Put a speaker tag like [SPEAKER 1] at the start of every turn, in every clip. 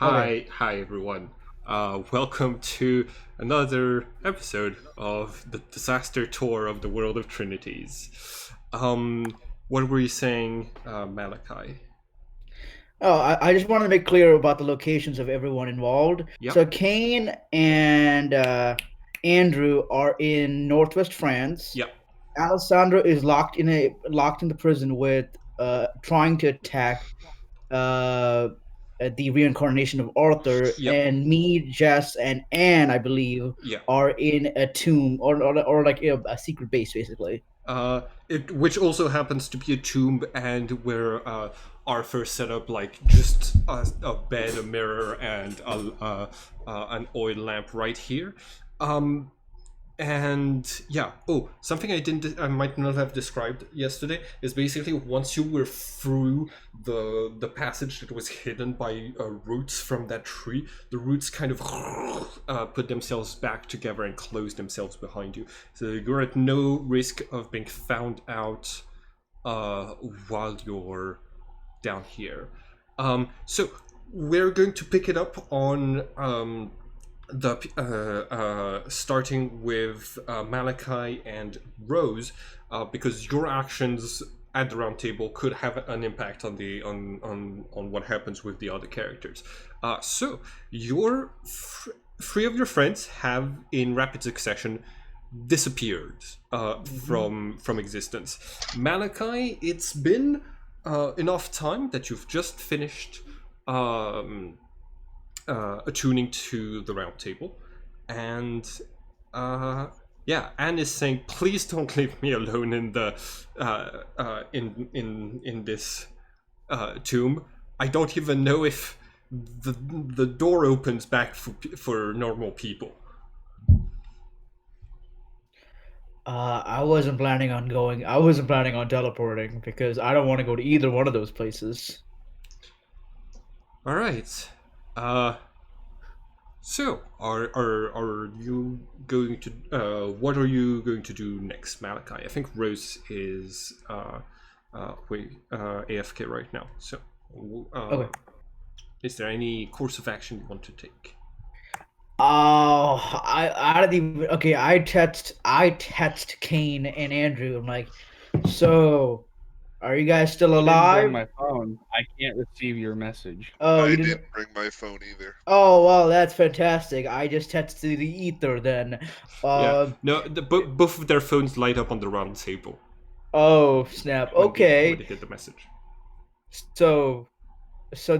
[SPEAKER 1] Okay.
[SPEAKER 2] Hi everyone. Welcome to another episode of the disaster tour of the world of Trinities. What were you saying, Malachi?
[SPEAKER 1] Oh, I just wanted to make clear about the locations of everyone involved.
[SPEAKER 2] Yep,
[SPEAKER 1] So Kane and Andrew are in Northwest France.
[SPEAKER 2] yep,
[SPEAKER 1] Alessandro is locked in the prison with trying to attack uh the reincarnation of Arthur,
[SPEAKER 2] yep,
[SPEAKER 1] and me, Jess, and Anne, I believe,
[SPEAKER 2] yep.
[SPEAKER 1] are in a tomb or like a secret base, basically.
[SPEAKER 2] Which also happens to be a tomb, and where Arthur set up like just a bed, a mirror, and an oil lamp right here. Um, And yeah, something I might not have described yesterday is basically once you were through the passage that was hidden by roots from that tree, the roots kind of put themselves back together and close themselves behind you, so you're at no risk of being found out uh, while you're down here. So we're going to pick it up on the starting with Malachi and Rose, because your actions at the round table could have an impact on the on what happens with the other characters. So your three of your friends have, in rapid succession, disappeared
[SPEAKER 1] Mhm.
[SPEAKER 2] from existence. Malachi, it's been enough time that you've just finished um, attuning to the round table, and uh, yeah, Anne is saying, "Please don't leave me alone in the in this tomb. I don't even know if the door opens back for normal people."
[SPEAKER 1] I wasn't planning on going. I wasn't planning on teleporting because I don't want to go to either one of those places.
[SPEAKER 2] All right. Uh, so, are you going to? What are you going to do next, Malachi? I think Rose is AFK right now. So,
[SPEAKER 1] Okay.
[SPEAKER 2] is there any course of action you want to take?
[SPEAKER 1] I don't even. Okay, I text Kane and Andrew. I'm like, so are you guys still
[SPEAKER 3] I didn't bring
[SPEAKER 1] alive?
[SPEAKER 3] my phone. I can't receive your message.
[SPEAKER 1] Oh,
[SPEAKER 4] I
[SPEAKER 1] you
[SPEAKER 4] didn't
[SPEAKER 1] didn't.
[SPEAKER 4] bring my phone either.
[SPEAKER 1] Oh, well, that's fantastic. I just texted the ether then.
[SPEAKER 2] Yeah,
[SPEAKER 1] Uh,
[SPEAKER 2] no, both of their phones light up on the round table
[SPEAKER 1] oh snap.
[SPEAKER 2] when
[SPEAKER 1] Okay,
[SPEAKER 2] they get the message.
[SPEAKER 1] so so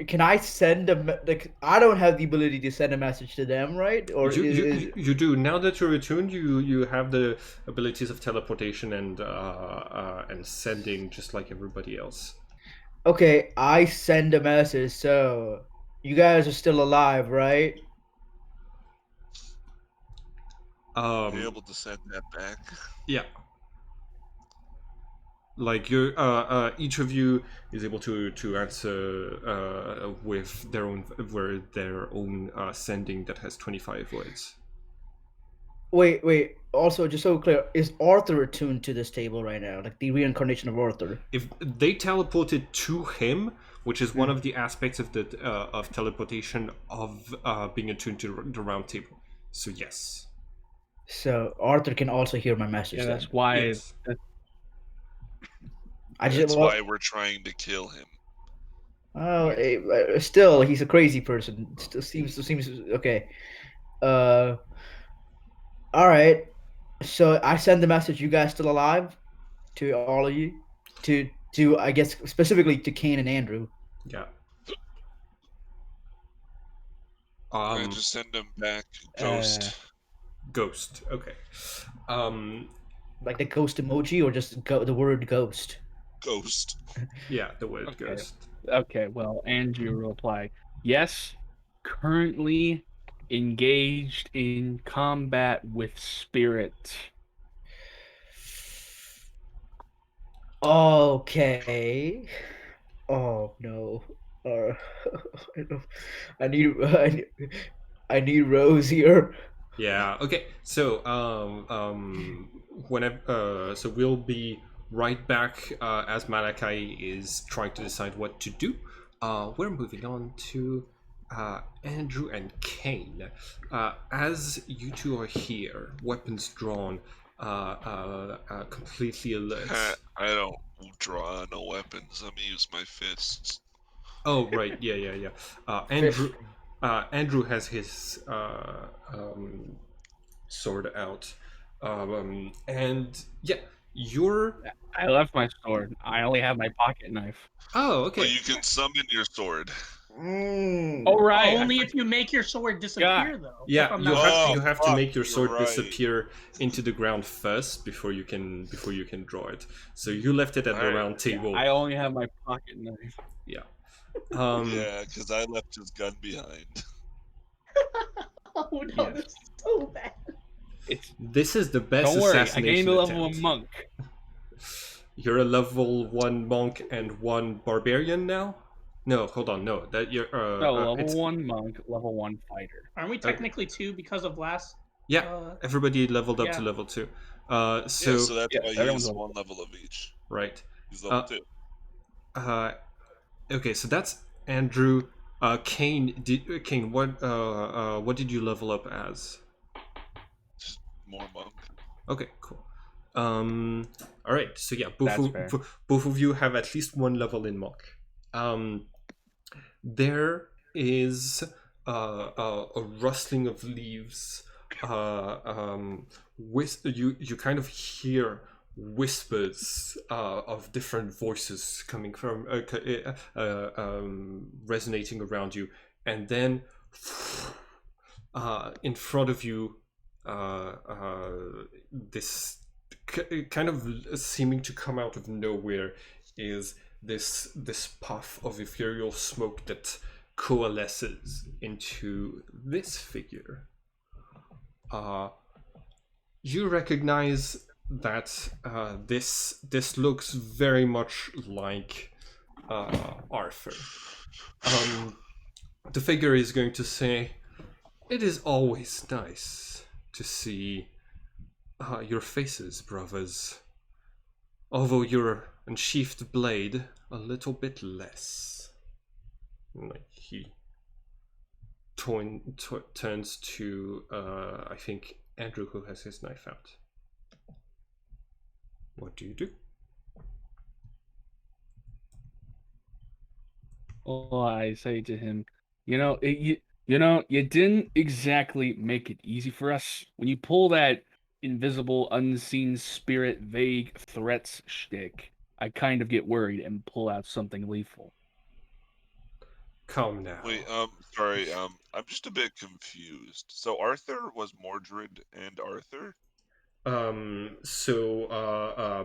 [SPEAKER 1] can I send like I don't have the ability to send a message to them, right? Or
[SPEAKER 2] You do, now that you're attuned. You have the abilities of teleportation and sending, just like everybody else.
[SPEAKER 1] okay, I send a message. So you guys are still alive, right?
[SPEAKER 4] Are you
[SPEAKER 2] Um,
[SPEAKER 4] able to send that back?
[SPEAKER 2] yeah, like you each of you is able to answer with their own sending that has 25 words.
[SPEAKER 1] Wait. Also, just so clear, is Arthur attuned to this table right now? Like the reincarnation of Arthur?
[SPEAKER 2] If they teleported to him, which is one
[SPEAKER 1] Hmm.
[SPEAKER 2] of the aspects of the of teleportation, of being attuned to the round table. So yes.
[SPEAKER 1] So Arthur can also hear my
[SPEAKER 3] Yeah,
[SPEAKER 1] message then.
[SPEAKER 3] that's why.
[SPEAKER 2] Yes.
[SPEAKER 1] I just
[SPEAKER 4] That's
[SPEAKER 1] well,
[SPEAKER 4] why we're trying to kill him.
[SPEAKER 1] well, still he's a crazy person. Still seems okay. Uh, all right. So I send the message. You guys still alive? To all of you, to I guess specifically to Kane and Andrew.
[SPEAKER 2] Yeah.
[SPEAKER 4] I
[SPEAKER 2] um
[SPEAKER 4] just send him back,
[SPEAKER 1] Uh,
[SPEAKER 4] ghost.
[SPEAKER 2] Ghost, okay. um
[SPEAKER 1] like the ghost emoji or just the word ghost.
[SPEAKER 4] Ghost.
[SPEAKER 2] yeah, the word
[SPEAKER 3] Okay.
[SPEAKER 2] ghost.
[SPEAKER 3] Okay. Well, Angie will reply. Yes. Currently engaged in combat with spirit.
[SPEAKER 1] Okay. Oh no. Uh, I don't- I need I need Rose here.
[SPEAKER 2] Yeah. Okay. So whenever so we'll be right back as Malachi is trying to decide what to do. we're moving on to Andrew and Kane. As you two are here, weapons drawn, completely alert.
[SPEAKER 4] I don't draw no weapons. I'm gonna use my fists.
[SPEAKER 2] Oh, right, yeah.
[SPEAKER 1] Fist.
[SPEAKER 2] Andrew has his sword out, and yeah, you're.
[SPEAKER 3] I left my sword. I only have my pocket knife.
[SPEAKER 2] Oh,
[SPEAKER 4] Well,
[SPEAKER 2] okay.
[SPEAKER 4] you can summon your sword.
[SPEAKER 1] Mm.
[SPEAKER 3] Oh right.
[SPEAKER 5] Only if you make your sword disappear, though. If
[SPEAKER 2] Yeah,
[SPEAKER 5] I'm not
[SPEAKER 4] Oh,
[SPEAKER 2] you have to
[SPEAKER 4] fuck,
[SPEAKER 2] make your
[SPEAKER 4] you're
[SPEAKER 2] sword
[SPEAKER 4] right.
[SPEAKER 2] disappear into the ground first before you can draw it. So you left it at the
[SPEAKER 4] Alright.
[SPEAKER 2] round table.
[SPEAKER 3] I only have my pocket knife.
[SPEAKER 2] Yeah.
[SPEAKER 4] Yeah, because I left his gun behind.
[SPEAKER 5] Oh no,
[SPEAKER 2] Yes.
[SPEAKER 5] this is so bad.
[SPEAKER 3] It's
[SPEAKER 2] This is the best
[SPEAKER 3] don't worry. I
[SPEAKER 2] assassination
[SPEAKER 3] gained a level
[SPEAKER 2] attempt.
[SPEAKER 3] of monk.
[SPEAKER 2] You're a level 1 monk and 1 barbarian now? No, hold on. No, that you're
[SPEAKER 3] No, level
[SPEAKER 2] it's
[SPEAKER 3] 1 monk, level 1 fighter.
[SPEAKER 5] Aren't we technically two because of last?
[SPEAKER 2] yeah, everybody leveled up to
[SPEAKER 5] yeah.
[SPEAKER 2] level 2.
[SPEAKER 4] Yeah, so that's
[SPEAKER 3] yes,
[SPEAKER 4] why
[SPEAKER 3] everyone's
[SPEAKER 4] he's
[SPEAKER 3] level
[SPEAKER 4] one level of each.
[SPEAKER 2] right.
[SPEAKER 4] He's level
[SPEAKER 2] Uh,
[SPEAKER 4] 2.
[SPEAKER 2] Okay, so that's Andrew. Kane, what did you level up as?
[SPEAKER 4] Just more monk.
[SPEAKER 2] Okay, cool. All right. So yeah,
[SPEAKER 3] That's fair.
[SPEAKER 2] both of you have at least 1 level in monk. There is a rustling of leaves. You kind of hear whispers of different voices coming from resonating around you, and then in front of you, this kind of seeming to come out of nowhere is this puff of ethereal smoke that coalesces into this figure. You recognize that this looks very much like Arthur. The figure is going to say, "It is always nice to see your faces, brothers. Although your unsheathed blade, a little bit less." Like he turns to, I think, Andrew, who has his knife out. What do you do?
[SPEAKER 3] Well, I say to him, you didn't exactly make it easy for us. When you pull that invisible, unseen spirit, vague threats shtick, I kind of get worried and pull out something lethal.
[SPEAKER 2] Come now.
[SPEAKER 4] Wait, sorry, I'm just a bit confused. So Arthur was Mordred and Arthur?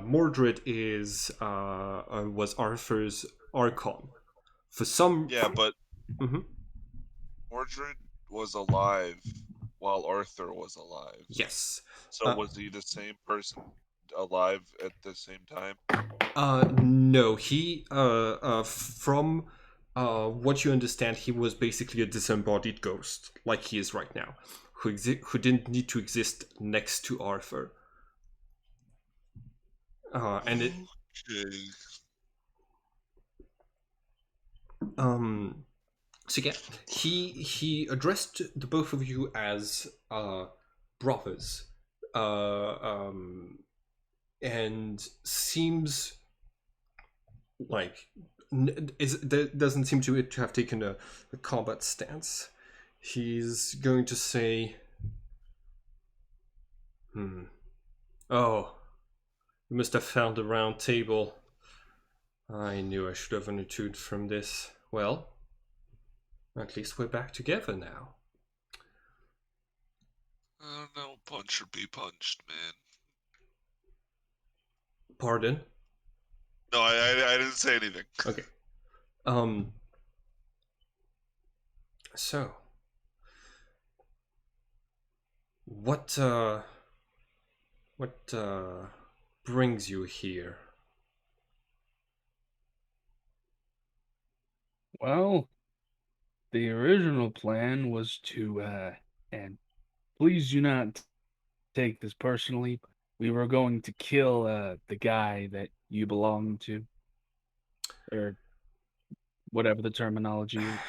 [SPEAKER 2] Mordred was Arthur's Archon. For some.
[SPEAKER 4] Yeah, but
[SPEAKER 2] Mhm.
[SPEAKER 4] Mordred was alive while Arthur was alive.
[SPEAKER 2] Yes.
[SPEAKER 4] So was he the same person alive at the same time?
[SPEAKER 2] No, he from what you understand, he was basically a disembodied ghost, like he is right now, who didn't need to exist next to Arthur. And it
[SPEAKER 4] Okay.
[SPEAKER 2] So yeah, he addressed the both of you as brothers, and seems like doesn't seem to have taken a combat stance. He's going to say, "Oh, you must have found a round table. I knew I should have understood from this. Well, at least we're back together now."
[SPEAKER 4] I don't know, punch or be punched, man.
[SPEAKER 2] Pardon?
[SPEAKER 4] No, I didn't say anything.
[SPEAKER 2] Okay. So, what brings you here?
[SPEAKER 3] Well, the original plan was to, and please do not take this personally. We were going to kill the guy that you belong to, or whatever the terminology is.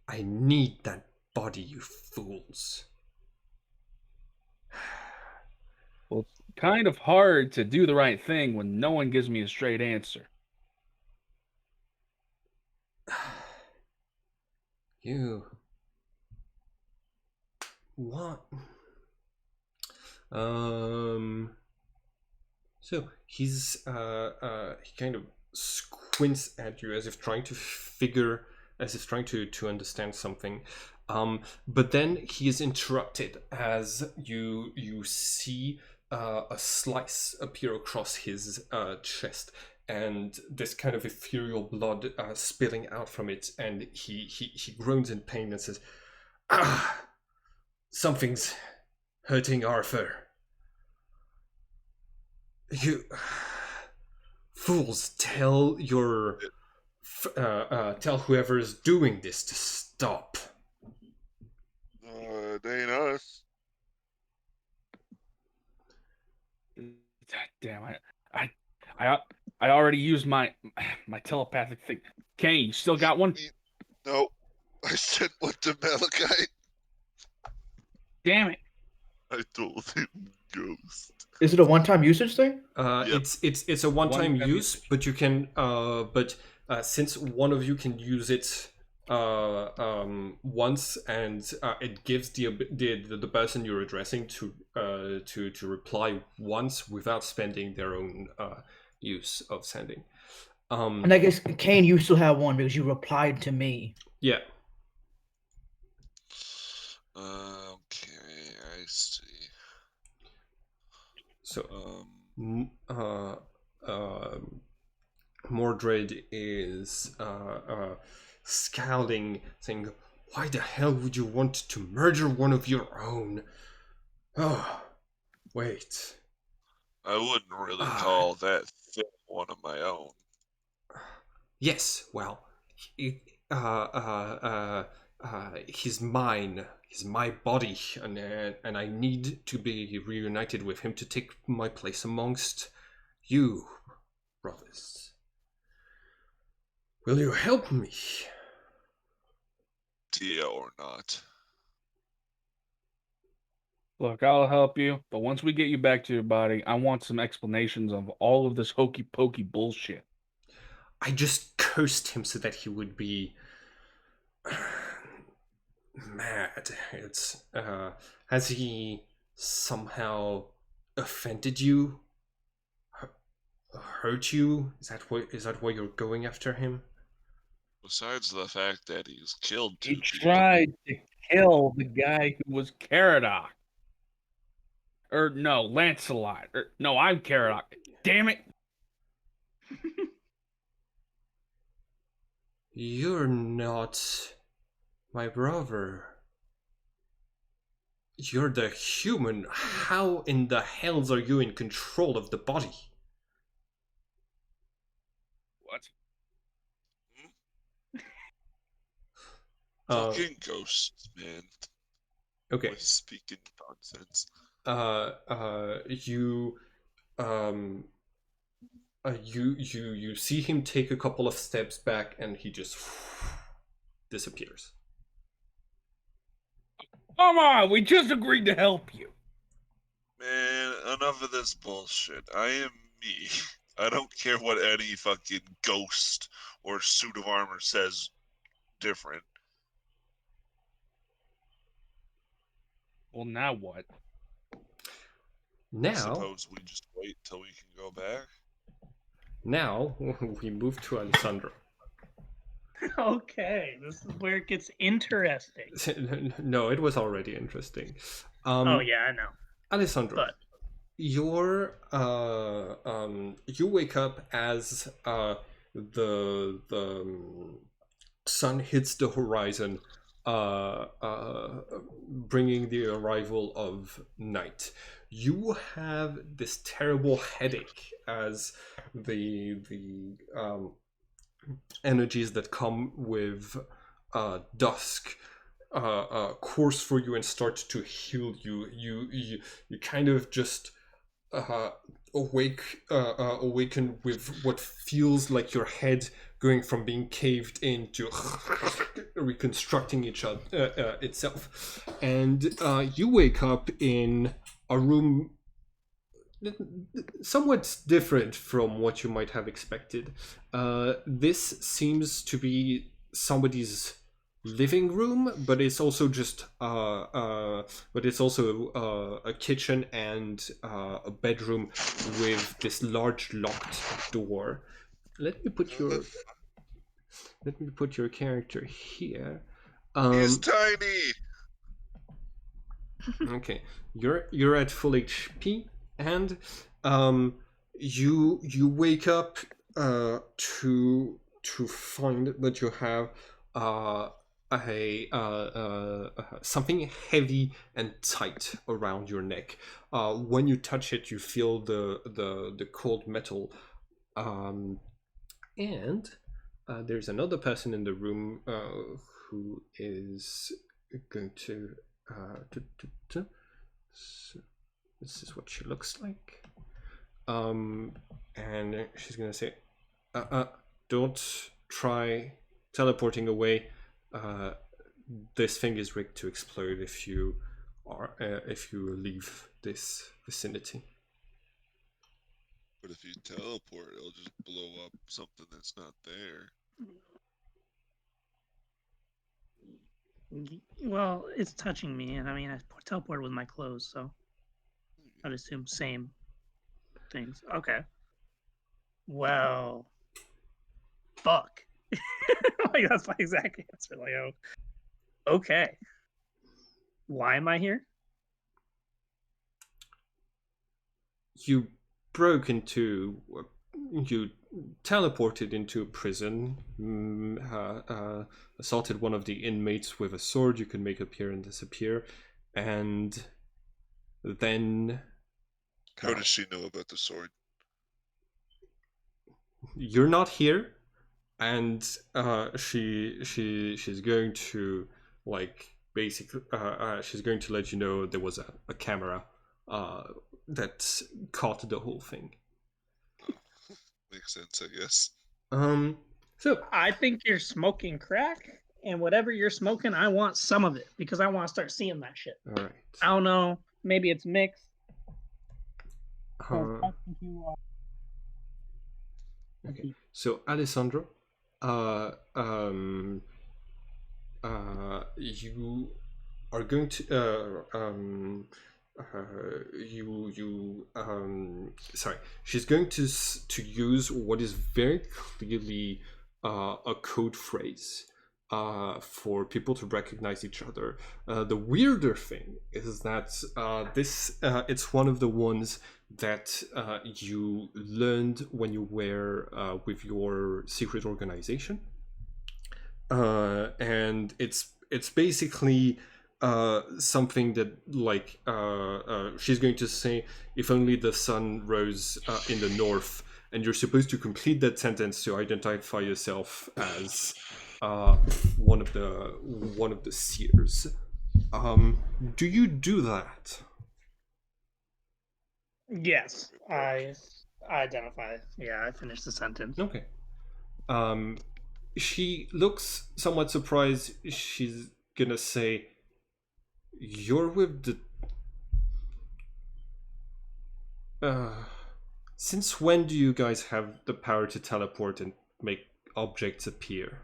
[SPEAKER 2] I need that body, you fools.
[SPEAKER 3] Well, it's kind of hard to do the right thing when no one gives me a straight answer.
[SPEAKER 2] You what? So he kind of squints at you as if trying to understand something. But then he is interrupted as you see a slice appear across his chest, and this kind of ethereal blood spilling out from it, and he groans in pain and says, "Ah, something's hurting Arthur. You fools, tell whoever's doing this to stop."
[SPEAKER 4] It ain't us.
[SPEAKER 3] Damn, I already used my telepathic thing. Kenny, you still got one?
[SPEAKER 4] No, I sent one to Malachite.
[SPEAKER 3] Damn it!
[SPEAKER 4] I told him ghost.
[SPEAKER 1] Is it a one-time usage thing?
[SPEAKER 4] Yep.
[SPEAKER 2] It's a one-time
[SPEAKER 3] One-time
[SPEAKER 2] use, but you can since one of you can use it once, and it gives the person you're addressing to reply once without spending their own use of sending.
[SPEAKER 1] And I guess Kane, you still have one because you replied to me.
[SPEAKER 2] Yeah.
[SPEAKER 4] Okay, I see.
[SPEAKER 2] So, Mordred is scowling, saying, "Why the hell would you want to murder one of your own?" Oh, wait.
[SPEAKER 4] I wouldn't really call that thing one of my own.
[SPEAKER 2] Yes, well, he's mine. He's my body, and I need to be reunited with him to take my place amongst you, brothers. Will you help me?
[SPEAKER 4] Dia or not.
[SPEAKER 3] Look, I'll help you, but once we get you back to your body, I want some explanations of all of this hokey pokey bullshit.
[SPEAKER 2] I just cursed him so that he would be mad. It's has he somehow offended you? Hurt you? Is that why you're going after him?
[SPEAKER 4] Besides the fact that he's killed two
[SPEAKER 3] He
[SPEAKER 4] people.
[SPEAKER 3] tried to kill the guy who was Caradoc. Or no, Lancelot. No, I'm Caradoc. Damn it!
[SPEAKER 2] You're not my brother. You're the human. How in the hells are you in control of the body?
[SPEAKER 3] What?
[SPEAKER 4] Fucking ghosts, man.
[SPEAKER 2] Okay.
[SPEAKER 4] Why speaking nonsense?
[SPEAKER 2] You see him take a couple of steps back, and he just disappears.
[SPEAKER 3] Come on, we just agreed to help you.
[SPEAKER 4] Man, enough of this bullshit. I am me. I don't care what any fucking ghost or suit of armor says different.
[SPEAKER 3] Well, now what?
[SPEAKER 2] Now,
[SPEAKER 4] Suppose we just wait till we can go back.
[SPEAKER 2] Now we move to Alessandro.
[SPEAKER 5] Okay, this is where it gets interesting.
[SPEAKER 2] No, it was already interesting.
[SPEAKER 5] Oh yeah, I know.
[SPEAKER 2] Alessandro,
[SPEAKER 5] But
[SPEAKER 2] you're you wake up as the sun hits the horizon, bringing the arrival of night. You have this terrible headache as the energies that come with dusk course for you and start to heal you. You kind of just awaken with what feels like your head going from being caved in to reconstructing itself. And you wake up in a room somewhat different from what you might have expected. This seems to be somebody's living room, but it's also just a kitchen and a bedroom with this large locked door. Let me put your character here.
[SPEAKER 4] He's tiny.
[SPEAKER 2] Okay, you're at full HP, and you wake up to find that you have something heavy and tight around your neck. When you touch it, you feel the cold metal, and there's another person in the room who is going to. So this is what she looks like. And she's gonna say, don't try teleporting away. This thing is rigged to explode if you leave this vicinity.
[SPEAKER 4] But if you teleport, it'll just blow up something that's not there.
[SPEAKER 5] Well, it's touching me, and I mean, I teleported with my clothes, so I'd assume same things. Okay. Well, fuck. Like that's my exact answer. Like, oh, okay. Why am I here?
[SPEAKER 2] You teleported into a prison, assaulted one of the inmates with a sword you could make appear and disappear, and then...
[SPEAKER 4] How does she know about the sword?
[SPEAKER 2] You're not here, and she's going to, like, basically, she's going to let you know there was a camera that caught the whole thing.
[SPEAKER 4] Makes sense, I guess.
[SPEAKER 2] So
[SPEAKER 5] I think you're smoking crack, and whatever you're smoking, I want some of it because I want to start seeing that shit.
[SPEAKER 2] all right.
[SPEAKER 5] I don't know. Maybe it's mixed.
[SPEAKER 2] Okay. So Alessandro, you are going to sorry, she's going to use what is very clearly a code phrase for people to recognize each other. The weirder thing is that it's one of the ones that you learned when you were with your secret organization, and it's basically something that, like, she's going to say, if only the sun rose in the north, and you're supposed to complete that sentence to identify yourself as one of the seers. Do you do that?
[SPEAKER 5] Yes, I identify. Yeah, I finished the sentence.
[SPEAKER 2] Okay. She looks somewhat surprised. She's gonna say, "You're with the... since when do you guys have the power to teleport and make objects appear?"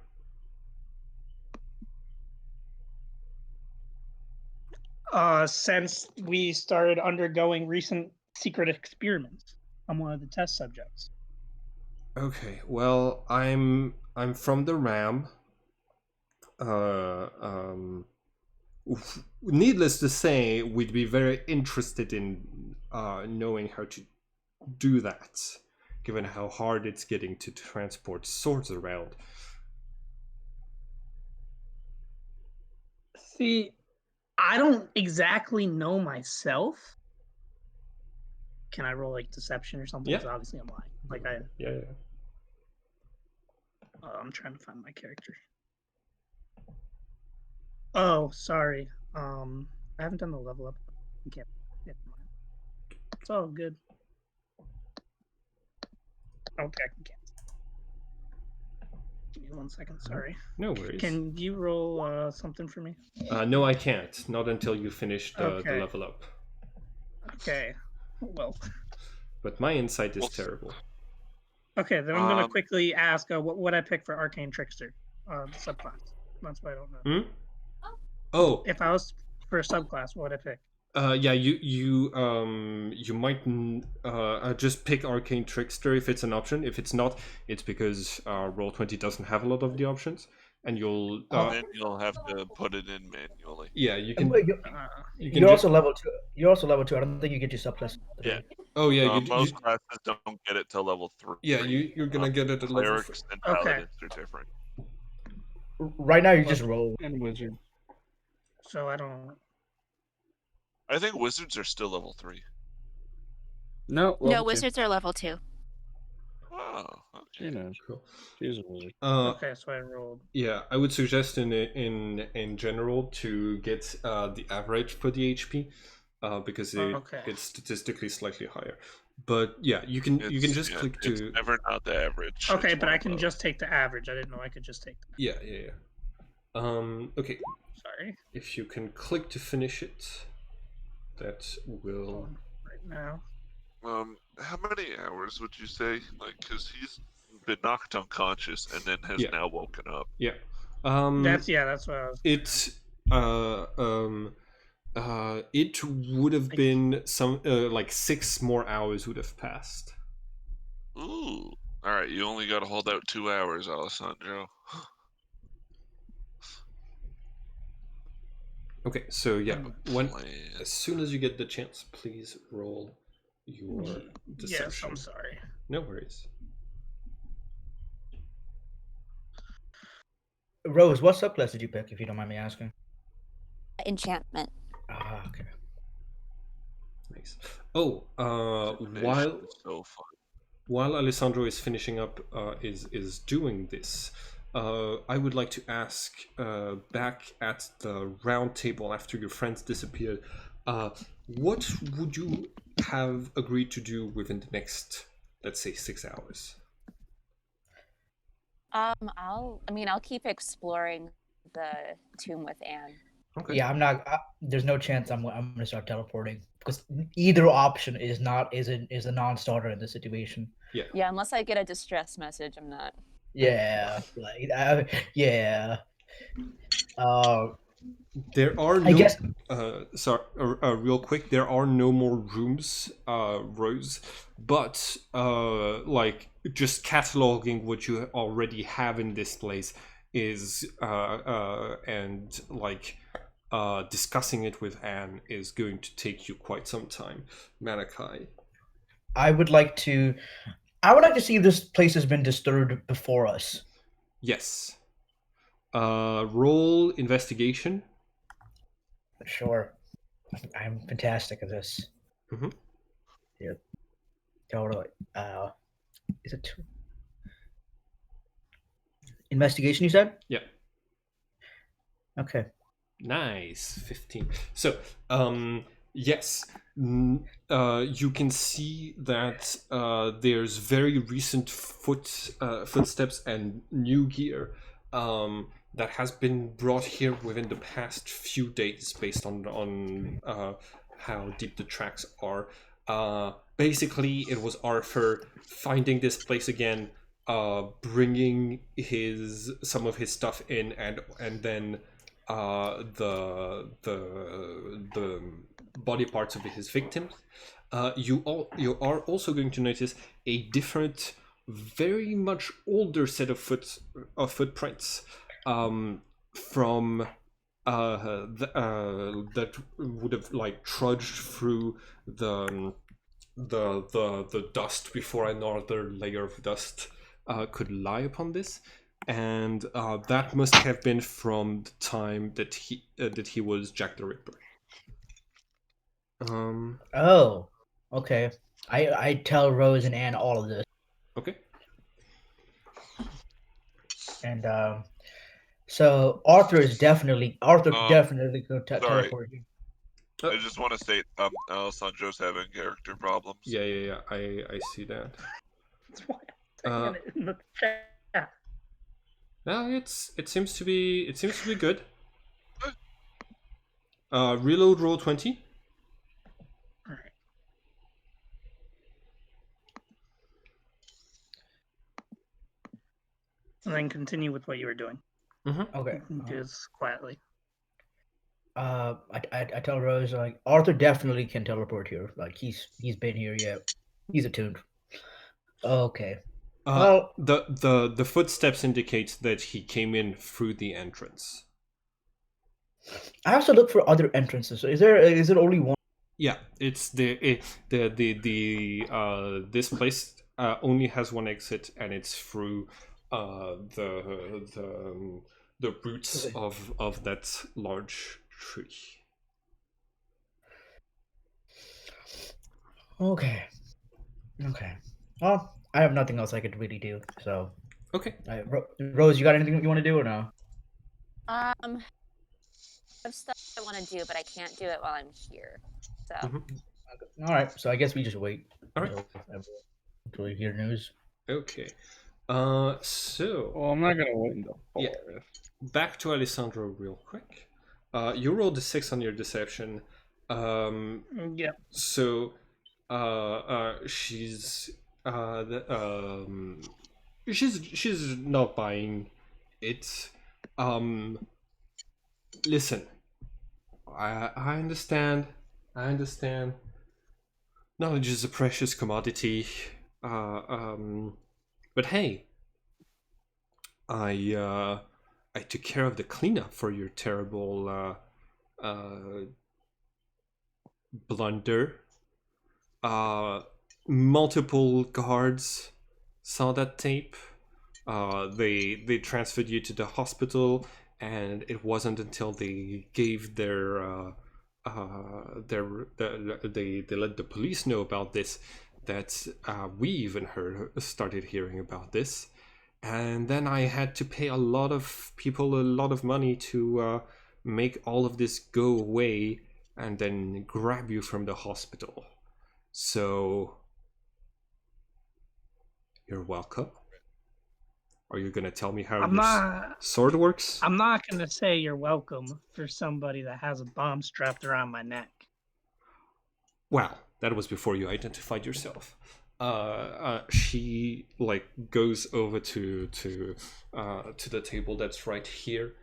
[SPEAKER 5] Since we started undergoing recent secret experiments. I'm one of the test subjects.
[SPEAKER 2] Okay, well, I'm from the RAM. Needless to say, we'd be very interested in knowing how to do that, given how hard it's getting to transport swords around.
[SPEAKER 5] See, I don't exactly know myself. Can I roll like deception or something?
[SPEAKER 2] Yeah.
[SPEAKER 5] Because obviously I'm lying. Like
[SPEAKER 2] Yeah.
[SPEAKER 5] I'm trying to find my character. Oh, sorry. I haven't done the level up. You can't. Yeah, it's all good. Okay, I can cancel. Give me 1 second. Sorry.
[SPEAKER 2] No worries.
[SPEAKER 5] Can you roll something for me?
[SPEAKER 2] No, I can't. Not until you finish the
[SPEAKER 5] Okay.
[SPEAKER 2] level up.
[SPEAKER 5] Okay. Well.
[SPEAKER 2] But my insight is
[SPEAKER 4] Well,
[SPEAKER 2] terrible.
[SPEAKER 5] Okay, then I'm gonna quickly ask what I pick for Arcane Trickster, the subclass. That's what I don't know.
[SPEAKER 2] Hmm? Oh,
[SPEAKER 5] If I was for a subclass, what would I pick?
[SPEAKER 2] yeah, you might just pick Arcane Trickster if it's an option. If it's not, it's because Roll20 doesn't have a lot of the options, and you'll
[SPEAKER 4] then you'll have to put it in manually.
[SPEAKER 2] yeah, you
[SPEAKER 1] And
[SPEAKER 2] can. You can
[SPEAKER 1] you're also level 2. You're also level 2. I don't think you get your subclass.
[SPEAKER 4] Yeah.
[SPEAKER 2] Oh yeah,
[SPEAKER 4] Most classes don't get it till level 3.
[SPEAKER 2] yeah, you're gonna get it at level 4.
[SPEAKER 4] Clerics and
[SPEAKER 5] Okay.
[SPEAKER 4] paladins are different.
[SPEAKER 1] Right now, you just roll.
[SPEAKER 3] And wizard.
[SPEAKER 5] So I don't.
[SPEAKER 4] I think wizards are still level 3.
[SPEAKER 3] No,
[SPEAKER 6] No,
[SPEAKER 3] level two.
[SPEAKER 6] wizards are level 2.
[SPEAKER 4] Oh,
[SPEAKER 3] She
[SPEAKER 4] okay.
[SPEAKER 3] knows.
[SPEAKER 2] Cool.
[SPEAKER 3] She's a wizard.
[SPEAKER 5] Okay, so I rolled.
[SPEAKER 2] Yeah, I would suggest in general to get the average for the HP, because
[SPEAKER 5] Okay.
[SPEAKER 2] it's statistically slightly higher. But yeah, you can just click
[SPEAKER 4] It's
[SPEAKER 2] to
[SPEAKER 4] never not the average.
[SPEAKER 5] Okay,
[SPEAKER 4] It's
[SPEAKER 5] but
[SPEAKER 4] one
[SPEAKER 5] I
[SPEAKER 4] of
[SPEAKER 5] can
[SPEAKER 4] those.
[SPEAKER 5] just take the average. I didn't know I could just take.
[SPEAKER 2] yeah. Okay,
[SPEAKER 5] Sorry.
[SPEAKER 2] if you can click to finish it, that will.
[SPEAKER 5] Right now.
[SPEAKER 4] How many hours would you say? Like, because he's been knocked unconscious and then has
[SPEAKER 2] Yeah.
[SPEAKER 4] now woken up.
[SPEAKER 2] Yeah.
[SPEAKER 5] That's what I was.
[SPEAKER 2] It would have been some like 6 more hours would have passed.
[SPEAKER 4] Ooh. All right, you only got to hold out 2 hours, Alessandro.
[SPEAKER 2] Okay, so yeah,
[SPEAKER 4] Plan.
[SPEAKER 2] as soon as you get the chance, please roll your
[SPEAKER 5] Yes,
[SPEAKER 2] deception.
[SPEAKER 5] I'm sorry.
[SPEAKER 2] No worries.
[SPEAKER 1] Rose, what subclass did you pick, if you don't mind me asking?
[SPEAKER 6] Enchantment.
[SPEAKER 1] Ah, okay.
[SPEAKER 2] Nice. Oh,
[SPEAKER 4] Divination is so fun.
[SPEAKER 2] while Alessandro is finishing up, is doing this, I would like to ask, back at the round table after your friends disappeared, what would you have agreed to do within the next, let's say, 6 hours?
[SPEAKER 6] I'll keep exploring the tomb with Anne.
[SPEAKER 2] Okay.
[SPEAKER 1] Yeah, I'm not. There's no chance I'm gonna start teleporting because either option is a non-starter in this situation.
[SPEAKER 6] Yeah, unless I get a distress message, I'm not.
[SPEAKER 1] Yeah, yeah.
[SPEAKER 2] There are no.
[SPEAKER 1] I guess.
[SPEAKER 2] Sorry, real quick. There are no more rooms, Rose. But like just cataloging what you already have in this place is, and like discussing it with Anne is going to take you quite some time. Malachi.
[SPEAKER 1] I would like to see if this place has been disturbed before us.
[SPEAKER 2] Yes. Roll investigation.
[SPEAKER 1] Sure. I'm fantastic at this.
[SPEAKER 2] Mhm.
[SPEAKER 1] Yeah. Totally. Is it 2? Investigation, you said?
[SPEAKER 2] Yeah.
[SPEAKER 1] Okay.
[SPEAKER 2] Nice, 15. So, yes, you can see that there's very recent footsteps and new gear that has been brought here within the past few days, based on how deep the tracks are. Basically, it was Arthur finding this place again, bringing some of his stuff in, and then the body parts of his victims. You are also going to notice a different, very much older set of footprints from that would have like trudged through the dust before another layer of dust could lie upon this. And that must have been from the time that he was Jack the Ripper.
[SPEAKER 1] Oh, okay. I tell Rose and Anne all of this,
[SPEAKER 2] Okay.
[SPEAKER 1] and so Arthur definitely going to
[SPEAKER 4] sorry.
[SPEAKER 1] teleport you.
[SPEAKER 4] I just want to state, Alessandro's having character problems.
[SPEAKER 2] Yeah. I see that.
[SPEAKER 5] That's why I'm taking it in the chat.
[SPEAKER 2] No, it seems to be good. Reload roll 20.
[SPEAKER 5] All right. And then continue with what you were doing.
[SPEAKER 1] Okay.
[SPEAKER 5] Do this quietly.
[SPEAKER 1] I tell Rose like Arthur definitely can teleport here. Like he's been here yet. He's attuned. Okay. Well,
[SPEAKER 2] The footsteps indicate that he came in through the entrance.
[SPEAKER 1] I also look for other entrances. So is there only one?
[SPEAKER 2] Yeah, it's this place only has one exit, and it's through the roots
[SPEAKER 1] Okay.
[SPEAKER 2] of that large tree.
[SPEAKER 1] Okay. Okay. Well, I have nothing else I could really do. So,
[SPEAKER 2] Okay.
[SPEAKER 1] Rose, you got anything you want to do or no?
[SPEAKER 6] I have stuff I want to do, but I can't do it while I'm here. So
[SPEAKER 2] Mhm.
[SPEAKER 1] All right. So I guess we just wait
[SPEAKER 2] All right.
[SPEAKER 1] until we hear news.
[SPEAKER 2] Okay. So
[SPEAKER 3] Well, I'm not gonna wait until
[SPEAKER 2] Yeah.
[SPEAKER 3] 4.
[SPEAKER 2] back to Alessandro real quick. You rolled a 6 on your deception.
[SPEAKER 5] Yep.
[SPEAKER 2] So she's she's not buying it. Listen, I understand. I understand. Knowledge is a precious commodity. But hey, I took care of the cleanup for your terrible blunder. Uh, Multiple guards saw that tape. They transferred you to the hospital, and it wasn't until they gave they let the police know about this that we even started hearing about this. And then I had to pay a lot of people a lot of money to make all of this go away and then grab you from the hospital. So you're welcome. Are you gonna tell me how
[SPEAKER 5] I'm
[SPEAKER 2] your
[SPEAKER 5] not.
[SPEAKER 2] sword works?
[SPEAKER 5] I'm not gonna say you're welcome for somebody that has a bomb strapped around my neck.
[SPEAKER 2] Well, that was before you identified yourself. She like goes over to the table that's right here.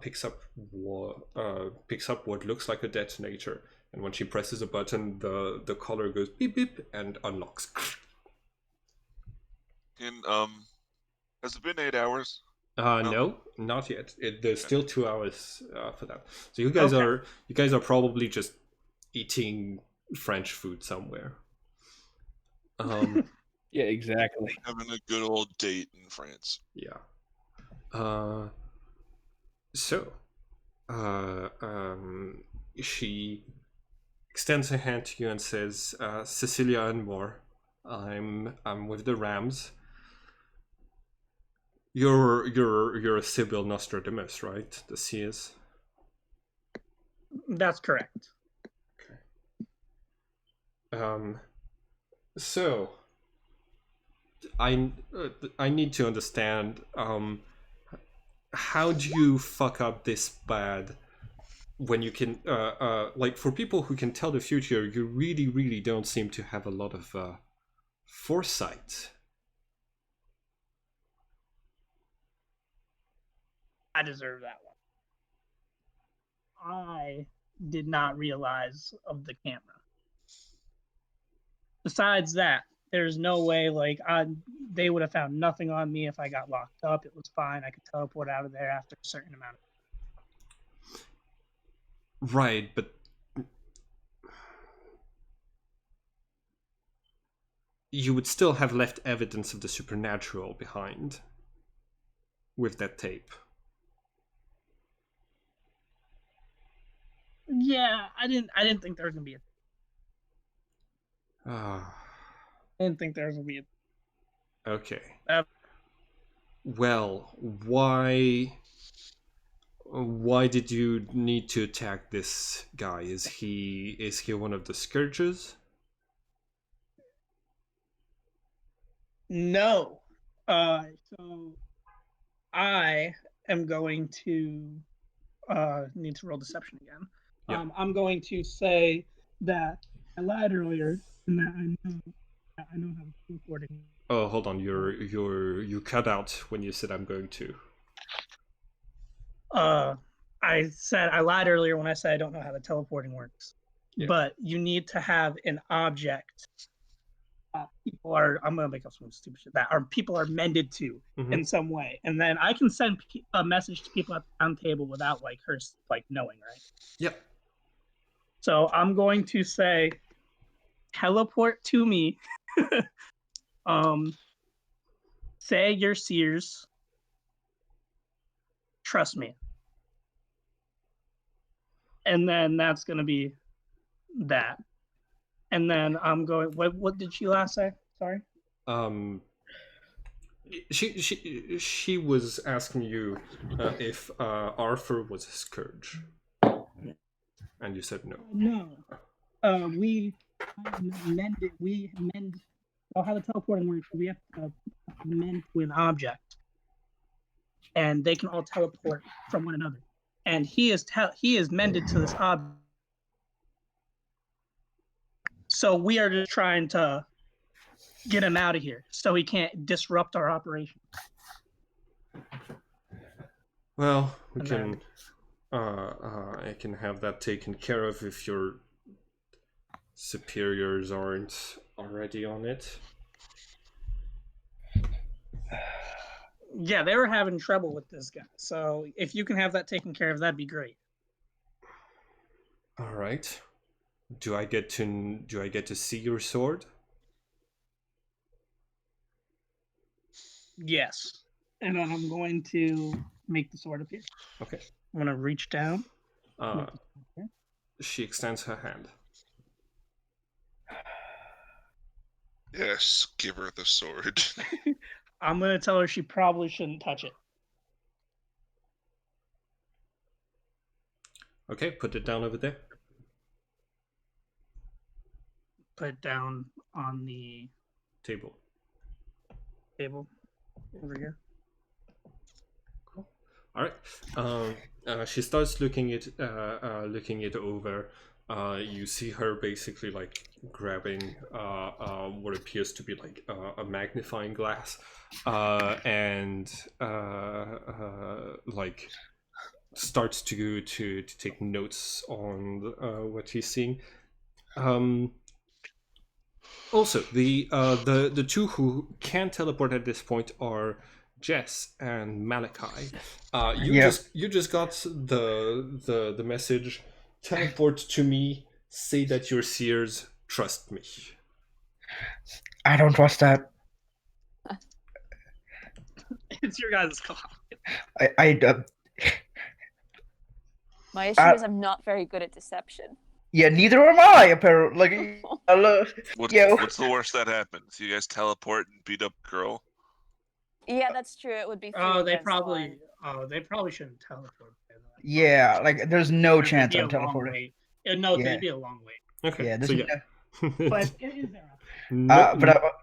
[SPEAKER 2] Picks up what looks like a detonator, and when she presses a button, the collar goes beep beep and unlocks.
[SPEAKER 4] And has it been 8 hours?
[SPEAKER 2] No, not yet. There's
[SPEAKER 4] Okay.
[SPEAKER 2] still 2 hours for that. So
[SPEAKER 5] Okay.
[SPEAKER 2] you guys are probably just eating French food somewhere.
[SPEAKER 3] Yeah, exactly.
[SPEAKER 4] Having a good old date in France.
[SPEAKER 2] Yeah. Uh, so, uh, um, she extends her hand to you and says, "Cecilia and more. I'm with the Rams. You're a Sibyl Nostradamus, right? The seers."
[SPEAKER 5] That's correct.
[SPEAKER 2] Um. So, I need to understand. How do you fuck up this bad when you can like for people who can tell the future, you really don't seem to have a lot of foresight.
[SPEAKER 5] I deserve that one. I did not realize of the camera. Besides that, there's no way they would have found nothing on me if I got locked up. It was fine. I could teleport out of there after a certain amount of
[SPEAKER 2] Right, but you would still have left evidence of the supernatural behind with that tape.
[SPEAKER 5] Yeah, I didn't think there was gonna be
[SPEAKER 2] Ah,
[SPEAKER 5] I didn't think there was gonna be
[SPEAKER 2] okay.
[SPEAKER 5] a
[SPEAKER 2] Well, why did you need to attack this guy? Is he one of the scourges?
[SPEAKER 5] no. So I am going to need to roll deception again.
[SPEAKER 2] Yeah.
[SPEAKER 5] I'm going to say that I lied earlier and that I know how to teleporting.
[SPEAKER 2] Oh, hold on. You cut out when you said I'm going to.
[SPEAKER 5] I said I lied earlier when I said I don't know how the teleporting works.
[SPEAKER 2] Yeah.
[SPEAKER 5] But you need to have an object. People are. I'm gonna make up some stupid shit that are people are mended to in some way, and then I can send a message to people at the round table without like her like knowing, right?
[SPEAKER 2] Yep.
[SPEAKER 5] So I'm going to say, teleport to me. Say your Sears. Trust me. And then that's gonna be that. And then I'm going. What did she last say? Sorry.
[SPEAKER 2] She was asking you if Arthur was a scourge, and you said no.
[SPEAKER 5] No. We mended. We mend. Oh, how the teleporting works? We have to mend to an object, and they can all teleport from one another. And he is mended to this object. So we are just trying to get him out of here, so he can't disrupt our operation.
[SPEAKER 2] Well, we can. I can have that taken care of if your superiors aren't already on it.
[SPEAKER 5] Yeah, they were having trouble with this guy. So if you can have that taken care of, that'd be great.
[SPEAKER 2] All right. Do I get to see your sword?
[SPEAKER 5] Yes. And then I'm going to make the sword appear.
[SPEAKER 2] Okay.
[SPEAKER 5] I'm going to reach down.
[SPEAKER 2] She extends her hand.
[SPEAKER 4] Yes, give her the sword.
[SPEAKER 5] I'm going to tell her she probably shouldn't touch it.
[SPEAKER 2] Okay, put it down over there.
[SPEAKER 5] Put it down on the
[SPEAKER 2] Table.
[SPEAKER 5] table over here.
[SPEAKER 2] Cool. All right. She starts looking it over. You see her basically like grabbing what appears to be like a magnifying glass, and like starts to take notes on what she's seeing. Also, the two who can teleport at this point are Jess and Malachi. You just got the message. Teleport to me. Say that you're Sears. Trust me.
[SPEAKER 1] I don't trust that.
[SPEAKER 5] It's your guys' call.
[SPEAKER 6] My issue is I'm not very good at deception.
[SPEAKER 1] Yeah, neither am I. Apparently,
[SPEAKER 4] What's the worst that happens? You guys teleport and beat up a girl?
[SPEAKER 6] Yeah, that's true. It would be.
[SPEAKER 5] They probably shouldn't teleport.
[SPEAKER 1] Yeah, like there's no chance I'm
[SPEAKER 5] It'd
[SPEAKER 1] teleporting.
[SPEAKER 5] be a long wait.
[SPEAKER 2] Okay.
[SPEAKER 1] Yeah,
[SPEAKER 2] So yeah.
[SPEAKER 5] But it is there.
[SPEAKER 1] But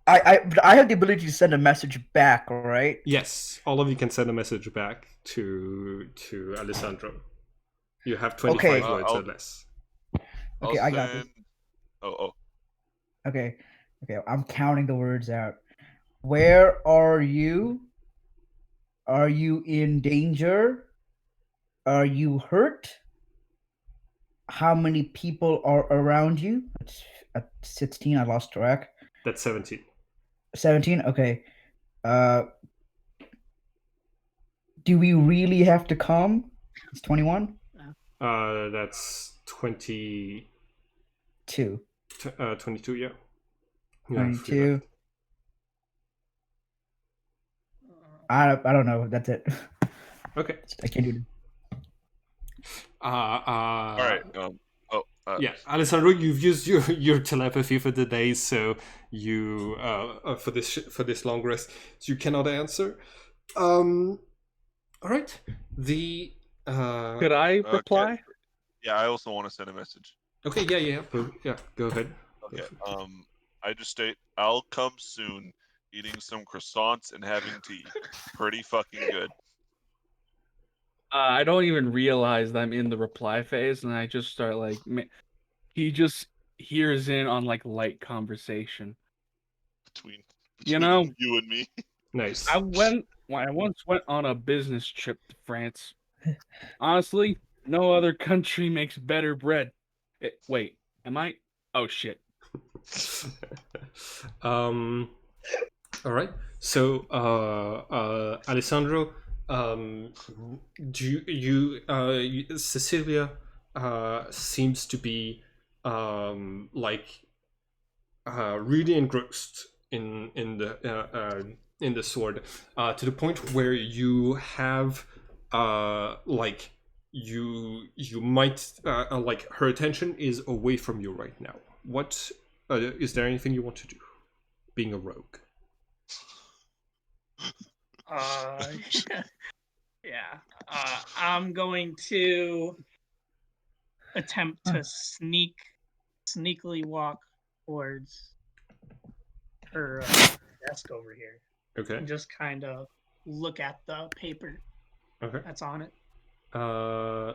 [SPEAKER 1] I have the ability to send a message back, right?
[SPEAKER 2] Yes, all of you can send a message back to Alessandro. You have 25 words or less.
[SPEAKER 1] Okay, I got this.
[SPEAKER 4] Oh.
[SPEAKER 1] Okay, I'm counting the words out. Where are you? Are you in danger? Are you hurt? How many people are around you? It's at 16. I lost track.
[SPEAKER 2] That's 17.
[SPEAKER 1] 17. Okay. Do we really have to come? It's 21.
[SPEAKER 2] That's 22. 22. Yeah.
[SPEAKER 1] 22. I don't know. That's it.
[SPEAKER 2] Okay.
[SPEAKER 1] I can't do it.
[SPEAKER 4] All right.
[SPEAKER 2] Yeah, Alessandro, you've used your telepathy for the day, so you for this long rest, so you cannot answer. All right.
[SPEAKER 3] Could I reply?
[SPEAKER 4] Yeah, I also want to send a message.
[SPEAKER 2] Okay. Yeah. Go ahead.
[SPEAKER 4] Okay. I just state I'll come soon. eating some croissants and having tea. Pretty fucking good.
[SPEAKER 3] I don't even realize that I'm in the reply phase, and I just start like, he just hears in on like light conversation.
[SPEAKER 4] Between
[SPEAKER 3] You know,
[SPEAKER 4] you and me.
[SPEAKER 2] Nice.
[SPEAKER 3] I once went on a business trip to France. Honestly, no other country makes better bread. Wait, am I? Oh shit.
[SPEAKER 2] All right. So, Alessandro, do Cecilia seems to be like really engrossed in the sword, to the point where you have like you might like her attention is away from you right now. What is there anything you want to do? Being a rogue.
[SPEAKER 5] Uh, yeah. I'm going to attempt to sneakily walk towards her desk over here
[SPEAKER 2] Okay.
[SPEAKER 5] and just kind of look at the paper
[SPEAKER 2] Okay.
[SPEAKER 5] that's on it.
[SPEAKER 2] All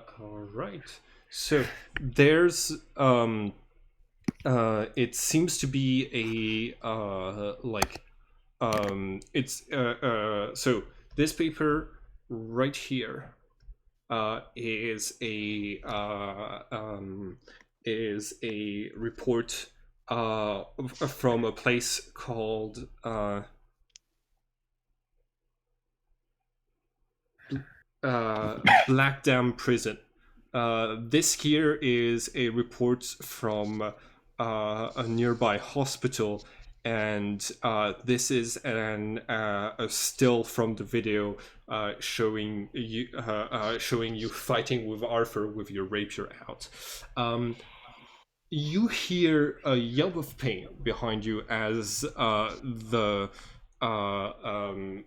[SPEAKER 2] right. So there's it seems to be a like it's so this paper right here is a report from a place called Black Dam Prison. This here is a report from a nearby hospital, and this is a still from the video showing you fighting with Arthur with your rapier out. You hear a yelp of pain behind you as the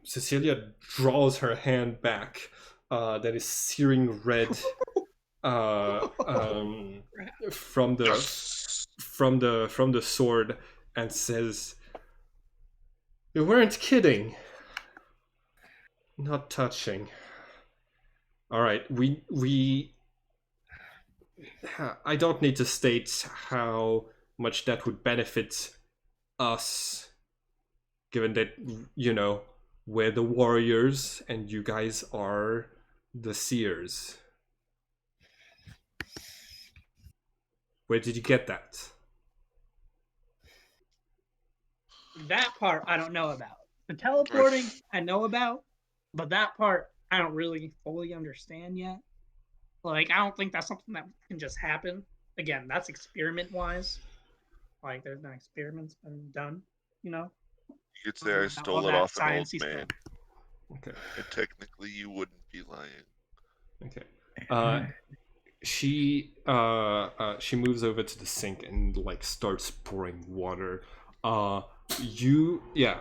[SPEAKER 2] Cecilia draws her hand back that is searing red from the from the sword, and says, "You weren't kidding. Not touching. All right, we I don't need to state how much that would benefit us, given that, you know, we're the warriors and you guys are the seers. Where did you get that?"
[SPEAKER 5] That part I don't know about. The teleporting I know about, but that part I don't really fully understand yet. Like, I don't think that's something that can just happen. Again, that's experiment wise. Like, there's no experiments been done, you know?
[SPEAKER 4] You could say I
[SPEAKER 5] All
[SPEAKER 4] stole it
[SPEAKER 5] that
[SPEAKER 4] off an old
[SPEAKER 5] sciencey
[SPEAKER 4] man,
[SPEAKER 5] stuff.
[SPEAKER 2] Okay.
[SPEAKER 4] and technically you wouldn't be lying.
[SPEAKER 2] Okay. She moves over to the sink and like starts pouring water. You yeah.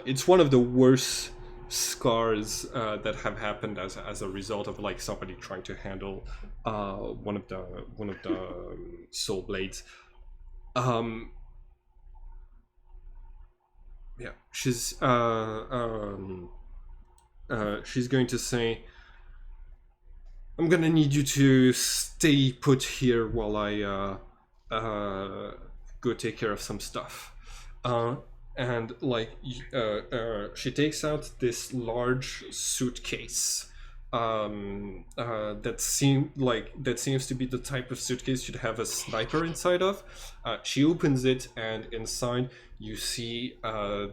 [SPEAKER 2] It's one of the worst scars that have happened as a result of like somebody trying to handle one of the soul blades. Um, yeah, she's going to say, "I'm gonna need you to stay put here while I go take care of some stuff." Uh, and like, she takes out this large suitcase. That seems to be the type of suitcase you'd have a sniper inside of. She opens it, and inside you see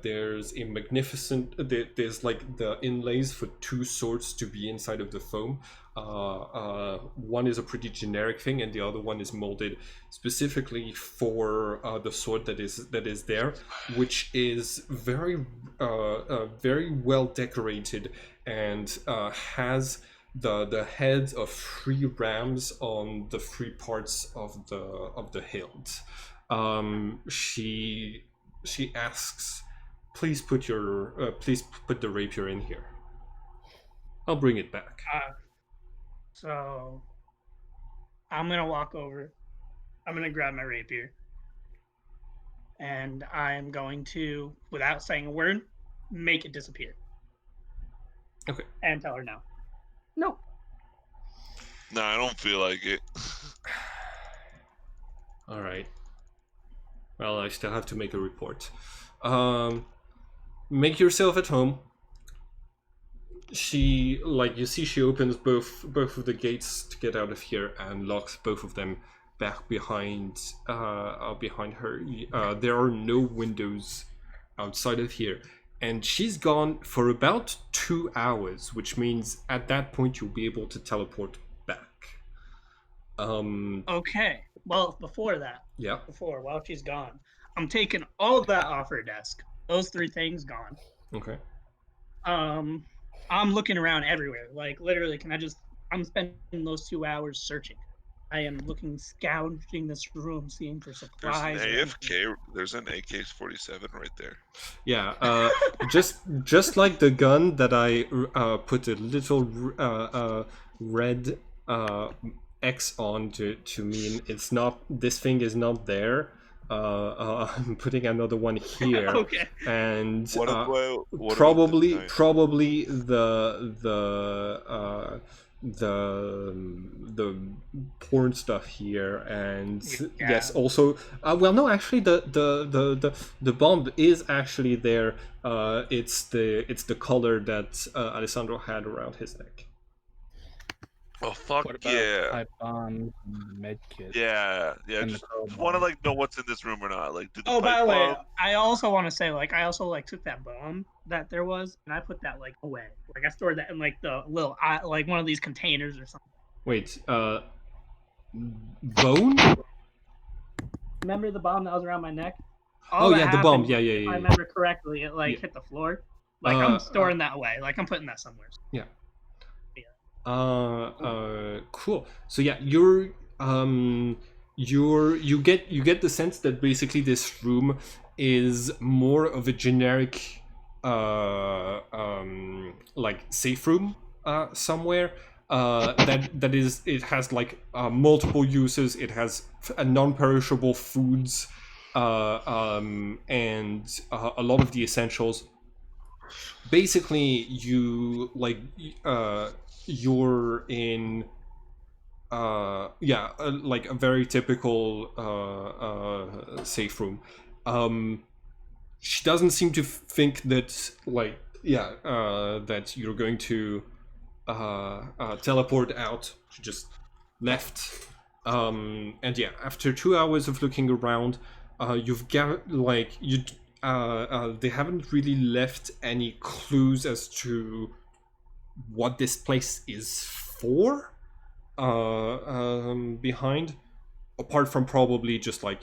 [SPEAKER 2] there's a magnificent. There's like the inlays for two swords to be inside of the foam. One is a pretty generic thing, and the other one is molded specifically for the sword that is there, which is very well decorated, and has the heads of three rams on the three parts of the hilt. She asks, please put the rapier in here. I'll bring it back."
[SPEAKER 5] So I'm gonna walk over. I'm gonna grab my rapier, and I'm going to, without saying a word, make it disappear.
[SPEAKER 2] Okay.
[SPEAKER 5] And tell her no. No.
[SPEAKER 4] No, I don't feel like it.
[SPEAKER 2] All right. Well, I still have to make a report. Make yourself at home. She, like, you see, she opens both of the gates to get out of here and locks both of them back behind her. There are no windows outside of here, and she's gone for about 2 hours, which means at that point you'll be able to teleport back.
[SPEAKER 5] Okay. Well, before that,
[SPEAKER 2] Yeah.
[SPEAKER 5] while she's gone, I'm taking all of that off her desk. Those 3 things gone.
[SPEAKER 2] Okay.
[SPEAKER 5] I'm looking around everywhere. Like literally, I'm spending those 2 hours searching. I am looking, scourging this room, seeing for
[SPEAKER 4] There's an
[SPEAKER 5] supplies.
[SPEAKER 4] AFK. There's an AK-47 right there.
[SPEAKER 2] Yeah. Just like the gun that I put a little red X on to mean it's not. This thing is not there. I'm putting another one here.
[SPEAKER 5] Okay.
[SPEAKER 2] And
[SPEAKER 4] What about
[SPEAKER 2] probably
[SPEAKER 4] the
[SPEAKER 2] probably the porn stuff here, and
[SPEAKER 5] Yeah.
[SPEAKER 2] yes, also well, no, actually the bomb is actually there. It's the collar that Alessandro had around his neck.
[SPEAKER 4] Oh fuck
[SPEAKER 3] What about
[SPEAKER 4] yeah!
[SPEAKER 3] pipe bombs, med kit?
[SPEAKER 4] Yeah.
[SPEAKER 3] And the
[SPEAKER 4] Just
[SPEAKER 3] crowbar.
[SPEAKER 4] want to like know what's in this room or not. Like, do the
[SPEAKER 5] Oh, by
[SPEAKER 4] pipe
[SPEAKER 5] the way,
[SPEAKER 4] bomb?
[SPEAKER 5] I also want to say, like, I also like took that bomb that there was, and I put that like away. Like, I stored that in like the little, like one of these containers or something.
[SPEAKER 2] Wait, bone?
[SPEAKER 5] Remember the bomb that was around my neck?
[SPEAKER 2] Oh,
[SPEAKER 5] that
[SPEAKER 2] yeah, the bomb.
[SPEAKER 5] happened,
[SPEAKER 2] Yeah.
[SPEAKER 5] If I remember correctly, it like
[SPEAKER 2] Yeah.
[SPEAKER 5] hit the floor. Like I'm storing that away. Like I'm putting that somewhere.
[SPEAKER 2] Yeah.
[SPEAKER 5] Yeah.
[SPEAKER 2] Cool. So yeah, you get the sense that basically this room is more of a generic like safe room somewhere. That is, it has like multiple uses. It has non-perishable foods and a lot of the essentials. Basically, you like you're in like a very typical safe room. She doesn't seem to think that that you're going to teleport out. She just left. And yeah, after 2 hours of looking around, you've got like they haven't really left any clues as to what this place is for behind, apart from probably just like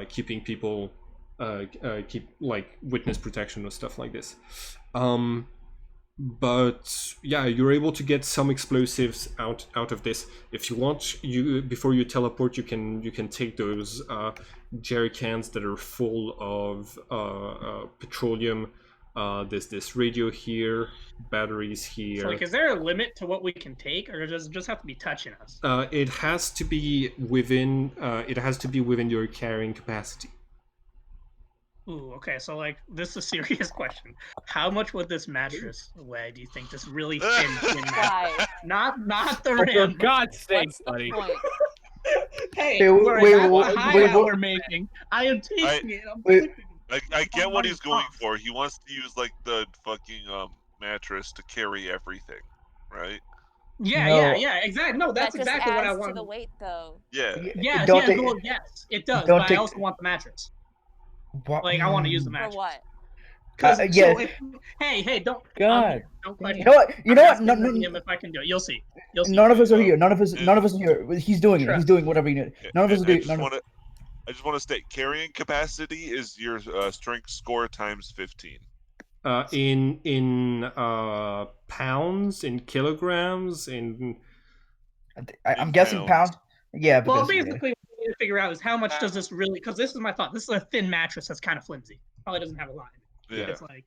[SPEAKER 2] keeping people keep like witness protection or stuff like this. But yeah, you're able to get some explosives out of this. If you want, you before you teleport, you can take those jerry cans that are full of petroleum. There's this radio here, batteries here.
[SPEAKER 5] So, like, is there a limit to what we can take, or does it just have to be touching us?
[SPEAKER 2] It has to be within. It has to be within your carrying capacity.
[SPEAKER 5] Ooh, okay. So, like, this is a serious question. How much would this mattress weigh? Do you think this really thin mattress?
[SPEAKER 6] Why?
[SPEAKER 5] Not the
[SPEAKER 3] For
[SPEAKER 5] rim.
[SPEAKER 3] God's sake,
[SPEAKER 6] What's the
[SPEAKER 3] buddy.
[SPEAKER 6] point?
[SPEAKER 5] Hey,
[SPEAKER 1] Wait,
[SPEAKER 5] we're
[SPEAKER 1] wait,
[SPEAKER 5] that's
[SPEAKER 1] wait,
[SPEAKER 5] the high
[SPEAKER 1] wait,
[SPEAKER 5] that
[SPEAKER 1] what-
[SPEAKER 5] we're making. I am taking it. I'm
[SPEAKER 1] wait.
[SPEAKER 5] flipping it.
[SPEAKER 4] I get what he's going
[SPEAKER 5] Off.
[SPEAKER 4] for. He wants to use like the fucking mattress to carry everything, right?
[SPEAKER 5] Yeah,
[SPEAKER 1] No.
[SPEAKER 5] exactly. No, that's
[SPEAKER 6] That just
[SPEAKER 5] exactly what I
[SPEAKER 6] adds
[SPEAKER 5] want.
[SPEAKER 6] to the weight, though.
[SPEAKER 4] Yeah.
[SPEAKER 5] Yes,
[SPEAKER 1] Don't
[SPEAKER 5] yes,
[SPEAKER 1] take-
[SPEAKER 5] well, yes, it does.
[SPEAKER 1] don't
[SPEAKER 5] But I
[SPEAKER 1] take-
[SPEAKER 5] also want the mattress.
[SPEAKER 1] What?
[SPEAKER 5] Like, I want to use the
[SPEAKER 6] For
[SPEAKER 5] mattress.
[SPEAKER 6] what?
[SPEAKER 5] Because
[SPEAKER 1] yeah.
[SPEAKER 5] hey, don't.
[SPEAKER 3] God.
[SPEAKER 5] Don't question.
[SPEAKER 1] You know what? You
[SPEAKER 5] I'm
[SPEAKER 1] know what?
[SPEAKER 5] asking
[SPEAKER 1] No,
[SPEAKER 5] him if I can do it. You'll see.
[SPEAKER 1] none of us are
[SPEAKER 4] Uh,
[SPEAKER 1] here. None of us are here. He's doing it. He's
[SPEAKER 5] Trust.
[SPEAKER 1] doing whatever he needs. None of us are
[SPEAKER 4] I
[SPEAKER 1] doing.
[SPEAKER 4] just want to state carrying capacity is your strength score times 15.
[SPEAKER 2] In pounds, in kilograms, in
[SPEAKER 1] I'm guessing pounds. Yeah,
[SPEAKER 5] Well,
[SPEAKER 1] because
[SPEAKER 5] basically, what we need to figure out is how much does this really? Because this is my thought. This is a thin mattress that's kind of flimsy. Probably doesn't have a lot in it.
[SPEAKER 4] Yeah.
[SPEAKER 5] It's like,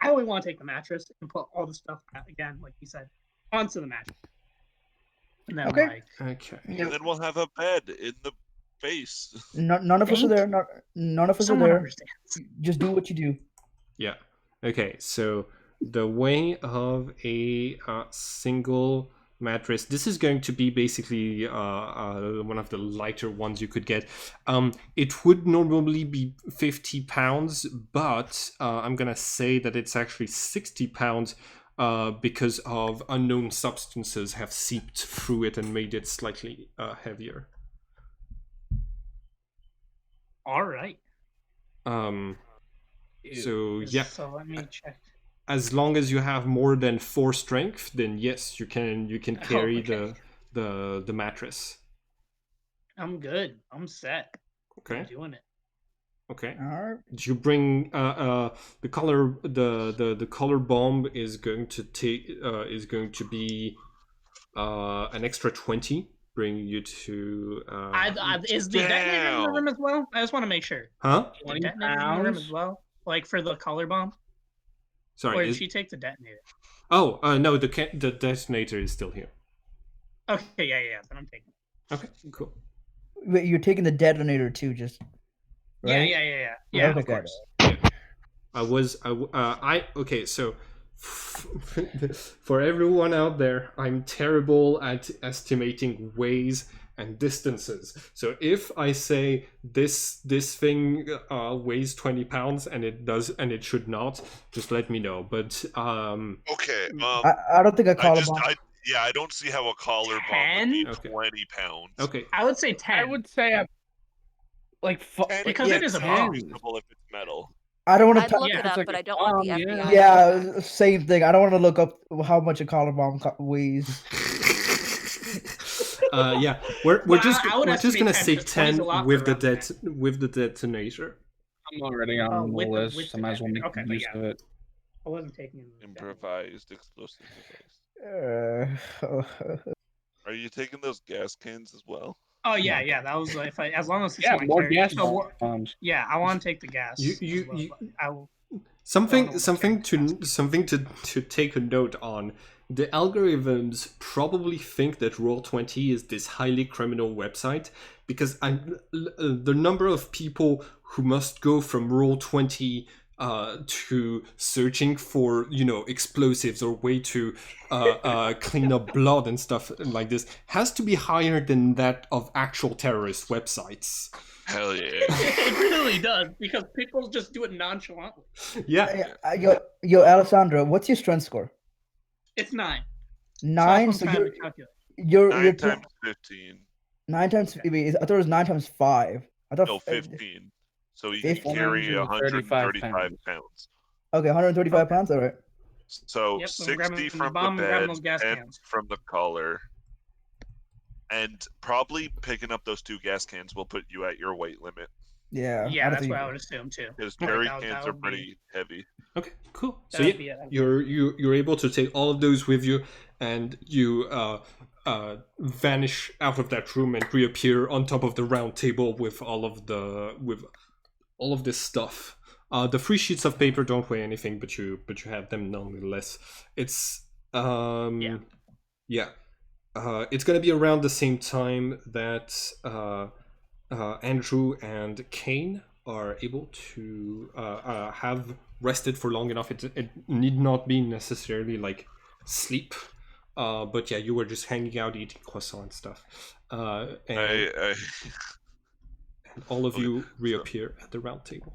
[SPEAKER 5] I only want to take the mattress and put all the stuff again, like you said, onto the mattress. And then
[SPEAKER 1] Okay.
[SPEAKER 5] like,
[SPEAKER 2] okay.
[SPEAKER 4] And then we'll have a bed in the face.
[SPEAKER 1] None of us are
[SPEAKER 5] Think?
[SPEAKER 1] there. None of us are
[SPEAKER 5] Someone
[SPEAKER 1] there.
[SPEAKER 5] understands.
[SPEAKER 1] Just do what you do.
[SPEAKER 2] Yeah. Okay. So the way of a single mattress. This is going to be basically one of the lighter ones you could get. It would normally be 50 pounds, but I'm gonna say that it's actually 60 pounds because of unknown substances have seeped through it and made it slightly heavier.
[SPEAKER 5] All right.
[SPEAKER 2] So yeah,
[SPEAKER 5] So let me check.
[SPEAKER 2] as long as you have more than 4 strength, then yes, you can carry
[SPEAKER 5] okay.
[SPEAKER 2] the mattress.
[SPEAKER 5] I'm good. I'm set. I'm
[SPEAKER 2] Okay.
[SPEAKER 5] doing it.
[SPEAKER 2] Okay.
[SPEAKER 1] All right.
[SPEAKER 2] Did you bring the color the color bomb is going to be an extra 20, bringing you to
[SPEAKER 5] Is the detonator in the room as well? I just want to make sure.
[SPEAKER 2] huh?
[SPEAKER 5] The
[SPEAKER 3] 20
[SPEAKER 5] detonator's in the room as
[SPEAKER 3] pounds?
[SPEAKER 5] well? Like for the color bomb? Or
[SPEAKER 2] Sorry.
[SPEAKER 5] did she take the detonator?
[SPEAKER 2] Oh, no, the detonator is still here.
[SPEAKER 5] Okay, yeah. Then I'm taking it.
[SPEAKER 2] Okay, cool.
[SPEAKER 1] Wait, you're taking the detonator too, just right?
[SPEAKER 5] Yeah. Yeah,
[SPEAKER 1] Okay,
[SPEAKER 5] of
[SPEAKER 1] got
[SPEAKER 5] course.
[SPEAKER 2] Okay, so for everyone out there, I'm terrible at estimating ways and distances. So if I say this thing weighs 20 pounds and it should not, just let me know. But
[SPEAKER 4] Okay.
[SPEAKER 1] I don't think a collar bomb.
[SPEAKER 4] I don't see how a collar bomb would be
[SPEAKER 5] 10?
[SPEAKER 2] Okay.
[SPEAKER 4] 20 pounds.
[SPEAKER 2] okay,
[SPEAKER 5] I would say 10.
[SPEAKER 3] I would say like
[SPEAKER 5] Because it is a
[SPEAKER 4] sounds
[SPEAKER 5] bomb.
[SPEAKER 4] reasonable if it's metal.
[SPEAKER 1] I don't want
[SPEAKER 6] I'd
[SPEAKER 1] to.
[SPEAKER 6] look
[SPEAKER 5] yeah,
[SPEAKER 6] it
[SPEAKER 3] it's
[SPEAKER 6] up,
[SPEAKER 3] like
[SPEAKER 6] but
[SPEAKER 3] a
[SPEAKER 6] I don't want the
[SPEAKER 3] bomb,
[SPEAKER 6] FBI.
[SPEAKER 3] yeah.
[SPEAKER 6] to check.
[SPEAKER 1] Same thing. I don't want to look up how much a collar bomb weighs.
[SPEAKER 2] yeah, we're
[SPEAKER 5] But
[SPEAKER 2] just
[SPEAKER 5] I would
[SPEAKER 2] we're just
[SPEAKER 5] estimate
[SPEAKER 2] gonna
[SPEAKER 5] 10,
[SPEAKER 2] say
[SPEAKER 5] 'cause 20 's
[SPEAKER 2] 10
[SPEAKER 5] a lot
[SPEAKER 2] with
[SPEAKER 5] for
[SPEAKER 2] the
[SPEAKER 5] around
[SPEAKER 2] with the detonator.
[SPEAKER 3] I'm already on the
[SPEAKER 5] with
[SPEAKER 3] list.
[SPEAKER 5] the
[SPEAKER 3] I might as well make
[SPEAKER 5] detonator. Okay,
[SPEAKER 3] use
[SPEAKER 5] but
[SPEAKER 3] of it.
[SPEAKER 5] I wasn't taking it.
[SPEAKER 4] Improvised explosive device.
[SPEAKER 1] Uh,
[SPEAKER 4] Are you taking those gas cans as well?
[SPEAKER 5] Oh yeah. That was if as long as it's
[SPEAKER 3] Yeah,
[SPEAKER 5] my
[SPEAKER 3] more
[SPEAKER 5] character.
[SPEAKER 3] gas
[SPEAKER 5] So
[SPEAKER 3] bombs.
[SPEAKER 5] yeah, I want to take the gas
[SPEAKER 2] You-
[SPEAKER 5] as well.
[SPEAKER 2] you-
[SPEAKER 5] But I will.
[SPEAKER 2] Something
[SPEAKER 5] what my
[SPEAKER 2] something
[SPEAKER 5] character
[SPEAKER 2] to take a note on. The algorithms probably think that Roll20 is this highly criminal website because the number of people who must go from Roll20 to searching for explosives or way to clean up blood and stuff like this has to be higher than that of actual terrorist websites.
[SPEAKER 4] Hell yeah.
[SPEAKER 5] It really does because people just do it nonchalantly.
[SPEAKER 2] Yeah.
[SPEAKER 1] yo, Alessandra, what's your strength score?
[SPEAKER 5] It's 9.
[SPEAKER 1] 9.
[SPEAKER 5] So
[SPEAKER 1] So
[SPEAKER 5] I'm trying to calculate.
[SPEAKER 1] you're
[SPEAKER 4] 9 times 15.
[SPEAKER 1] 9 times. Wait, I thought it was 9 times 5. I thought.
[SPEAKER 4] No, 15. So you can
[SPEAKER 1] 15?
[SPEAKER 4] carry 135
[SPEAKER 3] pounds.
[SPEAKER 4] pounds.
[SPEAKER 1] Okay, 135
[SPEAKER 5] Okay.
[SPEAKER 1] pounds. All right.
[SPEAKER 4] So
[SPEAKER 5] Yep, I'm
[SPEAKER 4] 60
[SPEAKER 5] grabbing the
[SPEAKER 4] from the
[SPEAKER 5] bomb and grabbing
[SPEAKER 4] bed,
[SPEAKER 5] those gas
[SPEAKER 4] 10
[SPEAKER 5] cans.
[SPEAKER 4] from the collar. And probably picking up those 2 gas cans will put you at your weight limit.
[SPEAKER 1] Yeah.
[SPEAKER 5] Yeah, that's what I would assume too.
[SPEAKER 4] Because
[SPEAKER 5] Right,
[SPEAKER 4] jerry
[SPEAKER 5] that
[SPEAKER 4] cans are
[SPEAKER 5] would be-
[SPEAKER 4] pretty heavy.
[SPEAKER 2] Okay, cool. So
[SPEAKER 5] That would
[SPEAKER 2] yeah,
[SPEAKER 5] be it.
[SPEAKER 2] you're able to take all of those with you, and you vanish out of that room and reappear on top of the round table with all of this stuff. The 3 sheets of paper don't weigh anything, but you have them nonetheless. It's yeah. It's gonna be around the same time that Andrew and Kane are able to have rested for long enough. It need not be necessarily like sleep, but yeah, you were just hanging out, eating croissant and stuff, and all of you reappear at the round table.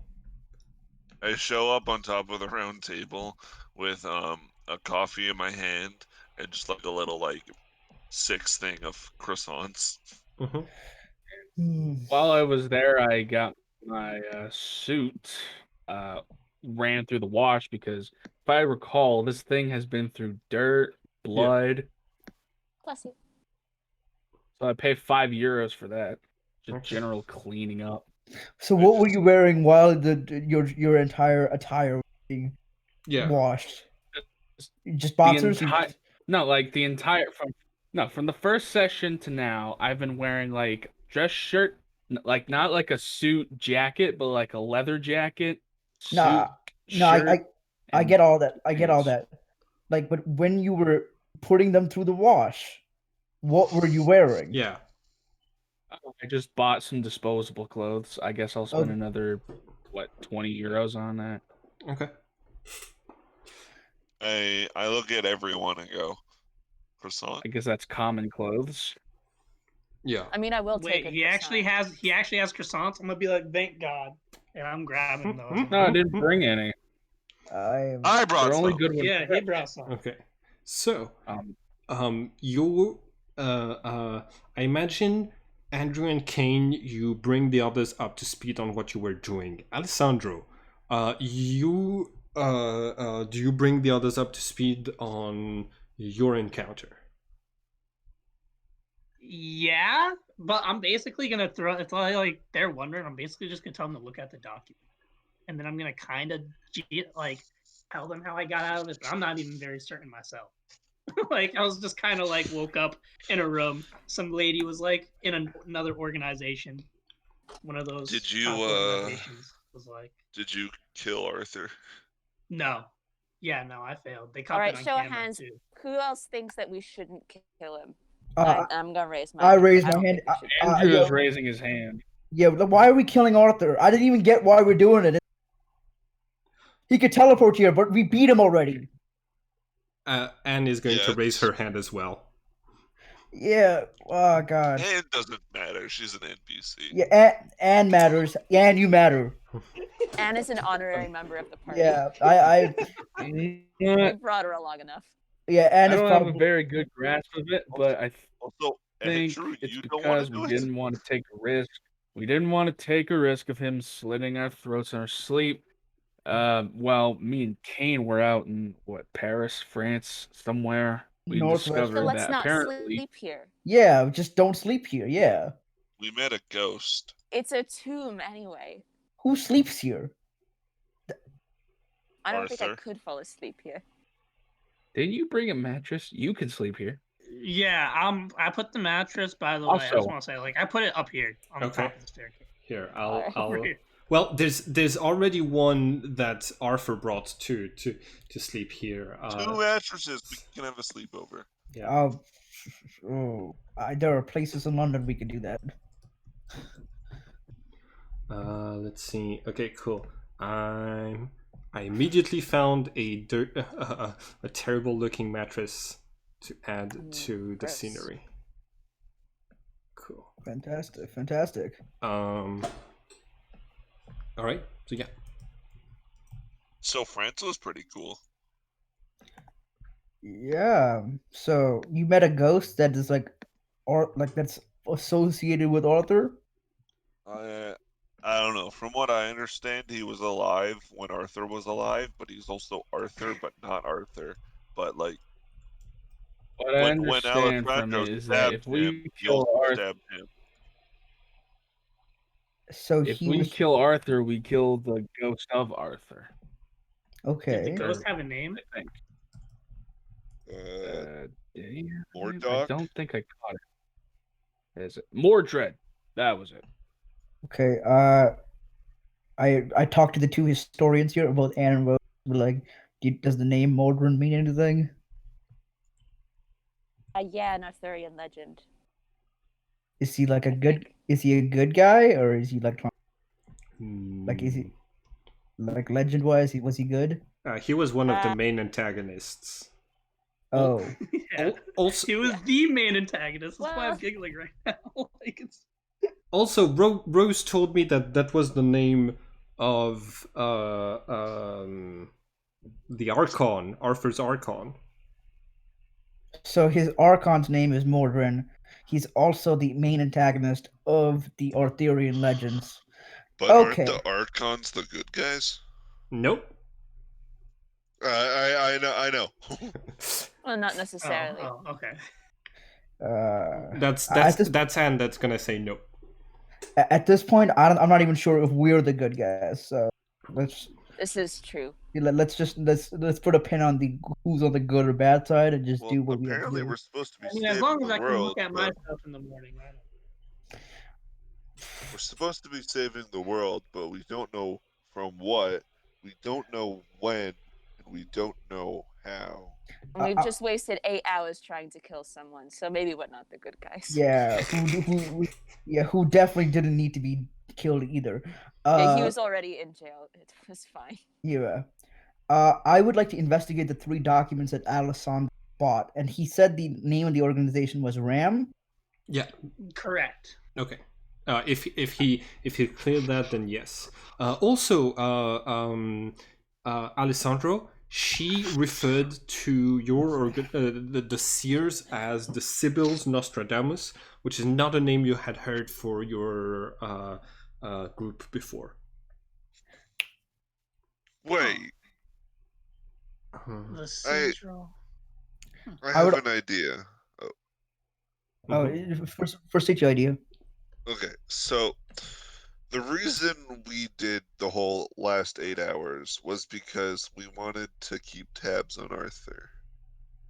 [SPEAKER 4] I show up on top of the round table with a coffee in my hand and just like a little 6 thing of croissants.
[SPEAKER 3] While I was there, I got my suit ran through the wash because if I recall, this thing has been through dirt, blood.
[SPEAKER 6] Bless you.
[SPEAKER 3] So I pay €5 for that. Just
[SPEAKER 2] Okay.
[SPEAKER 3] general cleaning up.
[SPEAKER 1] So what were you wearing while your entire attire was being
[SPEAKER 2] Yeah.
[SPEAKER 1] washed? Just
[SPEAKER 3] The
[SPEAKER 1] boxers?
[SPEAKER 3] No, like the entire from the first session to now, I've been wearing like dress shirt, like not like a suit jacket, but like a leather jacket, suit,
[SPEAKER 1] No,
[SPEAKER 3] shirt.
[SPEAKER 1] I
[SPEAKER 3] and
[SPEAKER 1] get all that. I get all
[SPEAKER 3] pants.
[SPEAKER 1] that. Like, but when you were putting them through the wash, what were you wearing?
[SPEAKER 2] Yeah.
[SPEAKER 3] I just bought some disposable clothes. I guess I'll spend
[SPEAKER 1] Oh.
[SPEAKER 3] another 20 euros on that.
[SPEAKER 2] Okay.
[SPEAKER 4] I look at everyone and go, croissant.
[SPEAKER 3] I guess that's common clothes.
[SPEAKER 2] Yeah.
[SPEAKER 6] I mean, I will take
[SPEAKER 5] Wait,
[SPEAKER 6] a
[SPEAKER 5] he actually
[SPEAKER 6] croissant.
[SPEAKER 5] has croissants. I'm gonna be like, thank God, and I'm grabbing those.
[SPEAKER 3] No, I didn't bring any.
[SPEAKER 1] I
[SPEAKER 4] I brought
[SPEAKER 3] They're only
[SPEAKER 4] some.
[SPEAKER 3] good when
[SPEAKER 5] Yeah, he brought some.
[SPEAKER 2] Okay. So,
[SPEAKER 3] um,
[SPEAKER 2] you, I imagine Andrew and Kane, you bring the others up to speed on what you were doing. Alessandro, you, do you bring the others up to speed on your encounter?
[SPEAKER 5] Yeah, but I'm basically gonna throw. It's like they're wondering. I'm basically just gonna tell them to look at the document, and then I'm gonna kind of like tell them how I got out of it. But I'm not even very certain myself. Like I was just kind of like woke up in a room. Some lady was like in another organization. One of those
[SPEAKER 4] Did
[SPEAKER 5] top
[SPEAKER 4] you
[SPEAKER 5] organizations was like,
[SPEAKER 4] did you kill Arthur?
[SPEAKER 5] no, yeah, no, I failed. They
[SPEAKER 6] All
[SPEAKER 5] caught
[SPEAKER 6] right,
[SPEAKER 5] that on
[SPEAKER 6] show of
[SPEAKER 5] camera
[SPEAKER 6] hands.
[SPEAKER 5] too.
[SPEAKER 6] Who else thinks that we shouldn't kill him?
[SPEAKER 1] uh,
[SPEAKER 6] I'm gonna raise my
[SPEAKER 1] I
[SPEAKER 6] hand.
[SPEAKER 1] raised
[SPEAKER 6] I
[SPEAKER 1] my
[SPEAKER 6] don't
[SPEAKER 1] hand.
[SPEAKER 6] think we should.
[SPEAKER 3] Andrew
[SPEAKER 1] Yeah,
[SPEAKER 3] is raising his hand.
[SPEAKER 1] yeah. Why are we killing Arthur? I didn't even get why we're doing it. He could teleport here, but we beat him already.
[SPEAKER 2] Anne is going
[SPEAKER 4] Yeah,
[SPEAKER 2] to raise
[SPEAKER 4] it's-
[SPEAKER 2] her hand as well.
[SPEAKER 1] Yeah. Oh God.
[SPEAKER 4] It doesn't matter. She's an NPC.
[SPEAKER 1] Yeah. And matters. And you matter.
[SPEAKER 6] Anne is an honorary member of the party.
[SPEAKER 1] Yeah. I.
[SPEAKER 3] You know
[SPEAKER 6] We
[SPEAKER 3] what?
[SPEAKER 6] brought her along enough.
[SPEAKER 1] Yeah.
[SPEAKER 3] I
[SPEAKER 1] And it's
[SPEAKER 3] don't have a
[SPEAKER 1] probably.
[SPEAKER 3] very good grasp of it, but I
[SPEAKER 4] Also,
[SPEAKER 3] think
[SPEAKER 4] Andrew,
[SPEAKER 3] it's
[SPEAKER 4] you don't want to
[SPEAKER 3] because we
[SPEAKER 4] do it.
[SPEAKER 3] didn't want to take a risk. We didn't want to take a risk of him slitting our throats in our sleep. Well, me and Kane were out in Paris, France, somewhere. We
[SPEAKER 1] Northwest.
[SPEAKER 6] So
[SPEAKER 3] discovered
[SPEAKER 6] let's
[SPEAKER 3] that
[SPEAKER 6] not
[SPEAKER 3] apparently
[SPEAKER 6] sleep here.
[SPEAKER 1] Yeah. Just don't sleep here. Yeah.
[SPEAKER 4] We met a ghost.
[SPEAKER 6] It's a tomb anyway.
[SPEAKER 1] Who sleeps here?
[SPEAKER 6] I don't think I
[SPEAKER 4] Arthur.
[SPEAKER 6] could fall asleep here.
[SPEAKER 3] Didn't you bring a mattress? You can sleep here.
[SPEAKER 5] Yeah, I put the mattress. By the way, I just
[SPEAKER 3] Also,
[SPEAKER 5] want to say, like, I put it up here on the
[SPEAKER 2] Okay.
[SPEAKER 5] top of the staircase.
[SPEAKER 2] Here,
[SPEAKER 6] Alright.
[SPEAKER 2] I'll. Well, there's already one that Arthur brought to sleep here.
[SPEAKER 4] Two mattresses. We can have a sleepover.
[SPEAKER 2] Yeah.
[SPEAKER 1] There are places in London we could do that.
[SPEAKER 2] Let's see. Okay, cool. I immediately found a terrible looking mattress to add to the
[SPEAKER 6] gross.
[SPEAKER 2] scenery. Cool.
[SPEAKER 1] Fantastic. Fantastic.
[SPEAKER 2] All right. So yeah.
[SPEAKER 4] So Franco's pretty cool.
[SPEAKER 1] Yeah. So you met a ghost that is that's associated with Arthur.
[SPEAKER 4] I don't know. From what I understand, he was alive when Arthur was alive, but he's also Arthur, but not Arthur. But like
[SPEAKER 3] what I
[SPEAKER 4] when
[SPEAKER 3] understand from
[SPEAKER 4] Alessandro
[SPEAKER 3] it is that
[SPEAKER 4] stabbed
[SPEAKER 3] if
[SPEAKER 4] him,
[SPEAKER 3] we
[SPEAKER 4] he
[SPEAKER 3] kill
[SPEAKER 4] also
[SPEAKER 3] Arthur,
[SPEAKER 4] stabbed him.
[SPEAKER 1] So
[SPEAKER 3] if
[SPEAKER 1] he
[SPEAKER 3] we
[SPEAKER 1] was
[SPEAKER 3] kill Arthur, we kill the ghost of Arthur.
[SPEAKER 1] okay.
[SPEAKER 5] Did the ghost have a name?
[SPEAKER 3] I think. Did he? I
[SPEAKER 4] Mordok?
[SPEAKER 3] don't think I caught it. Is it Mordred? That was it.
[SPEAKER 1] Okay. I talked to the two historians here, both Anne and Rose. Were like, does the name Mordred mean anything?
[SPEAKER 6] Yeah, an Arthurian legend.
[SPEAKER 1] Is he like a
[SPEAKER 6] I
[SPEAKER 1] good?
[SPEAKER 6] think.
[SPEAKER 1] Is he a good guy, or is he like is he like legend wise? Was he good?
[SPEAKER 2] He was one of the main antagonists.
[SPEAKER 1] Oh,
[SPEAKER 5] Yeah.
[SPEAKER 2] Also,
[SPEAKER 5] He was the main antagonist. That's why I'm
[SPEAKER 6] Well-
[SPEAKER 5] giggling right now. Like it's
[SPEAKER 2] also, Rose told me that was the name of the Archon, Arthur's Archon.
[SPEAKER 1] so his Archon's name is Mordred. He's also the main antagonist of the Arthurian legends.
[SPEAKER 4] But
[SPEAKER 1] Okay.
[SPEAKER 4] aren't the Archons the good guys?
[SPEAKER 2] Nope.
[SPEAKER 4] I know.
[SPEAKER 6] Well, not necessarily.
[SPEAKER 5] okay.
[SPEAKER 2] That's Anne that's gonna say no.
[SPEAKER 1] At this point, I'm not even sure if we're the good guys. So let's
[SPEAKER 6] This is true.
[SPEAKER 1] let's put a pin on the who's on the good or bad side and just
[SPEAKER 4] Well,
[SPEAKER 1] do what we have to
[SPEAKER 4] apparently
[SPEAKER 1] do.
[SPEAKER 4] we're supposed to be
[SPEAKER 5] I mean,
[SPEAKER 4] saving
[SPEAKER 5] as long as
[SPEAKER 4] the
[SPEAKER 5] I can
[SPEAKER 4] world,
[SPEAKER 5] look at
[SPEAKER 4] but
[SPEAKER 5] myself in the morning, I don't.
[SPEAKER 4] we're supposed to be saving the world, but we don't know from what, we don't know when, and we don't know how.
[SPEAKER 6] We've just wasted 8 hours trying to kill someone, so maybe we're not the good guys.
[SPEAKER 1] Yeah, who definitely didn't need to be killed either.
[SPEAKER 6] Yeah, he was already in jail. It was fine.
[SPEAKER 1] Yeah. I would like to investigate the 3 documents that Alessandro bought, and he said the name of the organization was RAM.
[SPEAKER 2] Yeah.
[SPEAKER 5] Correct.
[SPEAKER 2] Okay. If he cleared that, then yes. Also, Alessandro, she referred to your the Seers as the Sibyls Nostradamus, which is not a name you had heard for your group before.
[SPEAKER 4] Wait,
[SPEAKER 5] The central.
[SPEAKER 4] I
[SPEAKER 1] I
[SPEAKER 4] have
[SPEAKER 1] would-
[SPEAKER 4] an idea.
[SPEAKER 1] First state your idea.
[SPEAKER 4] Okay, so the reason we did the whole last 8 hours was because we wanted to keep tabs on Arthur.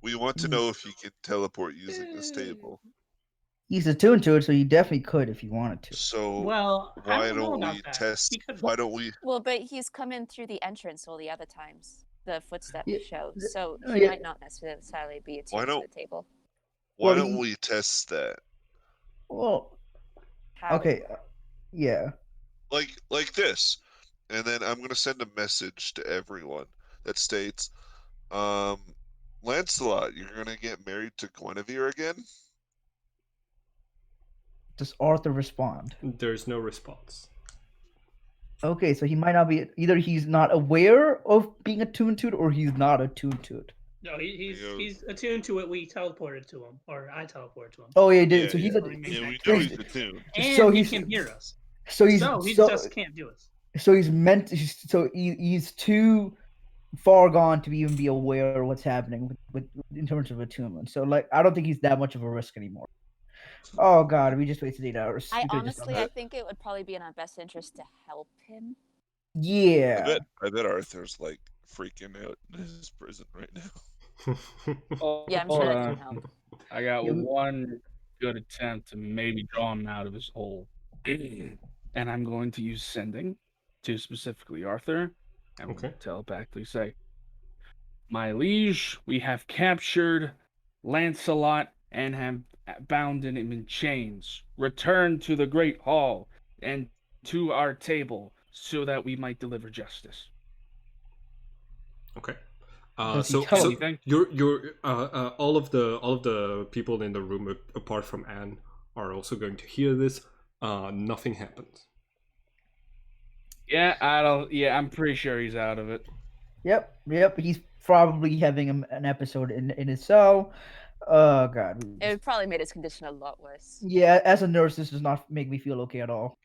[SPEAKER 4] We want to know if he can teleport using this table.
[SPEAKER 1] He's attuned to it, so you definitely could if you wanted to.
[SPEAKER 4] So
[SPEAKER 5] Well, I
[SPEAKER 4] why
[SPEAKER 5] don't know
[SPEAKER 4] don't
[SPEAKER 5] about
[SPEAKER 4] we
[SPEAKER 5] that.
[SPEAKER 4] test?
[SPEAKER 5] He could-
[SPEAKER 4] Why don't we?
[SPEAKER 6] Well, but he's come in through the entrance all the other times. The footsteps
[SPEAKER 1] Yeah,
[SPEAKER 6] show,
[SPEAKER 1] th-
[SPEAKER 6] so
[SPEAKER 1] oh,
[SPEAKER 6] he
[SPEAKER 1] yeah.
[SPEAKER 6] might not necessarily be
[SPEAKER 4] Why
[SPEAKER 6] attuned to
[SPEAKER 4] don't-
[SPEAKER 6] the table.
[SPEAKER 4] Why
[SPEAKER 1] Well,
[SPEAKER 4] don't we test that?
[SPEAKER 1] Well,
[SPEAKER 6] How?
[SPEAKER 1] okay, yeah.
[SPEAKER 4] Like this, and then I'm gonna send a message to everyone that states, Lancelot, you're gonna get married to Guinevere again.
[SPEAKER 1] Does Arthur respond?
[SPEAKER 2] There's no response.
[SPEAKER 1] Okay, so he might not be. Either he's not aware of being attuned to it, or he's not attuned to it.
[SPEAKER 5] No,
[SPEAKER 4] He goes-
[SPEAKER 5] he's attuned to it. We teleported to him, or I teleported to him.
[SPEAKER 1] Oh, yeah, he did.
[SPEAKER 4] Yeah,
[SPEAKER 1] so he's
[SPEAKER 4] yeah.
[SPEAKER 1] a,
[SPEAKER 5] Yeah,
[SPEAKER 4] Yeah, we
[SPEAKER 1] so
[SPEAKER 4] know
[SPEAKER 1] he's-
[SPEAKER 4] he's attuned.
[SPEAKER 5] And
[SPEAKER 1] so
[SPEAKER 5] he
[SPEAKER 1] he's-
[SPEAKER 5] can hear us.
[SPEAKER 1] so he's
[SPEAKER 5] So he
[SPEAKER 1] so,
[SPEAKER 5] just can't do it.
[SPEAKER 1] so he's meant. So he's too far gone to even be aware of what's happening with in terms of attunement. So like, I don't think he's that much of a risk anymore. Oh God, we just wasted 8 hours.
[SPEAKER 6] I
[SPEAKER 1] We could've just done
[SPEAKER 6] honestly, I
[SPEAKER 1] that.
[SPEAKER 6] think it would probably be in our best interest to help him.
[SPEAKER 1] Yeah.
[SPEAKER 4] I bet Arthur's like freaking out in his prison right now.
[SPEAKER 6] Yeah, I'm sure that
[SPEAKER 3] Hold
[SPEAKER 6] can
[SPEAKER 3] on.
[SPEAKER 6] help.
[SPEAKER 3] I got
[SPEAKER 1] Yeah, we-
[SPEAKER 3] one good attempt to maybe draw him out of his hole. And I'm going to use sending to specifically Arthur. And
[SPEAKER 2] Okay.
[SPEAKER 3] telepathically say, "My liege, we have captured Lancelot and have bound him in chains. Return to the Great Hall and to our table so that we might deliver justice."
[SPEAKER 2] Okay.
[SPEAKER 1] Does he
[SPEAKER 2] So
[SPEAKER 1] tell
[SPEAKER 3] anything?
[SPEAKER 2] you're all of the people in the room apart from Anne are also going to hear this. Nothing happens.
[SPEAKER 3] Yeah, I'm pretty sure he's out of it.
[SPEAKER 1] Yep. He's probably having an episode in his cell. Oh God.
[SPEAKER 6] It would probably made his condition a lot worse.
[SPEAKER 1] Yeah, as a nurse, this does not make me feel okay at all.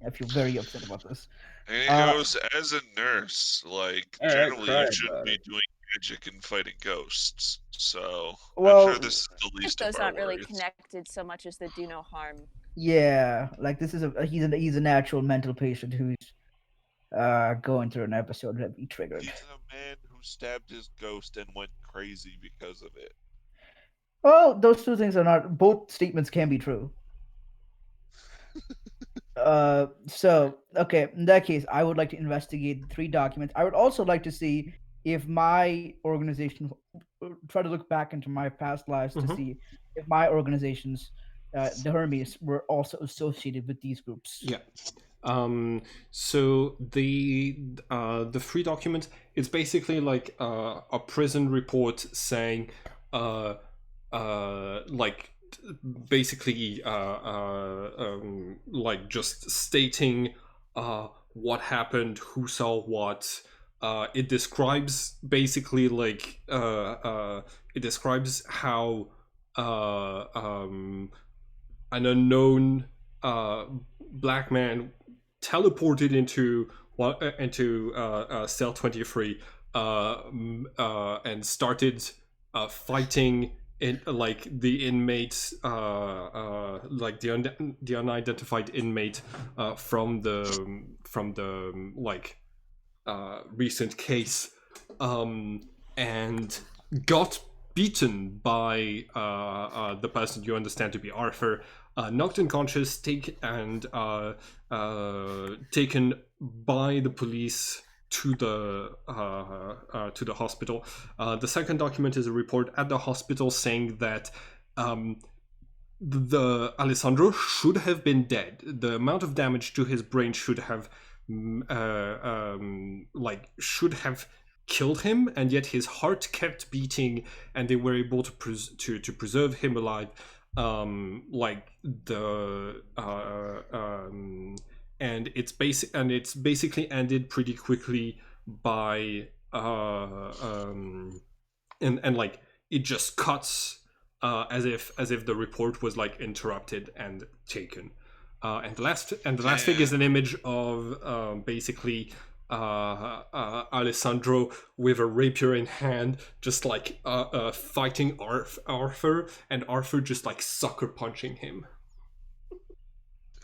[SPEAKER 1] I feel very upset about this.
[SPEAKER 4] And he
[SPEAKER 1] Uh,
[SPEAKER 4] goes, as a nurse, like
[SPEAKER 3] All right,
[SPEAKER 4] generally
[SPEAKER 3] cry
[SPEAKER 4] you shouldn't
[SPEAKER 3] about
[SPEAKER 4] be
[SPEAKER 3] it.
[SPEAKER 4] doing magic and fighting ghosts. So
[SPEAKER 1] Well,
[SPEAKER 4] I'm sure this is the
[SPEAKER 6] If
[SPEAKER 4] least of
[SPEAKER 6] those
[SPEAKER 4] our
[SPEAKER 6] aren't really
[SPEAKER 4] worries.
[SPEAKER 6] connected so much as they do no harm.
[SPEAKER 1] Yeah, like this is he's a natural mental patient who's going through an episode that be triggered.
[SPEAKER 4] He's a man who stabbed his ghost and went crazy because of it.
[SPEAKER 1] Well, those two things are not. Both statements can be true. So okay, in that case, I would like to investigate the 3 documents. I would also like to see if my organization try to look back into my past lives to
[SPEAKER 2] Mhm.
[SPEAKER 1] see if my organizations, the Hermes, were also associated with these groups.
[SPEAKER 2] Yeah. So the 3 documents, it's basically like a prison report saying like basically like just stating what happened, who saw what. It describes basically like it describes how an unknown black man teleported into cell 23 and started fighting in like the inmates like the unidentified inmate from the like recent case and got beaten by the person you understand to be Arthur, knocked unconscious, taken by the police to the hospital. The second document is a report at the hospital saying that the Alessandro should have been dead. The amount of damage to his brain should have should have killed him, and yet his heart kept beating, and they were able to preserve him alive. And it's basically ended pretty quickly by and like it just cuts as if the report was like interrupted and taken. And the last thing is an image of basically Alessandro with a rapier in hand, just like fighting Arthur, and Arthur just like sucker punching him.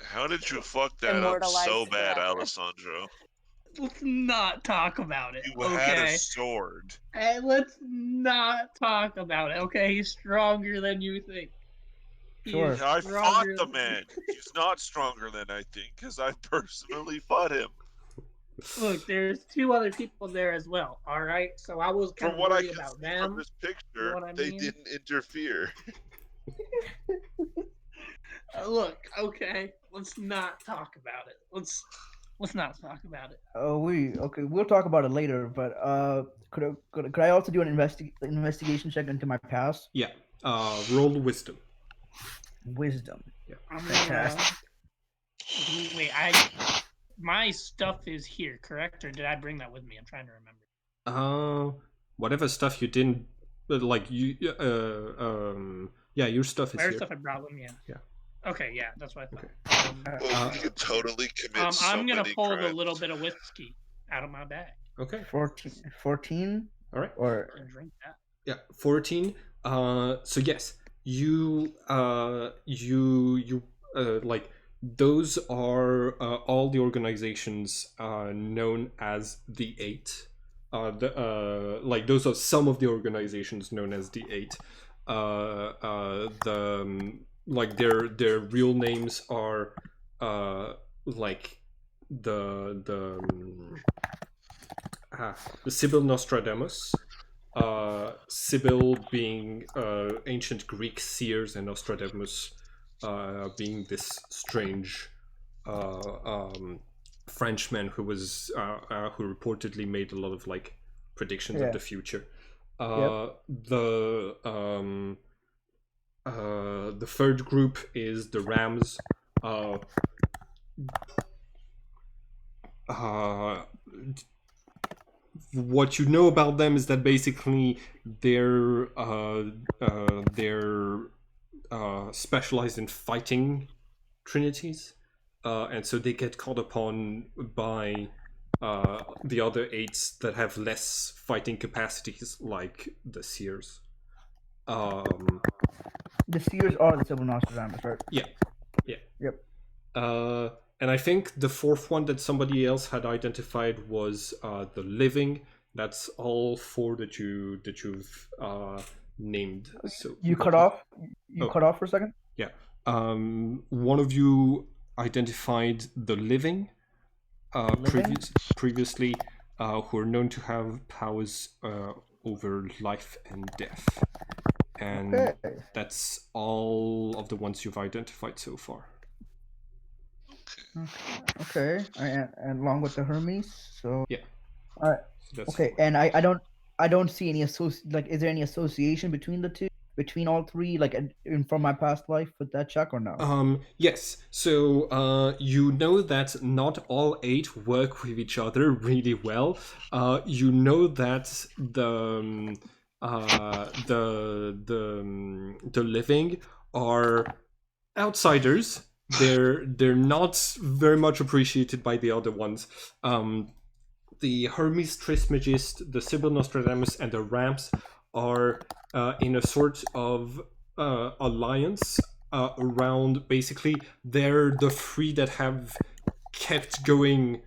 [SPEAKER 4] How did you fuck that up
[SPEAKER 6] Immortalized
[SPEAKER 4] so bad,
[SPEAKER 6] forever.
[SPEAKER 4] Alessandro?
[SPEAKER 5] Let's not talk about it.
[SPEAKER 4] You had a sword.
[SPEAKER 5] Hey, let's not talk about it. Okay, he's stronger than you think.
[SPEAKER 1] Sure.
[SPEAKER 4] I fought the man. He's not stronger than I think, because I personally fought him.
[SPEAKER 5] Look, there's 2 other people there as well. All right, so I was kind
[SPEAKER 4] From
[SPEAKER 5] of
[SPEAKER 4] what I
[SPEAKER 5] worried
[SPEAKER 4] can
[SPEAKER 5] about
[SPEAKER 4] see
[SPEAKER 5] them.
[SPEAKER 4] from this picture,
[SPEAKER 5] You know what I
[SPEAKER 4] they
[SPEAKER 5] mean?
[SPEAKER 4] didn't interfere.
[SPEAKER 5] Look, okay, let's not talk about it. Let's not talk about it.
[SPEAKER 1] Okay. We'll talk about it later. But could I also do an investigation check into my past?
[SPEAKER 2] Yeah. Roll wisdom.
[SPEAKER 1] Wisdom.
[SPEAKER 2] Yeah.
[SPEAKER 5] I'm
[SPEAKER 1] Fantastic.
[SPEAKER 5] gonna wait. My stuff is here, correct? Or did I bring that with me? I'm trying to remember.
[SPEAKER 2] Whatever stuff you didn't like, you yeah, your stuff is
[SPEAKER 5] Whatever
[SPEAKER 2] here.
[SPEAKER 5] stuff I brought with me.
[SPEAKER 2] Yeah.
[SPEAKER 5] Okay, yeah, that's what I thought.
[SPEAKER 2] Okay.
[SPEAKER 4] Well, we could totally commit so
[SPEAKER 5] I'm gonna
[SPEAKER 4] many
[SPEAKER 5] pull
[SPEAKER 4] crimes.
[SPEAKER 5] a little bit of whiskey out of my bag
[SPEAKER 1] 14.
[SPEAKER 2] All right.
[SPEAKER 1] Or
[SPEAKER 5] and drink that.
[SPEAKER 2] Yeah, 14. So yes, you like, those are all the organizations known as the Eight. Like, those are some of the organizations known as the Eight. Like, their real names are like the Sibyl Nostradamus. Sibyl being ancient Greek seers, and Nostradamus being this strange Frenchman who was who reportedly made a lot of like predictions of the future. The third group is the Rams. What you know about them is that basically they're specialized in fighting Trinities, and so they get called upon by the other Eights that have less fighting capacities, like the Seers.
[SPEAKER 1] the Seers are the Civil Nostradamus, right?
[SPEAKER 2] Yeah.
[SPEAKER 1] Yep.
[SPEAKER 2] And I think the fourth one that somebody else had identified was the Living. That's all 4 that you've named. So
[SPEAKER 1] You cut off. You cut off for a second.
[SPEAKER 2] Yeah. One of you identified the Living. Previously, who are known to have powers over life and death. And that's all of the ones you've identified so far.
[SPEAKER 1] Okay. And along with the Hermes. So
[SPEAKER 2] yeah.
[SPEAKER 1] All right.
[SPEAKER 2] So that's
[SPEAKER 1] okay.
[SPEAKER 2] 4.
[SPEAKER 1] And I don't see any is there any association between the two? Between all 3, like from my past life, with that check or no?
[SPEAKER 2] Yes. So you know that not all 8 work with each other really well. You know that the Living are outsiders. They're not very much appreciated by the other ones. The Hermes Trismegist, the Sibyl Nostradamus, and the Rams are in a sort of alliance around, basically, they're the 3 that have kept going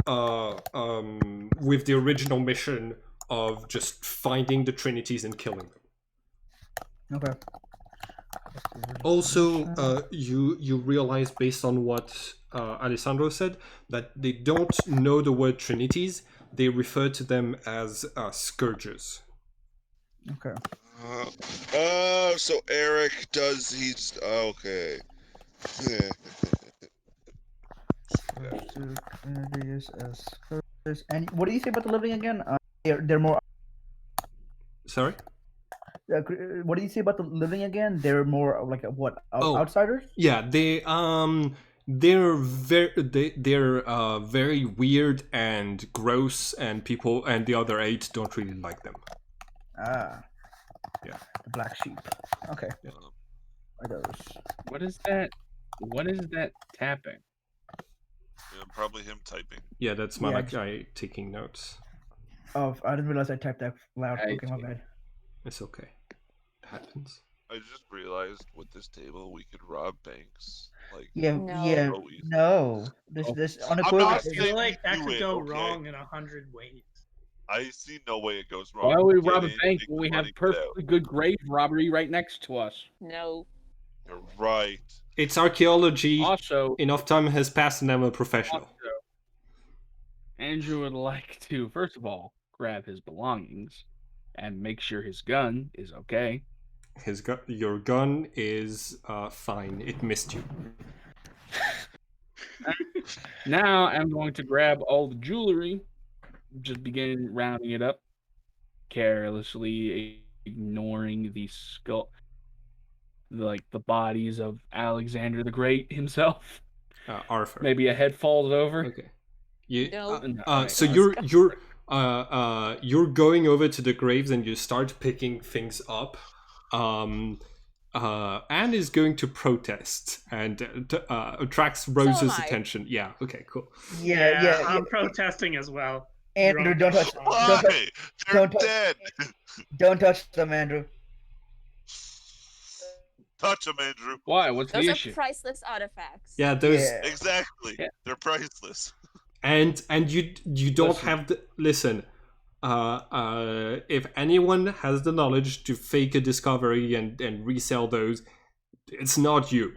[SPEAKER 2] with the original mission of just finding the Trinities and killing them.
[SPEAKER 1] Okay.
[SPEAKER 2] Also, you realize, based on what Alessandro said, that they don't know the word Trinities, they refer to them as scourges.
[SPEAKER 1] Okay.
[SPEAKER 4] Oh, so Eric does. He's okay.
[SPEAKER 1] First two Trinities as scourges. And what do you say about the living again? They're more.
[SPEAKER 2] Sorry.
[SPEAKER 1] What do you say about the living again? They're more like what
[SPEAKER 2] Oh.
[SPEAKER 1] outsiders?
[SPEAKER 2] Yeah, they're very weird and gross, and people and the other 8 don't really like them.
[SPEAKER 1] Ah.
[SPEAKER 2] Yeah.
[SPEAKER 1] The black sheep. Okay.
[SPEAKER 2] Yeah.
[SPEAKER 1] Are those?
[SPEAKER 3] What is that? What is that tapping?
[SPEAKER 4] Probably him typing.
[SPEAKER 2] Yeah, that's
[SPEAKER 1] Yeah,
[SPEAKER 2] Malachi taking notes.
[SPEAKER 1] Oh, I didn't realize I typed that loud.
[SPEAKER 3] I
[SPEAKER 1] Okay, my
[SPEAKER 3] see.
[SPEAKER 1] bad.
[SPEAKER 2] It's okay. It happens.
[SPEAKER 4] I just realized with this table we could rob banks. Like,
[SPEAKER 1] Yeah,
[SPEAKER 6] No.
[SPEAKER 1] yeah,
[SPEAKER 4] so easy.
[SPEAKER 1] no. This
[SPEAKER 3] Oh.
[SPEAKER 1] this
[SPEAKER 4] I'm not
[SPEAKER 1] unequivocal.
[SPEAKER 5] I
[SPEAKER 4] saying
[SPEAKER 5] feel like that
[SPEAKER 4] do
[SPEAKER 5] could
[SPEAKER 4] it,
[SPEAKER 5] go
[SPEAKER 4] okay?
[SPEAKER 5] wrong in 100 ways.
[SPEAKER 4] I see no way it goes wrong.
[SPEAKER 3] Why would we
[SPEAKER 4] Get
[SPEAKER 3] rob a
[SPEAKER 4] in,
[SPEAKER 3] bank
[SPEAKER 4] take
[SPEAKER 3] when
[SPEAKER 4] the
[SPEAKER 3] we have
[SPEAKER 4] money, get out.
[SPEAKER 3] perfectly good grave robbery right next to us?
[SPEAKER 6] No.
[SPEAKER 4] You're right.
[SPEAKER 2] It's archaeology.
[SPEAKER 3] Also,
[SPEAKER 2] Enough time has passed, and I'm a professional.
[SPEAKER 3] Andrew would like to, first of all, grab his belongings and make sure his gun is okay.
[SPEAKER 2] Your gun is fine. It missed you.
[SPEAKER 3] Now I'm going to grab all the jewelry, just begin rounding it up, carelessly ignoring the skull, like the bodies of Alexander the Great himself.
[SPEAKER 2] Arthur.
[SPEAKER 3] Maybe a head falls over.
[SPEAKER 2] Okay. You,
[SPEAKER 6] No.
[SPEAKER 2] so you're going over to the graves and you start picking things up. Anne is going to protest and attracts Rose's
[SPEAKER 6] am I.
[SPEAKER 2] attention. Yeah. Okay. Cool.
[SPEAKER 1] Yeah.
[SPEAKER 5] I'm protesting as well.
[SPEAKER 1] Andrew,
[SPEAKER 5] Drunk
[SPEAKER 1] don't touch.
[SPEAKER 5] and
[SPEAKER 4] Why? They're
[SPEAKER 1] Don't touch-
[SPEAKER 4] dead.
[SPEAKER 1] Don't touch them, Andrew.
[SPEAKER 4] Touch them, Andrew.
[SPEAKER 3] Why? What's
[SPEAKER 6] Those
[SPEAKER 3] the
[SPEAKER 6] are
[SPEAKER 3] issue?
[SPEAKER 6] priceless artifacts.
[SPEAKER 2] Yeah. Those
[SPEAKER 1] Yeah.
[SPEAKER 4] Exactly.
[SPEAKER 3] Yeah.
[SPEAKER 4] They're priceless.
[SPEAKER 2] and you don't
[SPEAKER 3] Listen.
[SPEAKER 2] have the listen. If anyone has the knowledge to fake a discovery and resell those, it's not you.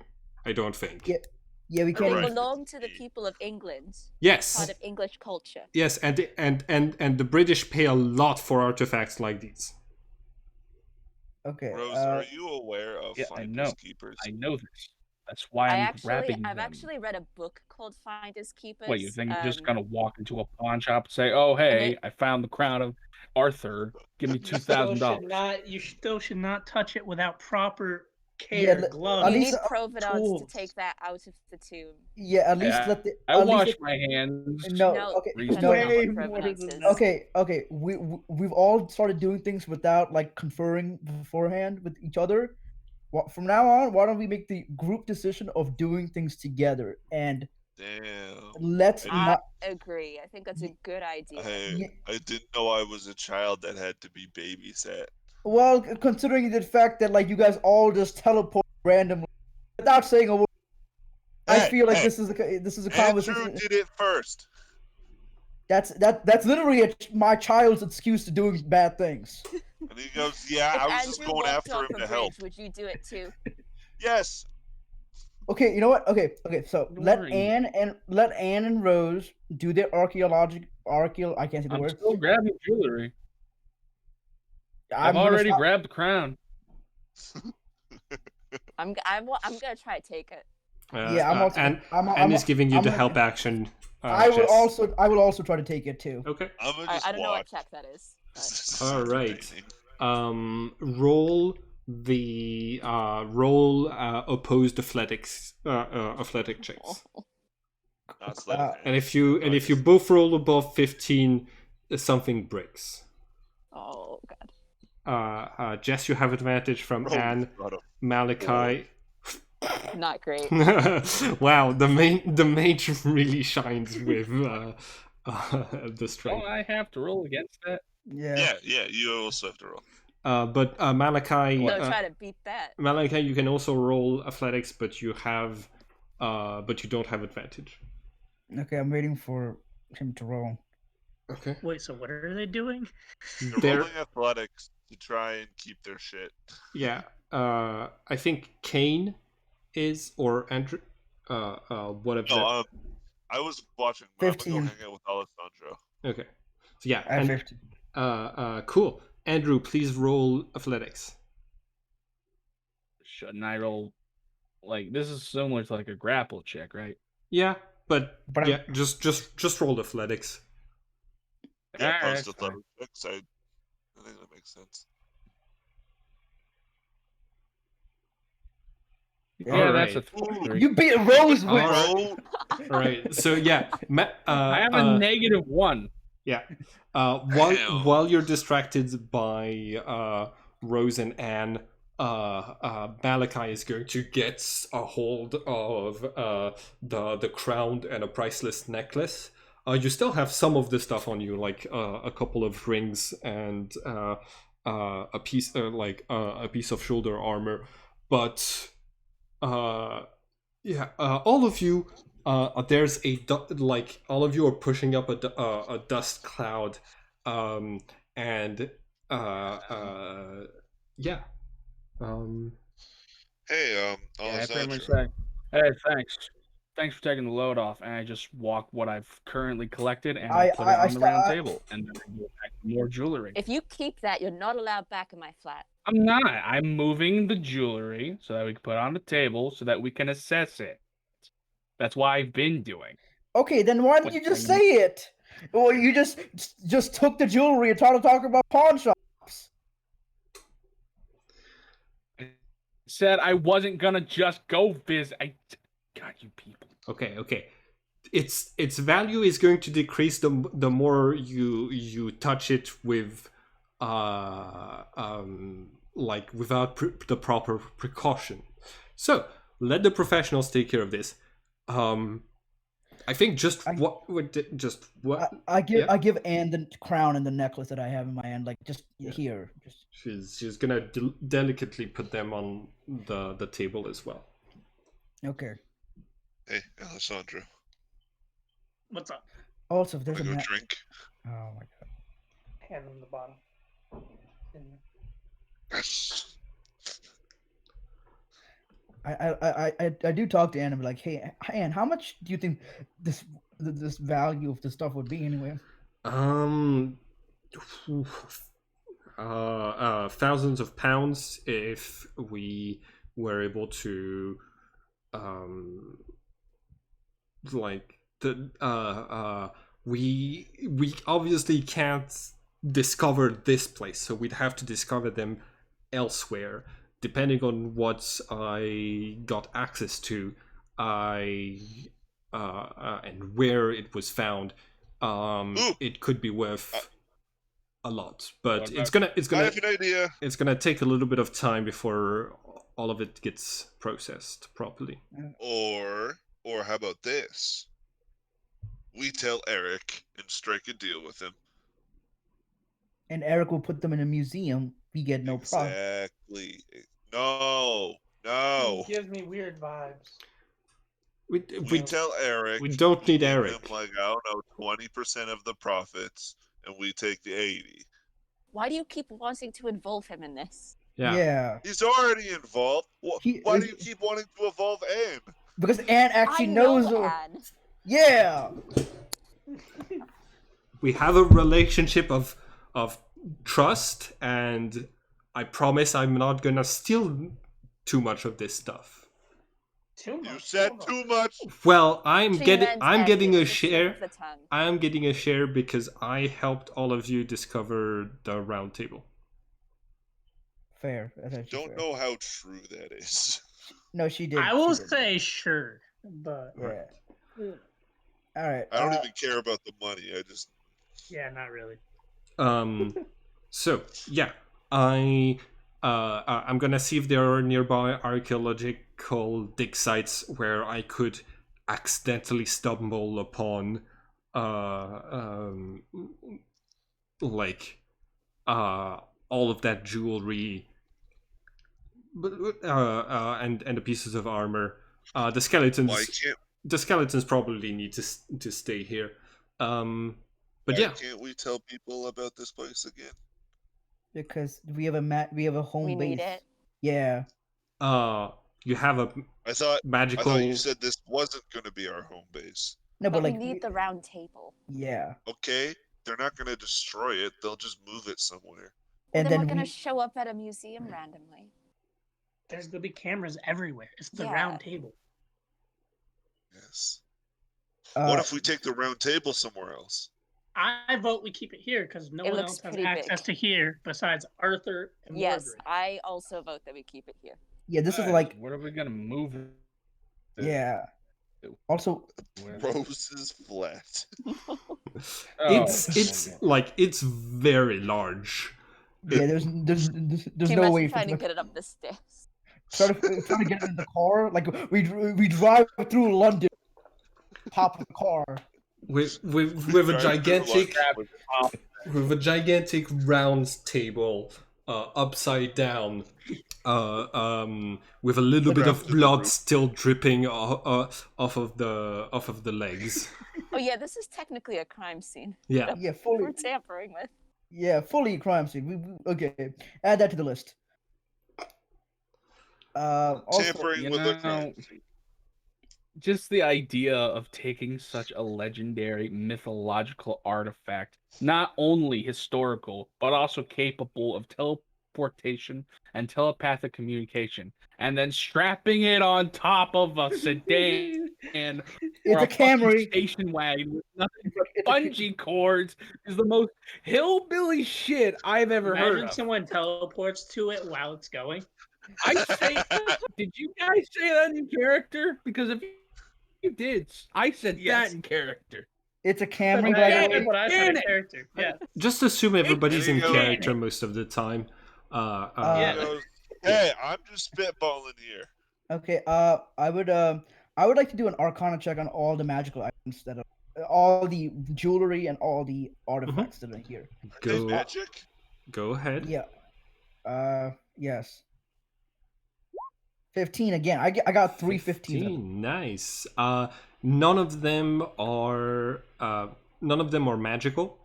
[SPEAKER 2] I don't think.
[SPEAKER 1] Yeah. Yeah, we
[SPEAKER 6] They
[SPEAKER 1] can't.
[SPEAKER 4] Right.
[SPEAKER 6] belong to the people of England.
[SPEAKER 2] Yes.
[SPEAKER 6] Part of English culture.
[SPEAKER 2] Yes, and the British pay a lot for artifacts like these.
[SPEAKER 1] Okay.
[SPEAKER 4] Rose, are you aware of
[SPEAKER 3] Yeah, I
[SPEAKER 4] finders
[SPEAKER 3] know.
[SPEAKER 4] keepers?
[SPEAKER 3] I know this. That's why I'm grabbing
[SPEAKER 6] I've
[SPEAKER 3] them.
[SPEAKER 6] actually read a book called Finders Keepers.
[SPEAKER 3] What, you think just kind of walk into a pawn shop and say, "Oh, hey, I found the crown of Arthur. Give me $2,000."
[SPEAKER 5] You still should not touch it without proper
[SPEAKER 1] Yeah,
[SPEAKER 5] care,
[SPEAKER 1] at
[SPEAKER 5] gloves.
[SPEAKER 6] You
[SPEAKER 1] least
[SPEAKER 6] need provenance
[SPEAKER 5] tools.
[SPEAKER 6] to take that out of the tomb.
[SPEAKER 1] Yeah, at least
[SPEAKER 3] I-
[SPEAKER 1] let the.
[SPEAKER 3] I
[SPEAKER 1] at least
[SPEAKER 3] wash
[SPEAKER 1] let-
[SPEAKER 3] my hands.
[SPEAKER 1] No.
[SPEAKER 6] No,
[SPEAKER 1] Okay.
[SPEAKER 6] that's
[SPEAKER 1] No.
[SPEAKER 6] not
[SPEAKER 5] Way
[SPEAKER 6] what
[SPEAKER 5] more
[SPEAKER 6] provenance
[SPEAKER 5] than
[SPEAKER 6] is.
[SPEAKER 5] that.
[SPEAKER 1] Okay. We've all started doing things without like conferring beforehand with each other. From now on, why don't we make the group decision of doing things together and
[SPEAKER 4] Damn.
[SPEAKER 1] let's
[SPEAKER 4] I
[SPEAKER 6] I
[SPEAKER 1] not.
[SPEAKER 6] agree. I think that's a good idea.
[SPEAKER 4] I didn't know I was a child that had to be babysat.
[SPEAKER 1] Well, considering the fact that like you guys all just teleport randomly without saying a word, I
[SPEAKER 4] Hey,
[SPEAKER 1] feel like
[SPEAKER 4] hey,
[SPEAKER 1] this is a
[SPEAKER 4] Andrew
[SPEAKER 1] conversation.
[SPEAKER 4] did it first.
[SPEAKER 1] That's literally my child's excuse to doing bad things.
[SPEAKER 4] And he goes, yeah,
[SPEAKER 6] If
[SPEAKER 4] I was just
[SPEAKER 6] Andrew
[SPEAKER 4] going
[SPEAKER 6] walked
[SPEAKER 4] after
[SPEAKER 6] off
[SPEAKER 4] him
[SPEAKER 6] a
[SPEAKER 4] to help.
[SPEAKER 6] bridge, would you do it too?
[SPEAKER 4] Yes.
[SPEAKER 1] Okay, you know what? Okay. So
[SPEAKER 3] Don't
[SPEAKER 1] let
[SPEAKER 3] worry.
[SPEAKER 1] Anne and Rose do their I can't say the
[SPEAKER 3] I'm
[SPEAKER 1] word.
[SPEAKER 3] still grabbing jewelry. I've
[SPEAKER 1] I'm gonna
[SPEAKER 3] already
[SPEAKER 1] stop-
[SPEAKER 3] grabbed the crown.
[SPEAKER 6] I'm gonna try to take it.
[SPEAKER 1] Yeah, I'm also.
[SPEAKER 2] And is giving you
[SPEAKER 1] I'm
[SPEAKER 2] the
[SPEAKER 1] gonna-
[SPEAKER 2] help action.
[SPEAKER 1] I will
[SPEAKER 2] Jess.
[SPEAKER 1] also try to take it too.
[SPEAKER 2] Okay.
[SPEAKER 4] I'm gonna just
[SPEAKER 6] I don't know what
[SPEAKER 4] watch.
[SPEAKER 6] check that is. but-
[SPEAKER 4] This is
[SPEAKER 2] All right.
[SPEAKER 4] entertaining.
[SPEAKER 2] Roll the opposed athletics athletic checks.
[SPEAKER 4] Not sleight of
[SPEAKER 2] And
[SPEAKER 4] hand.
[SPEAKER 2] if you both roll above 15, something breaks.
[SPEAKER 6] Oh god,
[SPEAKER 2] Jess, you have advantage from
[SPEAKER 4] Roll
[SPEAKER 2] Anne,
[SPEAKER 4] out of
[SPEAKER 2] Malachi.
[SPEAKER 6] not great.
[SPEAKER 2] Wow, the mage really shines with the
[SPEAKER 3] Don't
[SPEAKER 2] strength.
[SPEAKER 3] I have to roll against that?
[SPEAKER 1] Yeah.
[SPEAKER 4] Yeah, you also have to roll.
[SPEAKER 2] But Malachi,
[SPEAKER 6] No, try to beat that.
[SPEAKER 2] Malachi, you can also roll athletics, but you don't have advantage.
[SPEAKER 1] Okay, I'm waiting for him to roll.
[SPEAKER 2] Okay.
[SPEAKER 5] Wait, so what are they doing?
[SPEAKER 4] They're
[SPEAKER 2] There,
[SPEAKER 4] rolling athletics to try and keep their shit.
[SPEAKER 2] yeah. I think Kane is or Andrew. One of them.
[SPEAKER 4] No, I was watching. I'm gonna
[SPEAKER 1] 15.
[SPEAKER 4] go hang out with Alessandro.
[SPEAKER 2] Okay. So yeah,
[SPEAKER 1] I have
[SPEAKER 2] and
[SPEAKER 1] 50.
[SPEAKER 2] cool. Andrew, please roll athletics.
[SPEAKER 3] Shouldn't I roll? Like, this is similar to like a grapple check, right?
[SPEAKER 2] Yeah, but
[SPEAKER 1] But
[SPEAKER 2] yeah, just roll athletics.
[SPEAKER 4] Yeah,
[SPEAKER 3] Alright,
[SPEAKER 4] post
[SPEAKER 3] that's fine.
[SPEAKER 4] athletics. I think that makes sense.
[SPEAKER 3] Yeah, that's a
[SPEAKER 2] Alright.
[SPEAKER 3] 23.
[SPEAKER 1] you beat Rose with.
[SPEAKER 2] All right. So yeah,
[SPEAKER 3] I have a -1.
[SPEAKER 2] yeah.
[SPEAKER 4] Damn.
[SPEAKER 2] While you're distracted by Rose and Anne, Malachi is going to get a hold of the crown and a priceless necklace. You still have some of the stuff on you, like a couple of rings and a piece, a piece of shoulder armor, but yeah, all of you. There's like all of you are pushing up a dust cloud, and yeah, um,
[SPEAKER 4] Hey,
[SPEAKER 3] Yeah, I pretty much
[SPEAKER 4] Alessandro.
[SPEAKER 3] say, hey, thanks. Thanks for taking the load off. And I just walk what I've currently collected and I put it on the round table. And then I go back to more jewelry.
[SPEAKER 6] If you keep that, you're not allowed back in my flat.
[SPEAKER 3] I'm not. I'm moving the jewelry so that we can put it on the table so that we can assess it. That's what I've been doing.
[SPEAKER 1] Okay, then why didn't you just say it? Or you just took the jewelry and tried to talk about pawn shops.
[SPEAKER 3] I said I wasn't gonna just go visit. God, you people.
[SPEAKER 2] okay. Its value is going to decrease the more you touch it with like without the proper precaution. So let the professionals take care of this. I think just what
[SPEAKER 1] I give
[SPEAKER 2] yeah.
[SPEAKER 1] I give Anne the crown and the necklace that I have in my hand. Like just here. Just
[SPEAKER 2] She's gonna delicately put them on the table as well.
[SPEAKER 1] okay.
[SPEAKER 4] Hey, Alessandro.
[SPEAKER 5] What's up?
[SPEAKER 1] Also, if there's
[SPEAKER 4] Wanna
[SPEAKER 1] a
[SPEAKER 4] go drink?
[SPEAKER 1] Oh my god.
[SPEAKER 5] Hand them the bottle.
[SPEAKER 4] Yes.
[SPEAKER 1] I do talk to Anne and be like, hey Anne, how much do you think this value of the stuff would be anyway?
[SPEAKER 2] Thousands of pounds if we were able to like the we obviously can't discover this place, so we'd have to discover them elsewhere. Depending on what I got access to, I and where it was found,
[SPEAKER 4] Ooh,
[SPEAKER 2] it could be worth a lot. But
[SPEAKER 3] What
[SPEAKER 2] it's
[SPEAKER 3] about-
[SPEAKER 2] gonna
[SPEAKER 4] I have an idea.
[SPEAKER 2] it's gonna take a little bit of time before all of it gets processed properly.
[SPEAKER 4] Or how about this? We tell Eric and strike a deal with him.
[SPEAKER 1] And Eric will put them in a museum. We get no profit.
[SPEAKER 4] Exactly. No.
[SPEAKER 5] Gives me weird vibes.
[SPEAKER 2] We
[SPEAKER 4] We tell Eric.
[SPEAKER 2] we don't need
[SPEAKER 4] give
[SPEAKER 2] Eric.
[SPEAKER 4] him like, I don't know, 20% of the profits, and we take the 80.
[SPEAKER 6] Why do you keep wanting to involve him in this?
[SPEAKER 1] Yeah.
[SPEAKER 4] He's already involved. Why do you keep wanting to involve Anne?
[SPEAKER 1] Because Anne actually
[SPEAKER 6] I
[SPEAKER 1] knows.
[SPEAKER 6] know Anne.
[SPEAKER 1] Yeah.
[SPEAKER 2] We have a relationship of trust, and I promise I'm not gonna steal too much of this stuff.
[SPEAKER 5] Too much.
[SPEAKER 4] You said too much.
[SPEAKER 2] Well, I'm
[SPEAKER 6] She
[SPEAKER 2] getting
[SPEAKER 6] meant
[SPEAKER 2] I'm
[SPEAKER 6] Anne,
[SPEAKER 2] getting
[SPEAKER 6] it
[SPEAKER 2] a
[SPEAKER 6] was a slip
[SPEAKER 2] share.
[SPEAKER 6] of the tongue.
[SPEAKER 2] I am getting a share because I helped all of you discover the round table.
[SPEAKER 1] Fair. That's actually
[SPEAKER 4] Don't
[SPEAKER 1] fair.
[SPEAKER 4] know how true that is.
[SPEAKER 1] No, she did.
[SPEAKER 5] I will
[SPEAKER 1] she did.
[SPEAKER 5] say sure, but
[SPEAKER 1] Yeah. All right.
[SPEAKER 4] I don't even care about the money. I just
[SPEAKER 5] yeah, not really.
[SPEAKER 2] So yeah, I'm gonna see if there are nearby archaeological dig sites where I could accidentally stumble upon, like, all of that jewelry, and the pieces of armor. The skeletons.
[SPEAKER 4] why can't
[SPEAKER 2] The skeletons probably need to stay here. But
[SPEAKER 4] why
[SPEAKER 2] yeah,
[SPEAKER 4] can't we tell people about this place again?
[SPEAKER 1] Because we have a home
[SPEAKER 6] We
[SPEAKER 1] base.
[SPEAKER 6] need it.
[SPEAKER 1] Yeah.
[SPEAKER 2] you have a
[SPEAKER 4] I thought
[SPEAKER 2] magical.
[SPEAKER 4] you said this wasn't going to be our home base.
[SPEAKER 1] No,
[SPEAKER 6] But
[SPEAKER 1] but
[SPEAKER 6] we
[SPEAKER 1] like
[SPEAKER 6] need the round table.
[SPEAKER 1] yeah.
[SPEAKER 4] Okay, They're not gonna destroy it. They'll just move it somewhere.
[SPEAKER 6] Well,
[SPEAKER 1] And
[SPEAKER 6] then we're
[SPEAKER 1] then
[SPEAKER 6] gonna
[SPEAKER 1] we
[SPEAKER 6] show up at a museum randomly.
[SPEAKER 5] There's gonna be cameras everywhere. It's the
[SPEAKER 6] Yeah.
[SPEAKER 5] round table.
[SPEAKER 4] Yes. What
[SPEAKER 1] uh
[SPEAKER 4] if we take the round table somewhere else?
[SPEAKER 5] I vote we keep it here because no
[SPEAKER 6] It
[SPEAKER 5] one
[SPEAKER 6] looks
[SPEAKER 5] else has
[SPEAKER 6] pretty
[SPEAKER 5] access
[SPEAKER 6] big.
[SPEAKER 5] to here besides Arthur and
[SPEAKER 6] Yes,
[SPEAKER 5] Mordred.
[SPEAKER 6] I also vote that we keep it here.
[SPEAKER 1] yeah, this is
[SPEAKER 3] Guys,
[SPEAKER 1] like
[SPEAKER 3] what are we gonna move it?
[SPEAKER 1] yeah. Also,
[SPEAKER 3] Where-
[SPEAKER 4] Roses flat.
[SPEAKER 2] It's very large.
[SPEAKER 1] yeah, there's
[SPEAKER 6] Can
[SPEAKER 1] no
[SPEAKER 6] you
[SPEAKER 1] way
[SPEAKER 6] imagine
[SPEAKER 1] for
[SPEAKER 6] trying to get it up the stairs?
[SPEAKER 1] try to get it in the car. Like we drive through London, pop the car.
[SPEAKER 2] with a
[SPEAKER 4] Drive through
[SPEAKER 2] gigantic
[SPEAKER 4] London
[SPEAKER 2] round table upside down, with a little bit of
[SPEAKER 4] Strapped to the
[SPEAKER 2] blood
[SPEAKER 4] roof.
[SPEAKER 2] still dripping off of the legs.
[SPEAKER 6] Oh yeah, this is technically a crime scene.
[SPEAKER 2] Yeah.
[SPEAKER 1] Yeah,
[SPEAKER 6] We're tampering with.
[SPEAKER 1] fully crime scene. Okay, add that to the list. Also,
[SPEAKER 4] Tampering
[SPEAKER 3] You
[SPEAKER 4] with a crime.
[SPEAKER 3] know, just the idea of taking such a legendary mythological artifact, not only historical, but also capable of teleportation and telepathic communication, and then strapping it on top of a sedan or
[SPEAKER 1] it's
[SPEAKER 3] a
[SPEAKER 1] a
[SPEAKER 3] fucking
[SPEAKER 1] Camry.
[SPEAKER 3] station wagon with nothing but
[SPEAKER 1] It's a-
[SPEAKER 3] bungee cords is the most hillbilly shit I've ever heard
[SPEAKER 5] Imagine
[SPEAKER 3] of.
[SPEAKER 5] someone teleports to it while it's going.
[SPEAKER 3] I say, did you guys say that in character? Because if you did, I said
[SPEAKER 5] Yes.
[SPEAKER 3] that in character.
[SPEAKER 1] It's a
[SPEAKER 5] That's
[SPEAKER 1] Camry,
[SPEAKER 5] what
[SPEAKER 1] by
[SPEAKER 5] I-
[SPEAKER 1] the
[SPEAKER 5] that's
[SPEAKER 1] way.
[SPEAKER 5] what I said in
[SPEAKER 3] Damn it.
[SPEAKER 5] character. Yeah.
[SPEAKER 2] Just assume everybody's in
[SPEAKER 4] There you go.
[SPEAKER 2] character most of the time.
[SPEAKER 5] Yeah.
[SPEAKER 4] He goes, hey, I'm just spitballing here.
[SPEAKER 1] Okay. I would like to do an Arcana check on all the magical items that are all the jewelry and all the artifacts that are here.
[SPEAKER 4] Hey,
[SPEAKER 2] Go
[SPEAKER 4] magic?
[SPEAKER 2] go ahead.
[SPEAKER 1] Yeah. Yes. 15 again. I got 3 15s.
[SPEAKER 2] 15, nice. None of them are magical.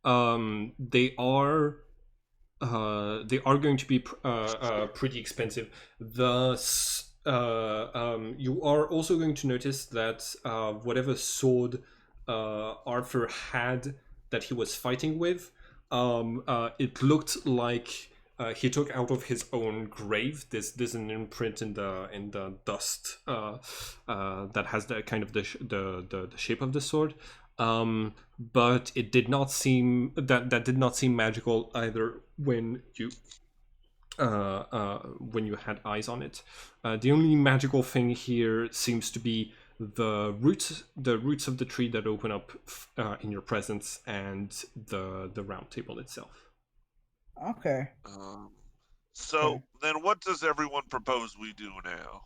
[SPEAKER 2] They are going to be pretty expensive. Thus, you are also going to notice that whatever sword Arthur had that he was fighting with, it looked like he took out of his own grave. There's an imprint in the dust that has the kind of the shape of the sword. But it did not seem that did not seem magical either when you had eyes on it. The only magical thing here seems to be the roots of the tree that open up in your presence, and the round table itself.
[SPEAKER 1] Okay.
[SPEAKER 4] So
[SPEAKER 1] Okay.
[SPEAKER 4] then what does everyone propose we do now?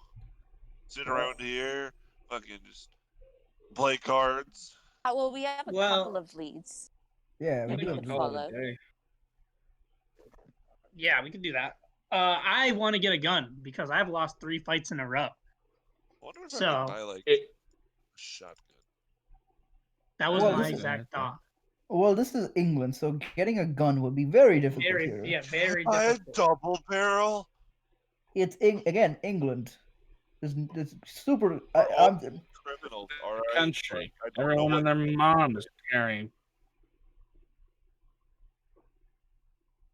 [SPEAKER 4] Sit around here, fucking just play cards?
[SPEAKER 6] Well, we have a
[SPEAKER 5] Well-
[SPEAKER 6] couple of leads.
[SPEAKER 1] Yeah, we
[SPEAKER 6] We
[SPEAKER 1] do.
[SPEAKER 6] could
[SPEAKER 3] Call it a
[SPEAKER 6] follow.
[SPEAKER 3] day.
[SPEAKER 5] Yeah, we can do that. I want to get a gun because I've lost 3 fights in a row.
[SPEAKER 4] I wonder if I
[SPEAKER 5] So,
[SPEAKER 4] could buy like
[SPEAKER 3] It-
[SPEAKER 4] a shotgun.
[SPEAKER 5] That was
[SPEAKER 1] Well,
[SPEAKER 5] my
[SPEAKER 1] this is-
[SPEAKER 5] exact thought.
[SPEAKER 1] Well, this is England, so getting a gun would be very difficult
[SPEAKER 5] Very,
[SPEAKER 1] here.
[SPEAKER 5] yeah, very
[SPEAKER 4] Buy a
[SPEAKER 5] difficult.
[SPEAKER 4] double barrel?
[SPEAKER 1] It's again England. It's super.
[SPEAKER 4] We're all
[SPEAKER 1] I'm,
[SPEAKER 4] criminals, all right?
[SPEAKER 3] Country.
[SPEAKER 4] I don't know
[SPEAKER 3] Everyone
[SPEAKER 4] what
[SPEAKER 3] and their mom is carrying.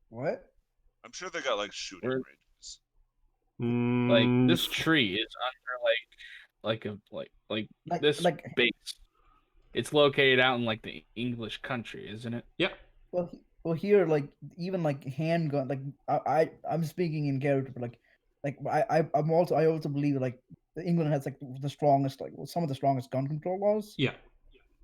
[SPEAKER 1] what?
[SPEAKER 4] I'm sure they got like shooting
[SPEAKER 3] We're-
[SPEAKER 4] ranges.
[SPEAKER 3] Like this tree is under
[SPEAKER 1] Like-
[SPEAKER 3] this
[SPEAKER 1] like-
[SPEAKER 3] base. It's located out in like the English country, isn't it?
[SPEAKER 2] Yeah.
[SPEAKER 1] Well, here, like even like handgun, like I'm speaking in character, but I also believe like England has like the strongest, like some of the strongest gun control laws
[SPEAKER 2] Yeah.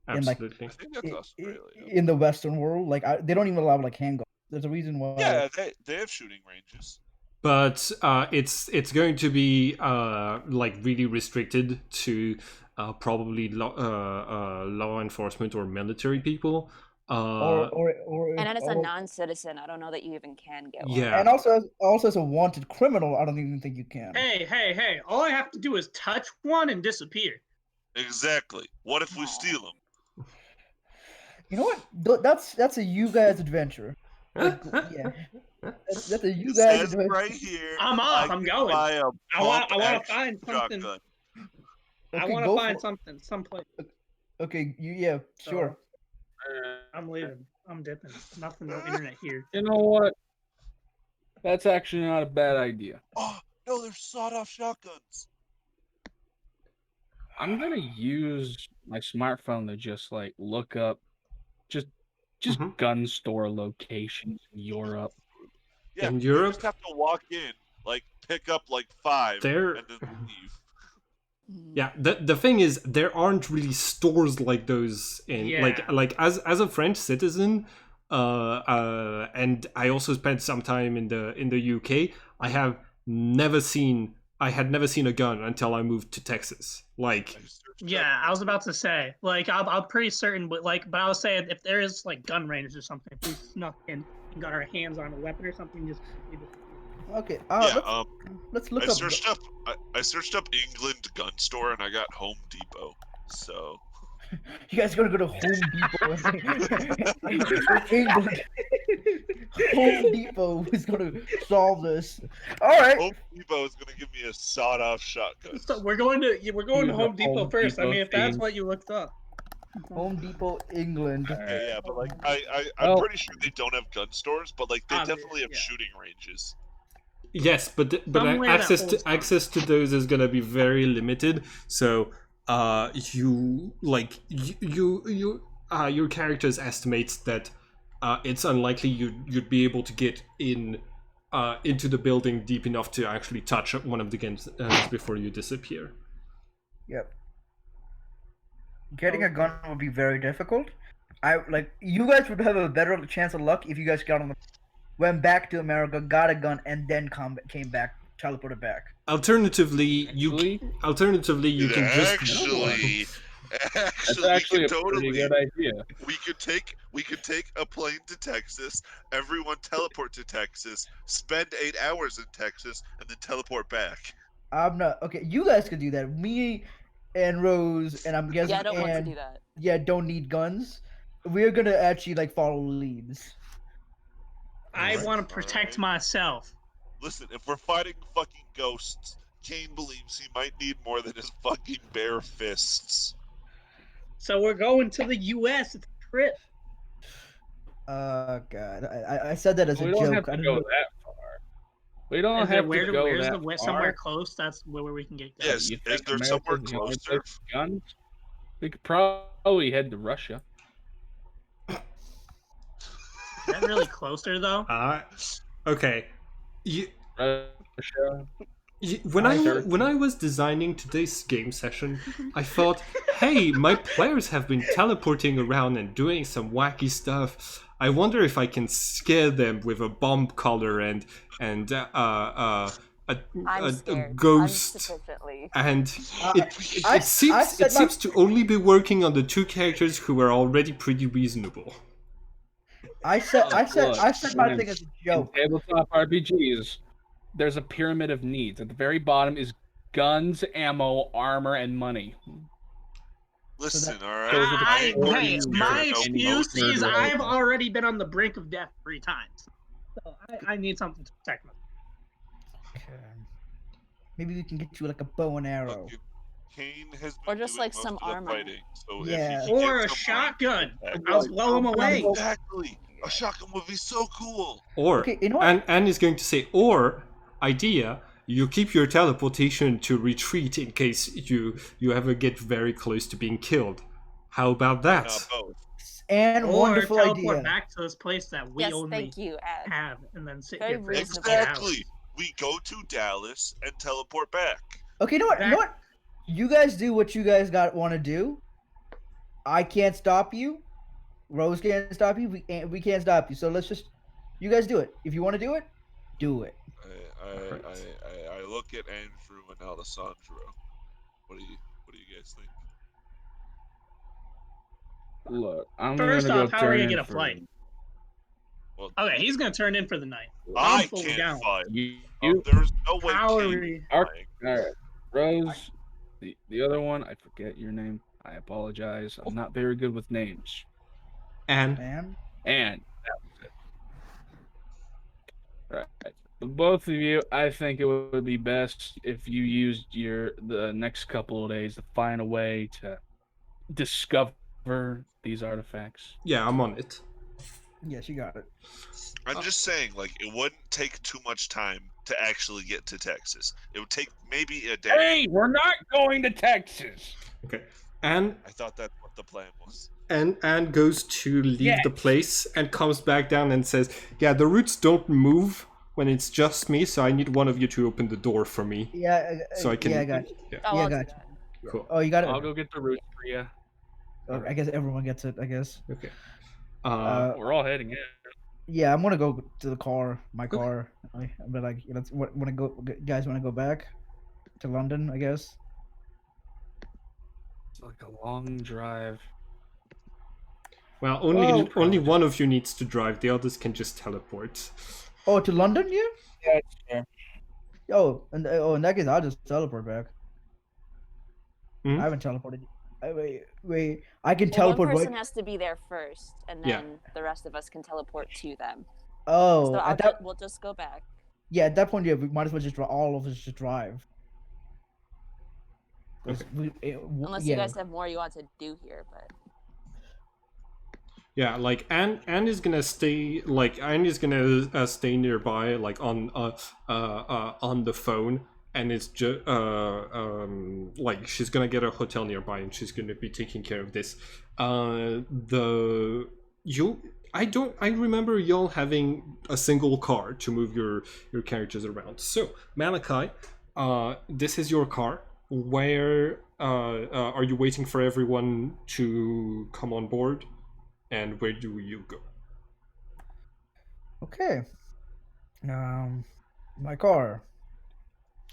[SPEAKER 1] And, like,
[SPEAKER 2] Absolutely.
[SPEAKER 4] I think that's Australia.
[SPEAKER 1] in the Western world. Like they don't even allow like handguns. There's a reason why.
[SPEAKER 4] Yeah, they have shooting ranges.
[SPEAKER 2] But it's going to be like really restricted to probably law enforcement or military people.
[SPEAKER 1] Or
[SPEAKER 6] And then as a
[SPEAKER 1] or-
[SPEAKER 6] non-citizen, I don't know that you even can get one.
[SPEAKER 2] Yeah.
[SPEAKER 1] and also as a wanted criminal, I don't even think you can.
[SPEAKER 5] Hey! All I have to do is touch one and disappear.
[SPEAKER 4] Exactly. What if we
[SPEAKER 6] Aw.
[SPEAKER 4] steal them?
[SPEAKER 1] You know what? That's a you guys adventure. Yeah, that's a you
[SPEAKER 4] It
[SPEAKER 1] guys
[SPEAKER 4] says
[SPEAKER 1] adventure.
[SPEAKER 4] right here.
[SPEAKER 5] I'm off.
[SPEAKER 4] I
[SPEAKER 5] I'm
[SPEAKER 4] can
[SPEAKER 5] going.
[SPEAKER 4] buy a
[SPEAKER 5] I want
[SPEAKER 4] pump
[SPEAKER 5] to
[SPEAKER 4] action
[SPEAKER 5] find something.
[SPEAKER 4] shotgun.
[SPEAKER 5] I
[SPEAKER 1] Okay,
[SPEAKER 5] want to
[SPEAKER 1] go
[SPEAKER 5] find
[SPEAKER 1] for-
[SPEAKER 5] something someplace.
[SPEAKER 1] Okay, yeah, sure.
[SPEAKER 5] I'm leaving. I'm dipping. Nothing, no internet here.
[SPEAKER 3] You know what? That's actually not a bad idea.
[SPEAKER 4] Oh no, they're sawed-off shotguns.
[SPEAKER 3] I'm gonna use my smartphone to just like look up just
[SPEAKER 2] Mhm.
[SPEAKER 3] gun store locations in Europe.
[SPEAKER 4] Yeah,
[SPEAKER 2] In
[SPEAKER 4] you
[SPEAKER 2] Europe,
[SPEAKER 4] just have to walk in, like pick up like 5,
[SPEAKER 2] there.
[SPEAKER 4] and then leave.
[SPEAKER 2] Yeah, the thing is, there aren't really stores like those in
[SPEAKER 5] Yeah.
[SPEAKER 2] like as a French citizen, and I also spent some time in the UK. I had never seen a gun until I moved to Texas. Like,
[SPEAKER 4] I searched
[SPEAKER 5] Yeah,
[SPEAKER 4] up-
[SPEAKER 5] I was about to say, like, I'm pretty certain, but I was saying if there is like gun range or something, if we snuck in and got our hands on a weapon or something, just
[SPEAKER 1] Okay.
[SPEAKER 4] Yeah,
[SPEAKER 1] Let's look
[SPEAKER 4] I
[SPEAKER 1] up.
[SPEAKER 4] searched up. I searched up England gun store, and I got Home Depot. So
[SPEAKER 1] You guys gonna go to Home Depot in England? Home Depot is gonna solve this. All right.
[SPEAKER 4] Home Depot is gonna give me a sawed-off shotgun.
[SPEAKER 5] So we're going to
[SPEAKER 3] Use
[SPEAKER 5] Home
[SPEAKER 3] a
[SPEAKER 5] Depot
[SPEAKER 3] Home
[SPEAKER 5] first. I
[SPEAKER 3] Depot
[SPEAKER 5] mean, if that's
[SPEAKER 3] theme.
[SPEAKER 5] what you looked up.
[SPEAKER 1] Home Depot, England.
[SPEAKER 4] Yeah, but like I'm
[SPEAKER 3] Well-
[SPEAKER 4] pretty sure they don't have gun stores, but like they definitely have
[SPEAKER 5] yeah.
[SPEAKER 4] shooting ranges.
[SPEAKER 2] yes, but
[SPEAKER 5] Somewhere that
[SPEAKER 2] access
[SPEAKER 5] holds
[SPEAKER 2] to access to those is gonna be very limited. So you like your characters estimates that it's unlikely you'd be able to get in into the building deep enough to actually touch one of the guns before you disappear.
[SPEAKER 1] Yep. Getting a gun would be very difficult. You guys would have a better chance of luck if you guys went back to America, got a gun, and then came back, teleported back.
[SPEAKER 2] Alternatively, you
[SPEAKER 3] Actually,
[SPEAKER 2] can just
[SPEAKER 4] Actually,
[SPEAKER 3] that's
[SPEAKER 4] we
[SPEAKER 3] actually
[SPEAKER 4] could
[SPEAKER 3] a pretty
[SPEAKER 4] totally.
[SPEAKER 3] good idea.
[SPEAKER 4] We could take a plane to Texas, everyone teleport to Texas, spend 8 hours in Texas, and then teleport back.
[SPEAKER 1] I'm not okay. You guys could do that. Me and Rose, and I'm guessing,
[SPEAKER 6] Yeah, I don't want to
[SPEAKER 1] and
[SPEAKER 6] do that.
[SPEAKER 1] yeah, don't need guns. We're gonna actually like follow leads.
[SPEAKER 5] I
[SPEAKER 2] Alright.
[SPEAKER 5] want to protect myself.
[SPEAKER 4] Listen, if we're fighting fucking ghosts, Kane believes he might need more than his fucking bare fists.
[SPEAKER 5] So we're going to the U.S. It's a trip.
[SPEAKER 1] God, I said that as a
[SPEAKER 3] We don't have
[SPEAKER 1] joke.
[SPEAKER 3] to
[SPEAKER 1] I
[SPEAKER 3] go
[SPEAKER 1] don't know.
[SPEAKER 3] that far. We don't
[SPEAKER 5] Is there
[SPEAKER 3] have to go
[SPEAKER 5] where's
[SPEAKER 3] that
[SPEAKER 5] the
[SPEAKER 3] far.
[SPEAKER 5] somewhere close? That's where we can get guns.
[SPEAKER 4] Yes,
[SPEAKER 3] You
[SPEAKER 4] is
[SPEAKER 3] think
[SPEAKER 4] there
[SPEAKER 3] America's
[SPEAKER 4] somewhere
[SPEAKER 3] the only
[SPEAKER 4] closer?
[SPEAKER 3] place with guns? We could probably head to Russia.
[SPEAKER 5] Is that really closer though?
[SPEAKER 2] Okay. You,
[SPEAKER 3] Russia.
[SPEAKER 2] when
[SPEAKER 3] Turkey.
[SPEAKER 2] when I was designing today's game session, I thought, hey, my players have been teleporting around and doing some wacky stuff. I wonder if I can scare them with a bomb collar and
[SPEAKER 6] I'm
[SPEAKER 2] a
[SPEAKER 6] scared.
[SPEAKER 2] ghost.
[SPEAKER 6] Insufficiently.
[SPEAKER 2] And
[SPEAKER 1] I
[SPEAKER 2] it seems
[SPEAKER 1] said my-
[SPEAKER 2] to only be working on the two characters who are already pretty reasonable.
[SPEAKER 1] I said my
[SPEAKER 3] Look,
[SPEAKER 1] thing as a
[SPEAKER 3] In
[SPEAKER 1] joke.
[SPEAKER 3] tabletop RPGs, there's a pyramid of needs. At the very bottom is guns, ammo, armor, and money.
[SPEAKER 4] Listen,
[SPEAKER 1] that-
[SPEAKER 4] all right.
[SPEAKER 3] Those are the
[SPEAKER 5] Hey,
[SPEAKER 3] core
[SPEAKER 5] my
[SPEAKER 3] needs of any
[SPEAKER 5] excuse is
[SPEAKER 3] murder
[SPEAKER 5] I've
[SPEAKER 3] role.
[SPEAKER 5] already been on the brink of death 3 times. So I need something to protect myself.
[SPEAKER 1] Maybe we can get you like a bow and arrow.
[SPEAKER 4] Look, Kane has been
[SPEAKER 6] Or just,
[SPEAKER 4] doing
[SPEAKER 6] like,
[SPEAKER 4] most
[SPEAKER 6] some
[SPEAKER 4] of the
[SPEAKER 6] armor.
[SPEAKER 4] fighting, so
[SPEAKER 1] Yeah.
[SPEAKER 4] if he can
[SPEAKER 5] Or
[SPEAKER 4] get
[SPEAKER 5] a
[SPEAKER 4] some
[SPEAKER 5] shotgun.
[SPEAKER 4] range,
[SPEAKER 5] I'll blow him away.
[SPEAKER 4] exactly. A shotgun would be so cool.
[SPEAKER 2] Or
[SPEAKER 1] Okay, you know what?
[SPEAKER 2] Anne is going to say, or idea, you keep your teleportation to retreat in case you ever get very close to being killed. How about that?
[SPEAKER 4] Both.
[SPEAKER 1] And
[SPEAKER 5] Or
[SPEAKER 1] wonderful
[SPEAKER 5] teleport
[SPEAKER 1] idea.
[SPEAKER 5] back to this place that we
[SPEAKER 6] Yes,
[SPEAKER 5] only
[SPEAKER 6] thank you, Ed.
[SPEAKER 5] have, and then sit
[SPEAKER 6] Very
[SPEAKER 5] here for
[SPEAKER 6] reasonable.
[SPEAKER 5] 8 hours.
[SPEAKER 4] Exactly. We go to Dallas and teleport back.
[SPEAKER 1] Okay, you know what? You know what? You guys do what you guys want to do. I can't stop you. Rose can't stop you. We can't stop you. So let's just, you guys do it. If you want to do it, do it.
[SPEAKER 4] I look at Andrew and Alessandro. What do you guys think?
[SPEAKER 3] Look, I'm
[SPEAKER 5] First
[SPEAKER 3] gonna
[SPEAKER 5] off,
[SPEAKER 3] go
[SPEAKER 5] how are we
[SPEAKER 3] turn
[SPEAKER 5] gonna
[SPEAKER 3] in
[SPEAKER 5] get a
[SPEAKER 3] for
[SPEAKER 5] flight?
[SPEAKER 4] Well,
[SPEAKER 5] Okay, he's gonna turn in for the night.
[SPEAKER 4] I
[SPEAKER 5] I'm fully
[SPEAKER 4] can't
[SPEAKER 5] down.
[SPEAKER 4] fly.
[SPEAKER 3] you.
[SPEAKER 4] There's no way
[SPEAKER 5] How are
[SPEAKER 4] Kane
[SPEAKER 5] we-
[SPEAKER 4] is
[SPEAKER 3] Our-
[SPEAKER 4] flying.
[SPEAKER 3] All right, Rose. The other one, I forget your name. I apologize. I'm not very good with names.
[SPEAKER 2] Anne,
[SPEAKER 1] Man.
[SPEAKER 3] And that was it. Right. For both of you, I think it would be best if you used the next couple of days to find a way to discover these artifacts.
[SPEAKER 2] yeah, I'm on it.
[SPEAKER 1] Yes, you got it.
[SPEAKER 4] I'm just saying, like, it wouldn't take too much time to actually get to Texas. It would take maybe a day.
[SPEAKER 3] Hey, we're not going to Texas.
[SPEAKER 2] Okay. And
[SPEAKER 4] I thought that's what the plan was.
[SPEAKER 2] and goes to leave
[SPEAKER 3] Yes.
[SPEAKER 2] the place and comes back down and says, "Yeah, the roots don't move when it's just me, so I need one of you to open the door for me,
[SPEAKER 1] Yeah,
[SPEAKER 2] so I can."
[SPEAKER 1] yeah, I got you.
[SPEAKER 2] Yeah.
[SPEAKER 6] Oh,
[SPEAKER 1] Yeah,
[SPEAKER 6] I'll do
[SPEAKER 1] got
[SPEAKER 6] that.
[SPEAKER 1] you.
[SPEAKER 2] Cool.
[SPEAKER 1] Oh, you got it.
[SPEAKER 3] I'll go get the roots for you.
[SPEAKER 1] I guess everyone gets it. I guess.
[SPEAKER 2] Okay.
[SPEAKER 3] We're all heading in.
[SPEAKER 1] Yeah, I'm gonna go to the car, my car. But like, let's want to go, guys. Want to go back to London? I guess.
[SPEAKER 3] It's like a long drive.
[SPEAKER 2] Well, only
[SPEAKER 3] probably
[SPEAKER 2] one of you needs to drive. The others can just teleport.
[SPEAKER 1] Oh, to London, yeah.
[SPEAKER 3] Yeah, sure.
[SPEAKER 1] Oh, and in that case, I'll just teleport back.
[SPEAKER 2] Hmm?
[SPEAKER 1] I haven't teleported. Wait. I can
[SPEAKER 6] Well,
[SPEAKER 1] teleport
[SPEAKER 6] one person
[SPEAKER 1] right.
[SPEAKER 6] has to be there first, and
[SPEAKER 2] Yeah.
[SPEAKER 6] then the rest of us can teleport to them.
[SPEAKER 1] Oh,
[SPEAKER 6] So
[SPEAKER 1] at that,
[SPEAKER 6] we'll just go back.
[SPEAKER 1] yeah, at that point, yeah, we might as well just all of us just drive. 'Cause
[SPEAKER 2] Okay.
[SPEAKER 6] Unless
[SPEAKER 1] yeah.
[SPEAKER 6] you guys have more you want to do here, but
[SPEAKER 2] Yeah, like Anne is gonna stay. Like Anne is gonna stay nearby, like on the phone, and it's just like she's gonna get a hotel nearby, and she's gonna be taking care of this. The you. I remember y'all having a single car to move your characters around. So Malachi, this is your car. Where are you waiting for everyone to come on board? And where do you go?
[SPEAKER 1] Okay. My car.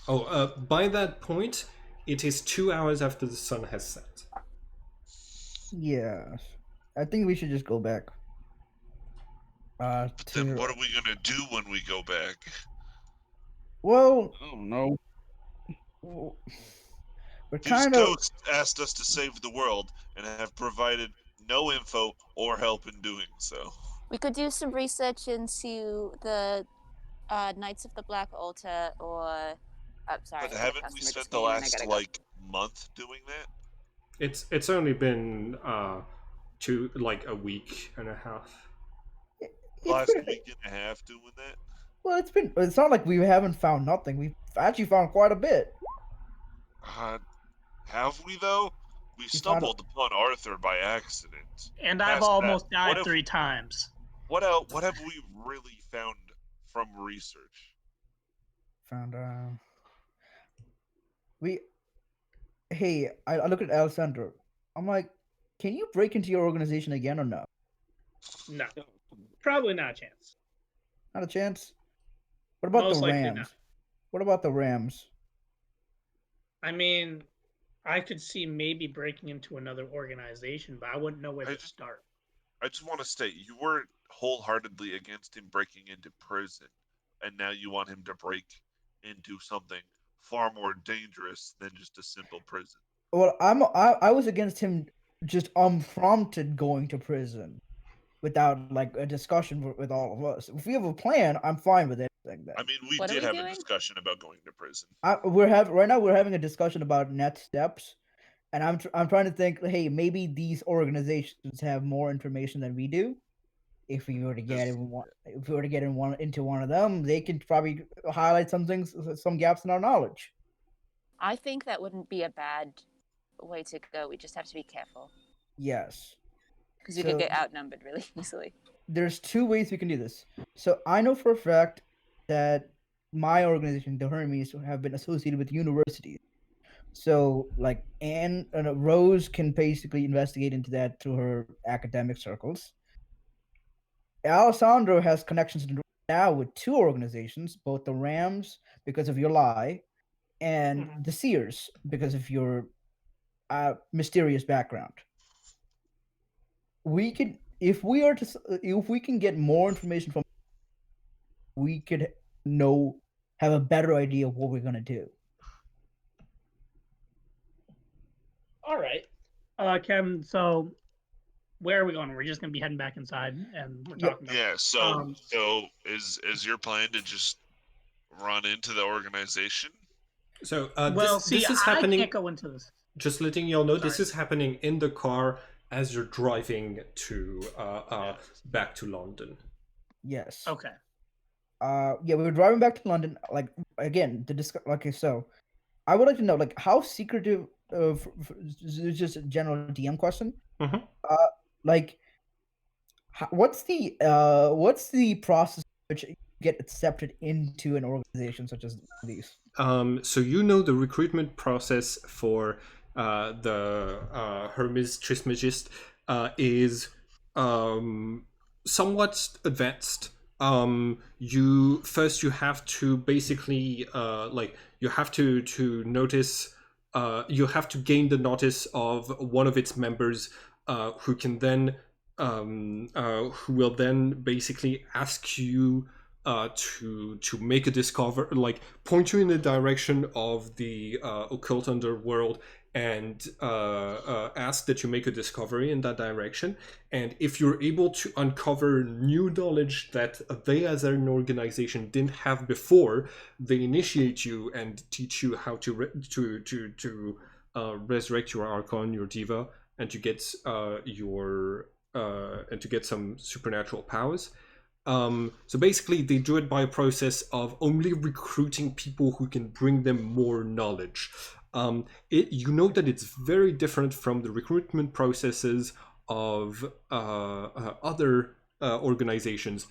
[SPEAKER 2] Oh, by that point, it is 2 hours after the sun has set.
[SPEAKER 1] Yeah, I think we should just go back.
[SPEAKER 4] But then what are we gonna do when we go back?
[SPEAKER 1] Well,
[SPEAKER 3] I don't know.
[SPEAKER 1] we're
[SPEAKER 4] These
[SPEAKER 1] kind of.
[SPEAKER 4] ghosts asked us to save the world and have provided no info or help in doing so.
[SPEAKER 6] we could do some research into the Knights of the Black Altar, or sorry.
[SPEAKER 4] But haven't we spent the last like month doing that?
[SPEAKER 2] It's only been a week and a half.
[SPEAKER 4] Last week and a half doing that?
[SPEAKER 1] Well, it's not like we haven't found nothing. We've actually found quite a bit.
[SPEAKER 4] Have we though? We stumbled upon Arthur by accident.
[SPEAKER 5] And I've
[SPEAKER 4] Past
[SPEAKER 5] almost
[SPEAKER 4] that,
[SPEAKER 5] died 3 times.
[SPEAKER 4] What else? What have we really found from research?
[SPEAKER 1] Found Hey, I look at Alessandro. I'm like, can you break into your organization again or no?
[SPEAKER 5] No, probably not a chance.
[SPEAKER 1] Not a chance. What about
[SPEAKER 5] Most
[SPEAKER 1] the
[SPEAKER 5] likely
[SPEAKER 1] Rams?
[SPEAKER 5] not.
[SPEAKER 1] What about the Rams?
[SPEAKER 5] I mean, I could see maybe breaking into another organization, but I wouldn't know where to start.
[SPEAKER 4] I just want to state you weren't wholeheartedly against him breaking into prison, and now you want him to break into something far more dangerous than just a simple prison.
[SPEAKER 1] Well, I was against him just unprompted going to prison without like a discussion with all of us. If we have a plan, I'm fine with anything. Then.
[SPEAKER 4] I mean, we
[SPEAKER 6] What are
[SPEAKER 4] did
[SPEAKER 6] we
[SPEAKER 4] have
[SPEAKER 6] doing?
[SPEAKER 4] a discussion about going to prison.
[SPEAKER 1] Right now we're having a discussion about next steps, and I'm trying to think. Hey, maybe these organizations have more information than we do. If we were to get into one of them, they could probably highlight some things, some gaps in our knowledge.
[SPEAKER 6] I think that wouldn't be a bad way to go. We just have to be careful
[SPEAKER 1] Yes.
[SPEAKER 6] because we could get outnumbered really easily.
[SPEAKER 1] There's 2 ways we can do this. So I know for a fact that my organization, the Hermes, have been associated with universities. So like Rose can basically investigate into that through her academic circles. Alessandro has connections now with 2 organizations, both the Rams because of your lie, and the Seers because of your mysterious background. We can, if we can get more information from, we could have a better idea of what we're gonna do.
[SPEAKER 5] All right, Kevin. So, where are we going? We're just gonna be heading back inside, and we're talking about.
[SPEAKER 4] Yeah. So is your plan to just run into the organization?
[SPEAKER 2] So
[SPEAKER 5] Well,
[SPEAKER 2] this is happening.
[SPEAKER 5] I can't go into this.
[SPEAKER 2] Just letting y'all know, this
[SPEAKER 5] Sorry.
[SPEAKER 2] is happening in the car as you're driving to back to London.
[SPEAKER 1] Yes.
[SPEAKER 5] Okay.
[SPEAKER 1] Yeah, we were driving back to London. Like again, to discuss. Okay, so I would like to know, like, how secretive. This is just a general DM question.
[SPEAKER 2] Mhm.
[SPEAKER 1] Like, what's the process which you get accepted into an organization such as these?
[SPEAKER 2] So you know the recruitment process for the Hermes Trismegist is somewhat advanced. You have to basically you have to notice you have to gain the notice of one of its members, who can then who will then basically ask you to make a discover, like point you in the direction of the occult underworld, and ask that you make a discovery in that direction. And if you're able to uncover new knowledge that they as an organization didn't have before, they initiate you and teach you how to resurrect your archon, your diva, and to get your and to get some supernatural powers. So basically, they do it by a process of only recruiting people who can bring them more knowledge. You know that it's very different from the recruitment processes of other organizations.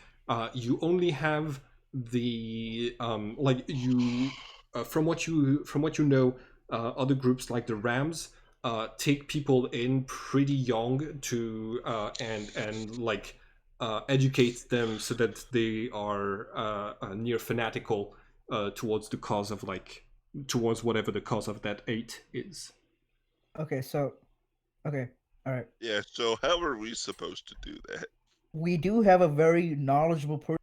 [SPEAKER 2] You only have the like you from what you know, other groups like the Rams take people in pretty young to and like educate them so that they are near fanatical towards the cause of towards whatever the cause of that 8 is.
[SPEAKER 1] Okay, so okay, all right.
[SPEAKER 4] Yeah, so how are we supposed to do that?
[SPEAKER 1] We do have a very knowledgeable person.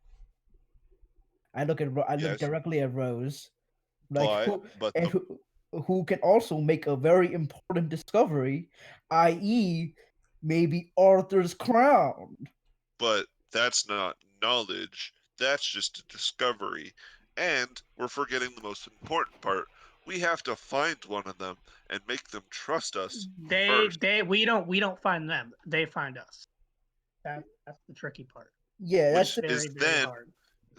[SPEAKER 1] I look
[SPEAKER 4] Yes,
[SPEAKER 1] directly at Rose, like
[SPEAKER 4] but
[SPEAKER 1] who
[SPEAKER 4] but
[SPEAKER 1] and
[SPEAKER 4] the
[SPEAKER 1] who can also make a very important discovery, i.e., maybe Arthur's crown.
[SPEAKER 4] but that's not knowledge. That's just a discovery. And we're forgetting the most important part. We have to find one of them and make them trust us first.
[SPEAKER 5] We don't find them. They find us. That's the tricky part.
[SPEAKER 1] Yeah,
[SPEAKER 5] It's
[SPEAKER 1] that's
[SPEAKER 4] Which
[SPEAKER 1] it.
[SPEAKER 5] very,
[SPEAKER 4] is
[SPEAKER 5] very hard.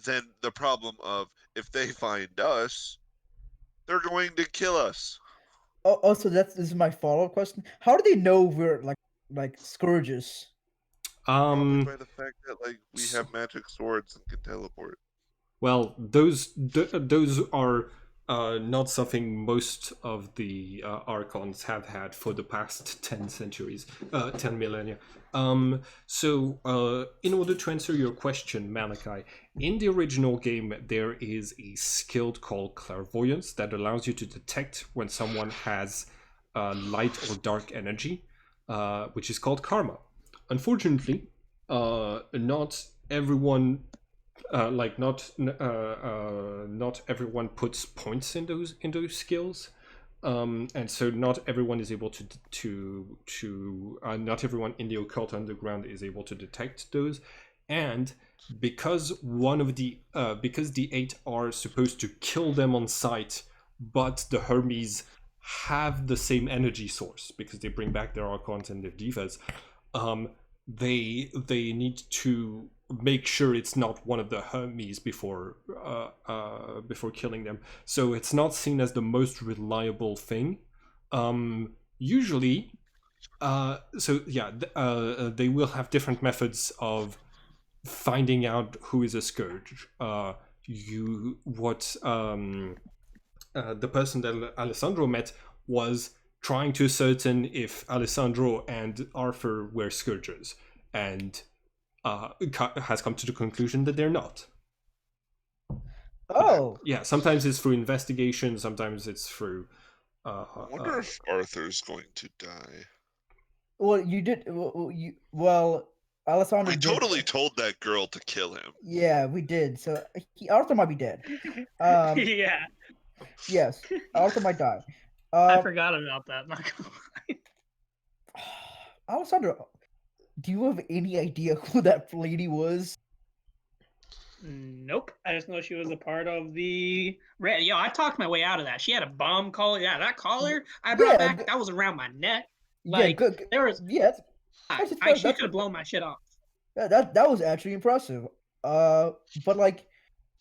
[SPEAKER 4] then the problem of if they find us, they're going to kill us.
[SPEAKER 1] Also, this is my follow-up question. How do they know we're like scourges?
[SPEAKER 4] Probably
[SPEAKER 2] Um,
[SPEAKER 4] by the fact that we have magic swords and can teleport.
[SPEAKER 2] Well, those are not something most of the archons have had for the past 10 centuries, 10 millennia. In order to answer your question, Malachi, in the original game, there is a skill called clairvoyance that allows you to detect when someone has light or dark energy, which is called karma. Unfortunately, not everyone not everyone puts points in those skills, and so not everyone is able to not everyone in the occult underground is able to detect those. And because because the 8 are supposed to kill them on sight, but the Hermes have the same energy source because they bring back their archons and their divas, they need to make sure it's not one of the Hermes before killing them. So it's not seen as the most reliable thing. Usually, they will have different methods of finding out who is a scourge. The person that Alessandro met was trying to ascertain if Alessandro and Arthur were scourgers, and has come to the conclusion that they're not.
[SPEAKER 1] Oh,
[SPEAKER 2] Yeah, sometimes it's through investigation, sometimes it's through.
[SPEAKER 4] I wonder if Arthur's going to die.
[SPEAKER 1] well, you did. Well, Alessandro
[SPEAKER 4] We
[SPEAKER 1] did.
[SPEAKER 4] totally told that girl to kill him.
[SPEAKER 1] Yeah, we did. So Arthur might be dead. Um,
[SPEAKER 5] Yeah,
[SPEAKER 1] yes, Arthur might die.
[SPEAKER 5] I forgot about that. Not gonna lie.
[SPEAKER 1] Alessandro, do you have any idea who that lady was?
[SPEAKER 5] Nope. I just know she was a part of the red. Yo, I talked my way out of that. She had a bomb collar. Yeah, that collar I brought
[SPEAKER 1] Yeah,
[SPEAKER 5] back, that was around my neck.
[SPEAKER 1] yeah,
[SPEAKER 5] Like
[SPEAKER 1] good.
[SPEAKER 5] there was
[SPEAKER 1] Yes,
[SPEAKER 5] I she could blow my shit off.
[SPEAKER 1] That was actually impressive. But like,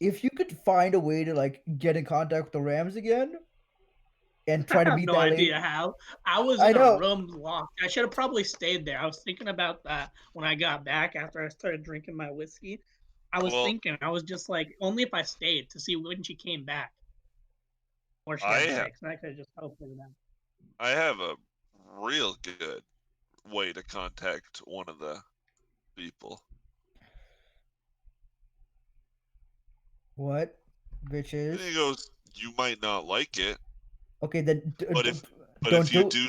[SPEAKER 1] if you could find a way to like get in contact with the Rams again and
[SPEAKER 5] I
[SPEAKER 1] try to
[SPEAKER 5] have
[SPEAKER 1] meet
[SPEAKER 5] no
[SPEAKER 1] that lady.
[SPEAKER 5] idea how. I was
[SPEAKER 1] I
[SPEAKER 5] in a
[SPEAKER 1] know.
[SPEAKER 5] room locked. I should have probably stayed there. I was thinking about that when I got back after I started drinking my whiskey. I was
[SPEAKER 4] Well,
[SPEAKER 5] thinking, I was just like, only if I stayed to see when she came back or she
[SPEAKER 4] I
[SPEAKER 5] got
[SPEAKER 4] ha-
[SPEAKER 5] breaks, and I could have just teleported them.
[SPEAKER 4] I have a real good way to contact one of the people.
[SPEAKER 1] What? Which
[SPEAKER 4] And
[SPEAKER 1] is
[SPEAKER 4] he goes, "You might not like it,
[SPEAKER 1] okay. Then
[SPEAKER 4] but if
[SPEAKER 1] don't
[SPEAKER 4] you
[SPEAKER 1] do.
[SPEAKER 4] do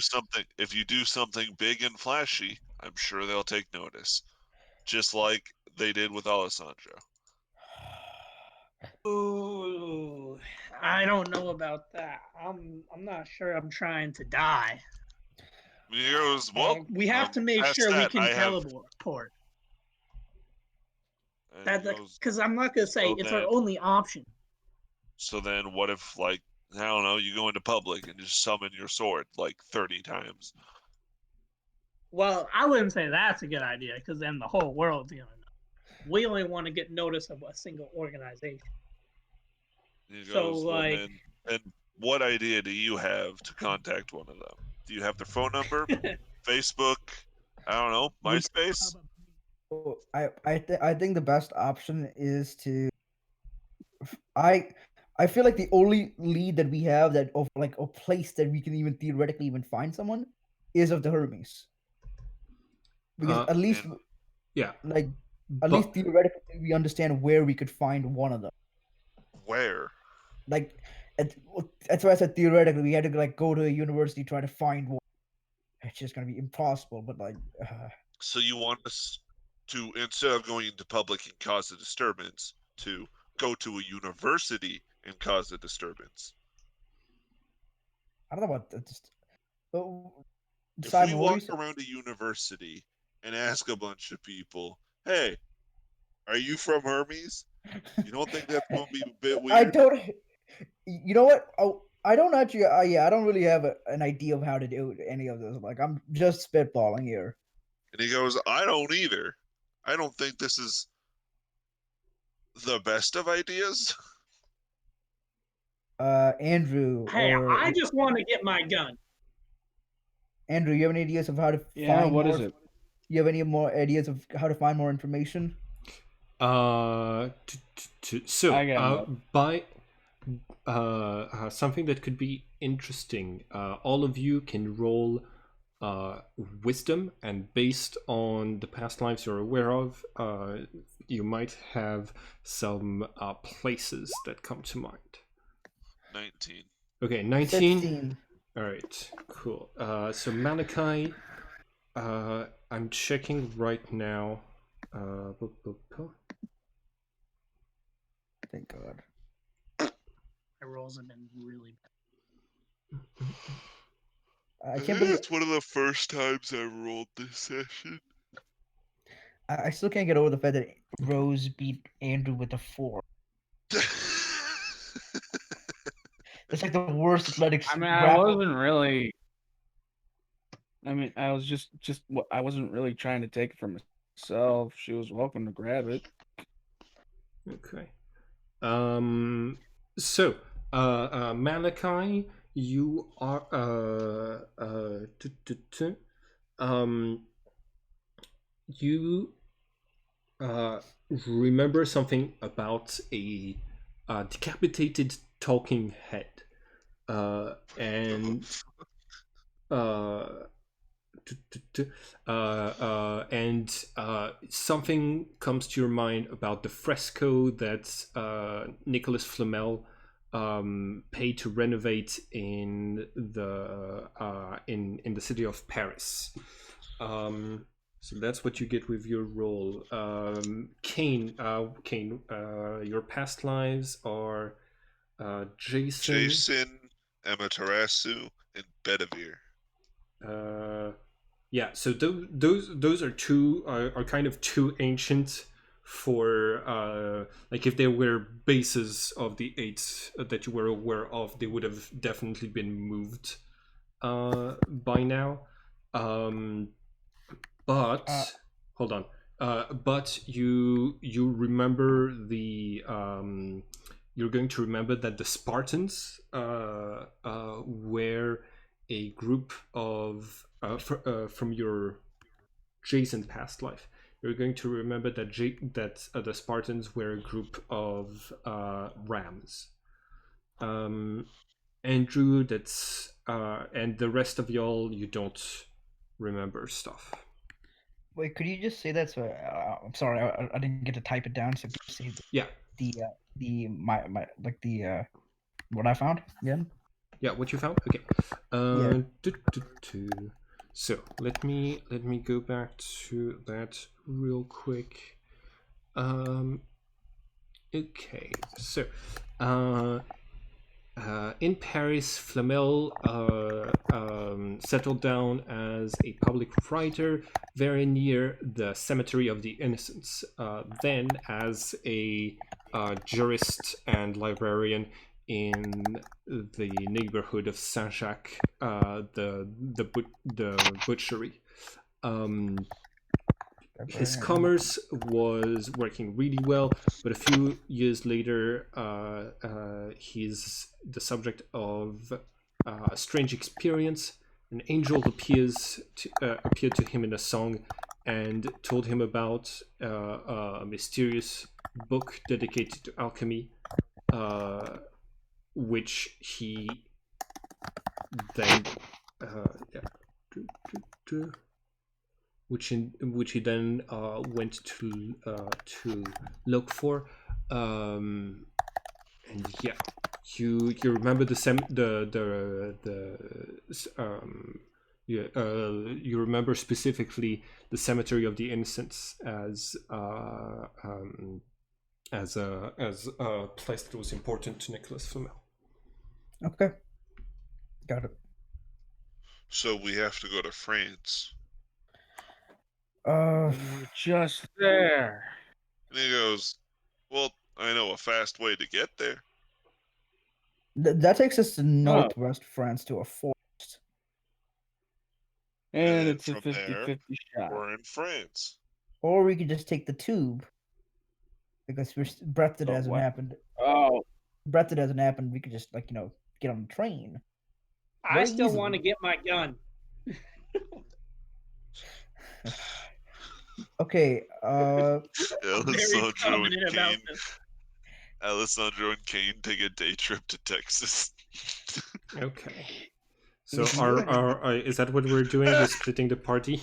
[SPEAKER 4] something big and flashy, I'm sure they'll take notice, just like they did with Alessandro."
[SPEAKER 5] Ooh, I don't know about that. I'm not sure. I'm trying to die.
[SPEAKER 4] And he goes, "Well,
[SPEAKER 5] We have to make
[SPEAKER 4] past
[SPEAKER 5] sure we
[SPEAKER 4] that,
[SPEAKER 5] can
[SPEAKER 4] I have."
[SPEAKER 5] teleport.
[SPEAKER 4] And he
[SPEAKER 5] That
[SPEAKER 4] goes,
[SPEAKER 5] because I'm not gonna say
[SPEAKER 4] "So
[SPEAKER 5] it's our
[SPEAKER 4] then,
[SPEAKER 5] only option.
[SPEAKER 4] what if, like, I don't know, you go into public and just summon your sword like 30 times?"
[SPEAKER 5] Well, I wouldn't say that's a good idea because then the whole world's gonna know. We only want to get notice of a single organization.
[SPEAKER 4] And he
[SPEAKER 5] So
[SPEAKER 4] goes, "Well,
[SPEAKER 5] like,
[SPEAKER 4] then what idea do you have to contact one of them? Do you have their phone number? Facebook? I don't know,
[SPEAKER 5] we
[SPEAKER 4] MySpace?"
[SPEAKER 1] I think the best option is to I I feel like the only lead that we have that of like a place that we can even theoretically even find someone is of the Hermes because
[SPEAKER 2] Uh,
[SPEAKER 1] at least
[SPEAKER 4] And
[SPEAKER 2] yeah,
[SPEAKER 1] like at least
[SPEAKER 2] but
[SPEAKER 1] theoretically we understand where we could find one of them.
[SPEAKER 4] where?
[SPEAKER 1] Like it, that's why I said theoretically we had to like go to a university try to find one. It's just gonna be impossible. But like,
[SPEAKER 4] So you want us to, instead of going into public and cause a disturbance, to go to a university and cause a disturbance?
[SPEAKER 1] I don't know about that. Just
[SPEAKER 4] If we
[SPEAKER 1] Simon, what do you
[SPEAKER 4] walk
[SPEAKER 1] say?
[SPEAKER 4] around a university and ask a bunch of people, "Hey, are you from Hermes?" You don't think that's going to be a bit
[SPEAKER 1] I
[SPEAKER 4] weird?
[SPEAKER 1] don't. You know what? Oh, I don't actually. Yeah, I don't really have an idea of how to do any of this. Like, I'm just spitballing here.
[SPEAKER 4] And he goes, "I don't either. I don't think this is the best of ideas."
[SPEAKER 1] Andrew
[SPEAKER 5] hey,
[SPEAKER 1] or
[SPEAKER 5] I just want to get my gun.
[SPEAKER 1] Andrew, you have any ideas of how to
[SPEAKER 3] Yeah,
[SPEAKER 1] find
[SPEAKER 3] what
[SPEAKER 1] more?
[SPEAKER 3] is it?
[SPEAKER 1] You have any more ideas of how to find more information?
[SPEAKER 3] I got no.
[SPEAKER 2] by something that could be interesting. All of you can roll wisdom, and based on the past lives you're aware of, you might have some places that come to mind.
[SPEAKER 4] 19.
[SPEAKER 2] Okay, 19.
[SPEAKER 1] 16.
[SPEAKER 2] All right, cool. So Malachi, I'm checking right now.
[SPEAKER 1] Thank God.
[SPEAKER 5] My rolls have been really bad.
[SPEAKER 1] I
[SPEAKER 4] I
[SPEAKER 1] can't
[SPEAKER 4] think
[SPEAKER 1] believe
[SPEAKER 4] it's one of the first times I rolled this session.
[SPEAKER 1] I still can't get over the fact that Rose beat Andrew with a 4. It's like the worst athletics
[SPEAKER 3] I mean, I
[SPEAKER 1] grapple.
[SPEAKER 3] wasn't really. I mean, I was just. I wasn't really trying to take it for myself. She was welcome to grab it.
[SPEAKER 2] Okay. So, Malachi, you are um you uh remember something about a decapitated talking head, and uh something comes to your mind about the fresco that Nicholas Flamel paid to renovate in the city of Paris. So that's what you get with your role. Kane, your past lives are Jason.
[SPEAKER 4] Jason, Amaterasu, and Bedivere.
[SPEAKER 2] Yeah, so those are two are kind of too ancient for like if there were bases of the eight that you were aware of, they would have definitely been moved by now. but hold on. But you remember the you're going to remember that the Spartans were a group of from your Jason past life. You're going to remember that the Spartans were a group of rams. Andrew, that's and the rest of y'all, you don't remember stuff.
[SPEAKER 1] Wait, could you just say that? So I'm sorry, I didn't get to type it down. So could you say
[SPEAKER 2] Yeah,
[SPEAKER 1] my like the what I found again?
[SPEAKER 2] yeah. What you found? Okay.
[SPEAKER 1] Yeah.
[SPEAKER 2] So let me go back to that real quick. Okay. So, in Paris, Flamel settled down as a public writer very near the Cemetery of the Innocents. Then, as a jurist and librarian in the neighborhood of Saint Jacques, the butchery. His commerce was working really well, but a few years later, he's the subject of a strange experience. An angel appeared to him in a song and told him about a mysterious book dedicated to alchemy, which he then which he then went to look for, and yeah, you remember you remember specifically the Cemetery of the Innocents as a place that was important to Nicholas Flamel.
[SPEAKER 1] Okay. Got it.
[SPEAKER 4] So we have to go to France.
[SPEAKER 1] Uh,
[SPEAKER 3] We're just there.
[SPEAKER 4] And he goes, well, I know a fast way to get there.
[SPEAKER 1] that takes us to northwest France to a forest.
[SPEAKER 3] And
[SPEAKER 4] then
[SPEAKER 3] it's a
[SPEAKER 4] from
[SPEAKER 3] 50-50
[SPEAKER 4] there,
[SPEAKER 3] shot.
[SPEAKER 4] we're in France.
[SPEAKER 1] Or we could just take the tube. Because Brexit
[SPEAKER 3] The
[SPEAKER 1] hasn't
[SPEAKER 3] what?
[SPEAKER 1] happened.
[SPEAKER 3] Oh,
[SPEAKER 1] Brexit hasn't happened. We could just get on the train.
[SPEAKER 5] I
[SPEAKER 1] Very
[SPEAKER 5] still
[SPEAKER 1] easily.
[SPEAKER 5] want to get my gun.
[SPEAKER 1] Okay.
[SPEAKER 4] Alessandro
[SPEAKER 5] confident
[SPEAKER 4] and
[SPEAKER 5] about
[SPEAKER 4] Kane.
[SPEAKER 5] this.
[SPEAKER 4] Alessandro and Kane take a day trip to Texas.
[SPEAKER 2] Okay. So
[SPEAKER 1] We can do it.
[SPEAKER 2] is that what we're doing? We're splitting the party.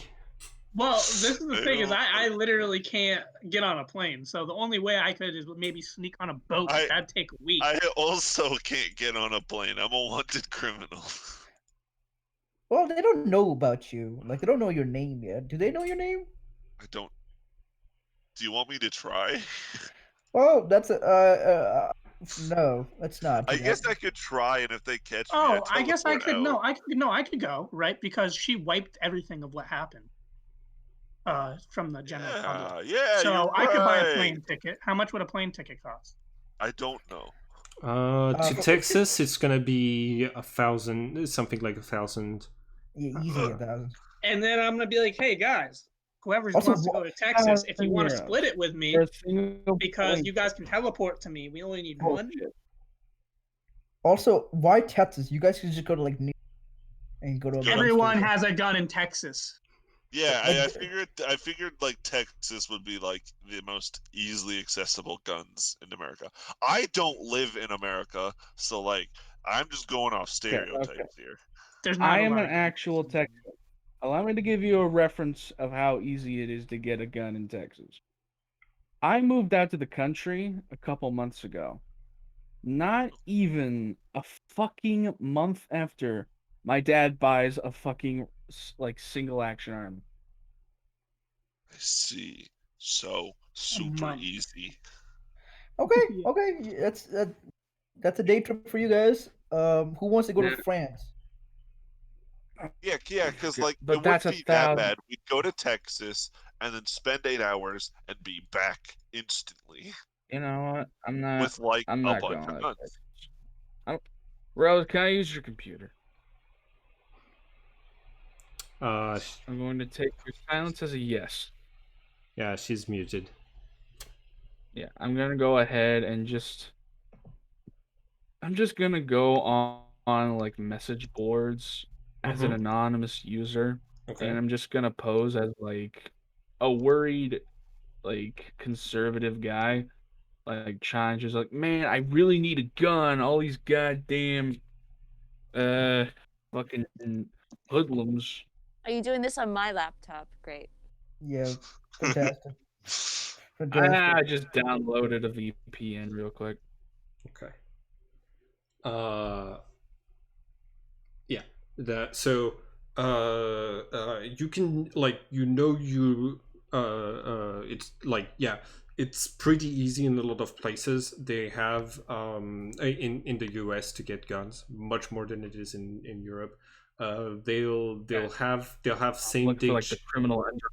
[SPEAKER 5] Well, this is the
[SPEAKER 4] I
[SPEAKER 5] thing is
[SPEAKER 4] don't
[SPEAKER 5] I
[SPEAKER 4] know.
[SPEAKER 5] literally can't get on a plane. So the only way I could is maybe sneak on a boat. But that'd take a week.
[SPEAKER 4] I also can't get on a plane. I'm a wanted criminal.
[SPEAKER 1] Well, they don't know about you. Like they don't know your name yet. Do they know your name?
[SPEAKER 4] I don't. Do you want me to try?
[SPEAKER 1] Well, that's no, let's not do
[SPEAKER 4] I guess
[SPEAKER 1] that.
[SPEAKER 4] I could try, and if they catch me,
[SPEAKER 5] Oh,
[SPEAKER 4] I
[SPEAKER 5] I guess I
[SPEAKER 4] teleport
[SPEAKER 5] could.
[SPEAKER 4] out.
[SPEAKER 5] I could go right because she wiped everything of what happened. From the general public.
[SPEAKER 4] Yeah,
[SPEAKER 5] So
[SPEAKER 4] you're
[SPEAKER 5] I could buy a
[SPEAKER 4] right.
[SPEAKER 5] plane ticket. How much would a plane ticket cost?
[SPEAKER 4] I don't know.
[SPEAKER 2] To Texas, it's gonna be 1,000, something like 1,000.
[SPEAKER 1] Yeah, easily 1,000.
[SPEAKER 5] And then I'm gonna be like, hey guys, whoever
[SPEAKER 1] Also,
[SPEAKER 5] wants to go to Texas, if you want to split it with me,
[SPEAKER 3] For a single
[SPEAKER 5] because
[SPEAKER 3] point.
[SPEAKER 5] you guys can teleport to me. We only need one.
[SPEAKER 3] Bullshit.
[SPEAKER 1] Also, why Texas? You guys could just go to like New and go to a gun
[SPEAKER 5] Everyone
[SPEAKER 1] store.
[SPEAKER 5] has a gun in Texas.
[SPEAKER 4] Yeah,
[SPEAKER 1] Like-
[SPEAKER 4] I figured like Texas would be like the most easily accessible guns in America. I don't live in America, so like I'm just going off stereotypes here.
[SPEAKER 5] There's not
[SPEAKER 3] I
[SPEAKER 5] a
[SPEAKER 3] am
[SPEAKER 5] lot
[SPEAKER 3] an
[SPEAKER 5] of
[SPEAKER 3] actual Texan. Allow me to give you a reference of how easy it is to get a gun in Texas. I moved out to the country a couple months ago. Not even a fucking month after, my dad buys a fucking like single action arm.
[SPEAKER 4] I see. So super
[SPEAKER 5] month.
[SPEAKER 4] easy.
[SPEAKER 1] Okay,
[SPEAKER 5] Yeah.
[SPEAKER 1] okay, that's a day trip for you guys. Who wants to go to
[SPEAKER 3] Yeah.
[SPEAKER 1] France?
[SPEAKER 4] Yeah, because
[SPEAKER 3] Good.
[SPEAKER 4] like
[SPEAKER 3] But
[SPEAKER 4] it
[SPEAKER 3] that's
[SPEAKER 4] wouldn't be that bad. We'd go to Texas and then spend 8 hours and be back instantly
[SPEAKER 3] You know what? I'm not.
[SPEAKER 4] with like
[SPEAKER 3] I'm
[SPEAKER 4] a
[SPEAKER 3] not
[SPEAKER 4] bunch
[SPEAKER 3] going
[SPEAKER 4] of
[SPEAKER 3] to
[SPEAKER 4] guns.
[SPEAKER 3] Texas. Rose, can I use your computer? I'm going to take your silence as a yes.
[SPEAKER 2] Yeah, she's muted.
[SPEAKER 3] Yeah, I'm gonna go ahead and I'm just gonna go on like message boards as an anonymous user,
[SPEAKER 2] Okay.
[SPEAKER 3] and I'm just gonna pose as like a worried, like conservative guy, like trying just like, man, I really need a gun. All these goddamn fucking hoodlums.
[SPEAKER 6] Are you doing this on my laptop? Great.
[SPEAKER 1] Yeah, fantastic.
[SPEAKER 3] I
[SPEAKER 1] Fantastic.
[SPEAKER 3] just downloaded a VPN real quick.
[SPEAKER 2] Okay. Uh, yeah. You can like it's like yeah, it's pretty easy in a lot of places. They have in the US to get guns much more than it is in Europe. They'll have
[SPEAKER 3] I'm
[SPEAKER 2] same
[SPEAKER 3] looking for
[SPEAKER 2] day
[SPEAKER 3] like the criminal under.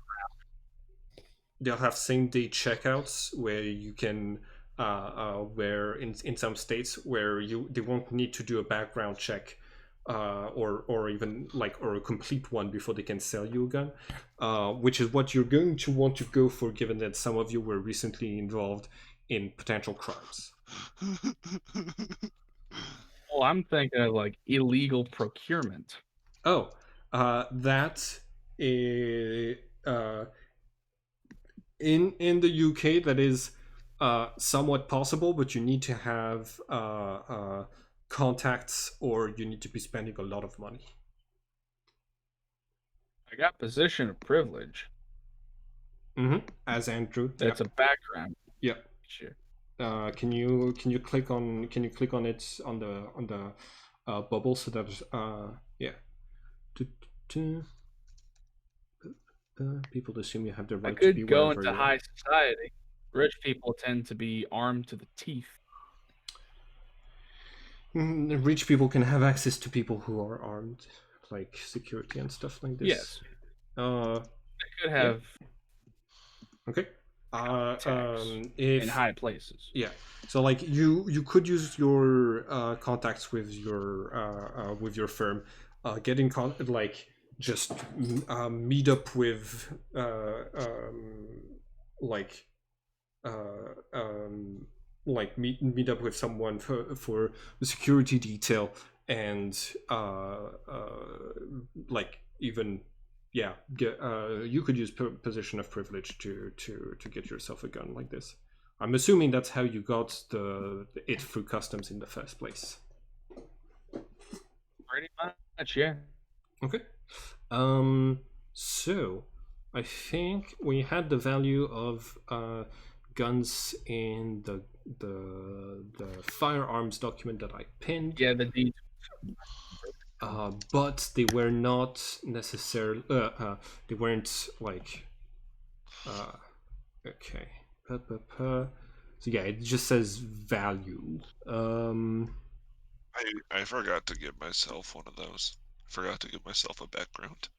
[SPEAKER 2] they'll have same day checkouts where you can where in some states where they won't need to do a background check or even like or a complete one before they can sell you a gun, which is what you're going to want to go for given that some of you were recently involved in potential crimes.
[SPEAKER 3] Oh, I'm thinking of like illegal procurement.
[SPEAKER 2] Oh, that is in the UK that is somewhat possible, but you need to have contacts or you need to be spending a lot of money.
[SPEAKER 3] I got position of privilege.
[SPEAKER 2] As Andrew,
[SPEAKER 3] That's
[SPEAKER 2] yep,
[SPEAKER 3] a background.
[SPEAKER 2] yep.
[SPEAKER 3] Sure.
[SPEAKER 2] Can you click on it on the bubble so that yeah. Do, do, people assume you have the
[SPEAKER 3] I
[SPEAKER 2] right to be
[SPEAKER 3] could go
[SPEAKER 2] wherever
[SPEAKER 3] into
[SPEAKER 2] you are.
[SPEAKER 3] high society. Rich people tend to be armed to the teeth.
[SPEAKER 2] Rich people can have access to people who are armed, like security and stuff like this.
[SPEAKER 3] Yes,
[SPEAKER 2] Uh,
[SPEAKER 3] I could
[SPEAKER 2] yeah.
[SPEAKER 3] have
[SPEAKER 2] Okay.
[SPEAKER 3] tax in
[SPEAKER 2] If
[SPEAKER 3] high places.
[SPEAKER 2] yeah, so like you could use your contacts with your firm, get in like just meet up with like uh, um, meet up with someone for the security detail and like even yeah get you could use position of privilege to get yourself a gun like this. I'm assuming that's how you got it through customs in the first place.
[SPEAKER 3] Pretty much, yeah.
[SPEAKER 2] Okay. So I think we had the value of guns in the firearms document that I pinned.
[SPEAKER 3] Yeah, the details.
[SPEAKER 2] But they were not necessarily they weren't like okay. So yeah, it just says value.
[SPEAKER 4] I forgot to give myself one of those. Forgot to give myself a background.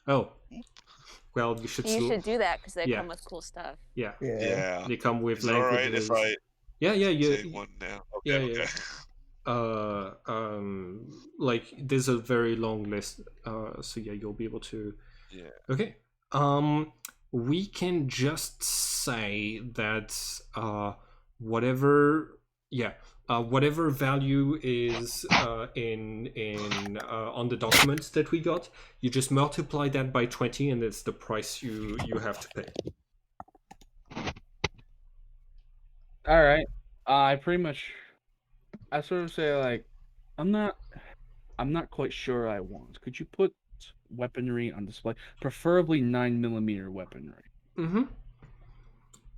[SPEAKER 2] Oh, well, you should
[SPEAKER 6] You
[SPEAKER 2] still
[SPEAKER 6] should do that because they
[SPEAKER 2] yeah
[SPEAKER 6] come with cool stuff.
[SPEAKER 2] yeah
[SPEAKER 4] Yeah.
[SPEAKER 2] they come with
[SPEAKER 4] Is it all right if
[SPEAKER 2] languages.
[SPEAKER 4] I
[SPEAKER 2] Yeah.
[SPEAKER 4] take one now?
[SPEAKER 2] Yeah,
[SPEAKER 4] Okay,
[SPEAKER 2] yeah.
[SPEAKER 4] okay.
[SPEAKER 2] Like there's a very long list. So yeah, you'll be able to.
[SPEAKER 4] Yeah.
[SPEAKER 2] Okay. We can just say that whatever, yeah, whatever value is in on the documents that we got, you just multiply that by 20, and it's the price you have to pay.
[SPEAKER 3] All right. I pretty much. I sort of say like, I'm not quite sure I want. Could you put weaponry on display, preferably 9mm weaponry?
[SPEAKER 2] Mm-hmm.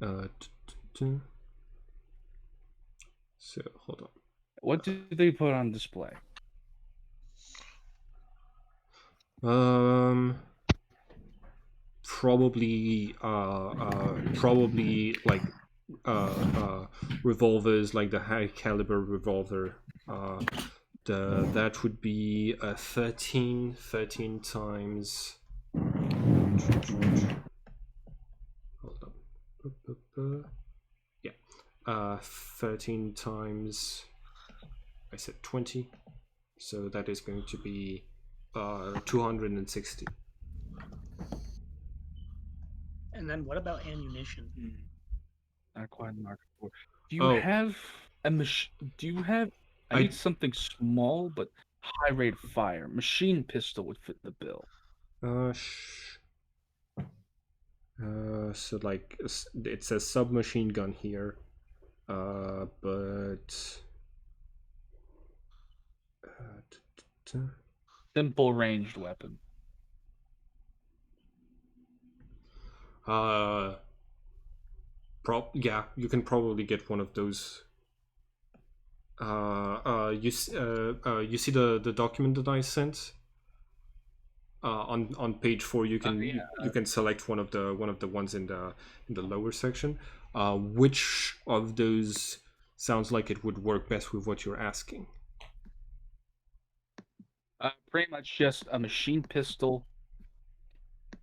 [SPEAKER 2] Uh, t- t- t- so hold on.
[SPEAKER 3] What do they put on display?
[SPEAKER 2] Probably like revolvers, like the high caliber revolver. That would be 13 times. Hold on. Yeah, 13 times. I said 20, so that is going to be 260.
[SPEAKER 5] And then what about ammunition?
[SPEAKER 3] Not quite marked for. Do you
[SPEAKER 2] Oh.
[SPEAKER 3] have a machine? Do you have? I
[SPEAKER 2] I-
[SPEAKER 3] need something small but high rate of fire. Machine pistol would fit the bill.
[SPEAKER 2] So like it says submachine gun here, but
[SPEAKER 3] Simple ranged weapon.
[SPEAKER 2] Yeah, you can probably get one of those. You see the document that I sent? On page 4, you can you can select one of the ones in the lower section. Which of those sounds like it would work best with what you're asking?
[SPEAKER 3] Pretty much just a machine pistol,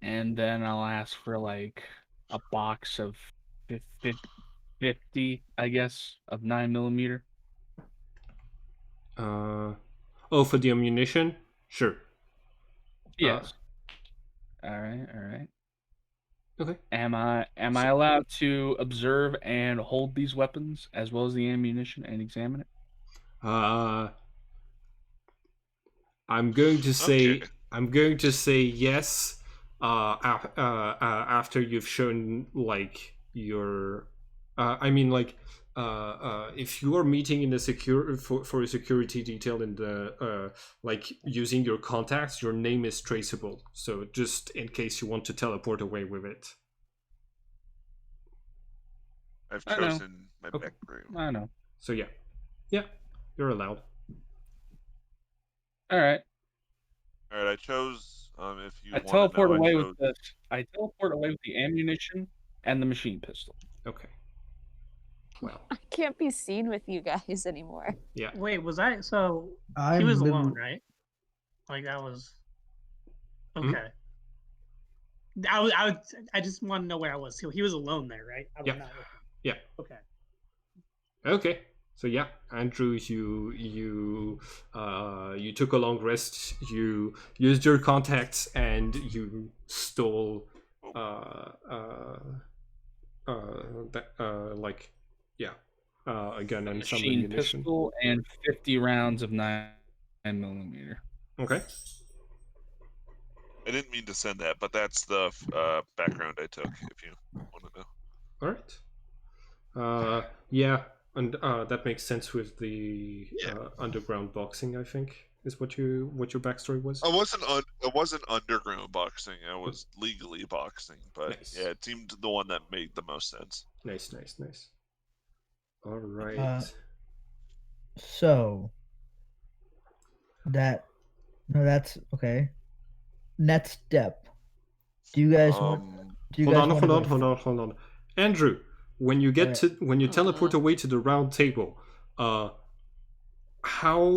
[SPEAKER 3] and then I'll ask for like a box of 50, I guess, of 9mm.
[SPEAKER 2] Oh, for the ammunition? Sure.
[SPEAKER 3] Yes. All right.
[SPEAKER 2] Okay.
[SPEAKER 3] Am I allowed to observe and hold these weapons as well as the ammunition and examine it?
[SPEAKER 2] I'm going to say
[SPEAKER 4] Okay.
[SPEAKER 2] yes. After you've shown like your, I mean like, if you are meeting in a for a security detail in the like using your contacts, your name is traceable. So just in case you want to teleport away with it.
[SPEAKER 4] I've
[SPEAKER 3] I know.
[SPEAKER 4] chosen my
[SPEAKER 2] Okay.
[SPEAKER 4] background.
[SPEAKER 3] I know.
[SPEAKER 2] So yeah, you're allowed.
[SPEAKER 3] All right.
[SPEAKER 4] All right, I chose. If you
[SPEAKER 3] I
[SPEAKER 4] want to
[SPEAKER 3] teleport
[SPEAKER 4] know,
[SPEAKER 3] away
[SPEAKER 4] I
[SPEAKER 3] with
[SPEAKER 4] chose.
[SPEAKER 3] the ammunition and the machine pistol.
[SPEAKER 2] Okay. Well,
[SPEAKER 6] I can't be seen with you guys anymore.
[SPEAKER 2] yeah.
[SPEAKER 5] Wait, was I so
[SPEAKER 1] I'm
[SPEAKER 5] he was
[SPEAKER 1] been-
[SPEAKER 5] alone, right? Like that was
[SPEAKER 2] Mhm.
[SPEAKER 5] okay. I just want to know where I was. He was alone there, right? I was
[SPEAKER 2] Yeah.
[SPEAKER 5] not with him.
[SPEAKER 2] Yeah.
[SPEAKER 5] Okay.
[SPEAKER 2] Okay. So yeah, Andrew, you took a long rest. You used your contacts and you stole like a gun and some
[SPEAKER 3] Machine
[SPEAKER 2] ammunition.
[SPEAKER 3] pistol and 50 rounds of 9mm.
[SPEAKER 2] Okay.
[SPEAKER 4] I didn't mean to send that, but that's the background I took. If you want to know.
[SPEAKER 2] All right. Yeah, and that makes sense with the underground boxing. I think is what your backstory was.
[SPEAKER 4] I wasn't underground boxing. I was legally boxing, but
[SPEAKER 2] Nice.
[SPEAKER 4] yeah, it seemed the one that made the most sense.
[SPEAKER 2] Nice. All right.
[SPEAKER 1] So that's okay. Next step. Do you guys want? Do you
[SPEAKER 2] Hold
[SPEAKER 1] guys
[SPEAKER 2] on,
[SPEAKER 1] want to
[SPEAKER 2] hold on. Andrew, when you get
[SPEAKER 1] Okay.
[SPEAKER 2] when you teleport away to the round table, how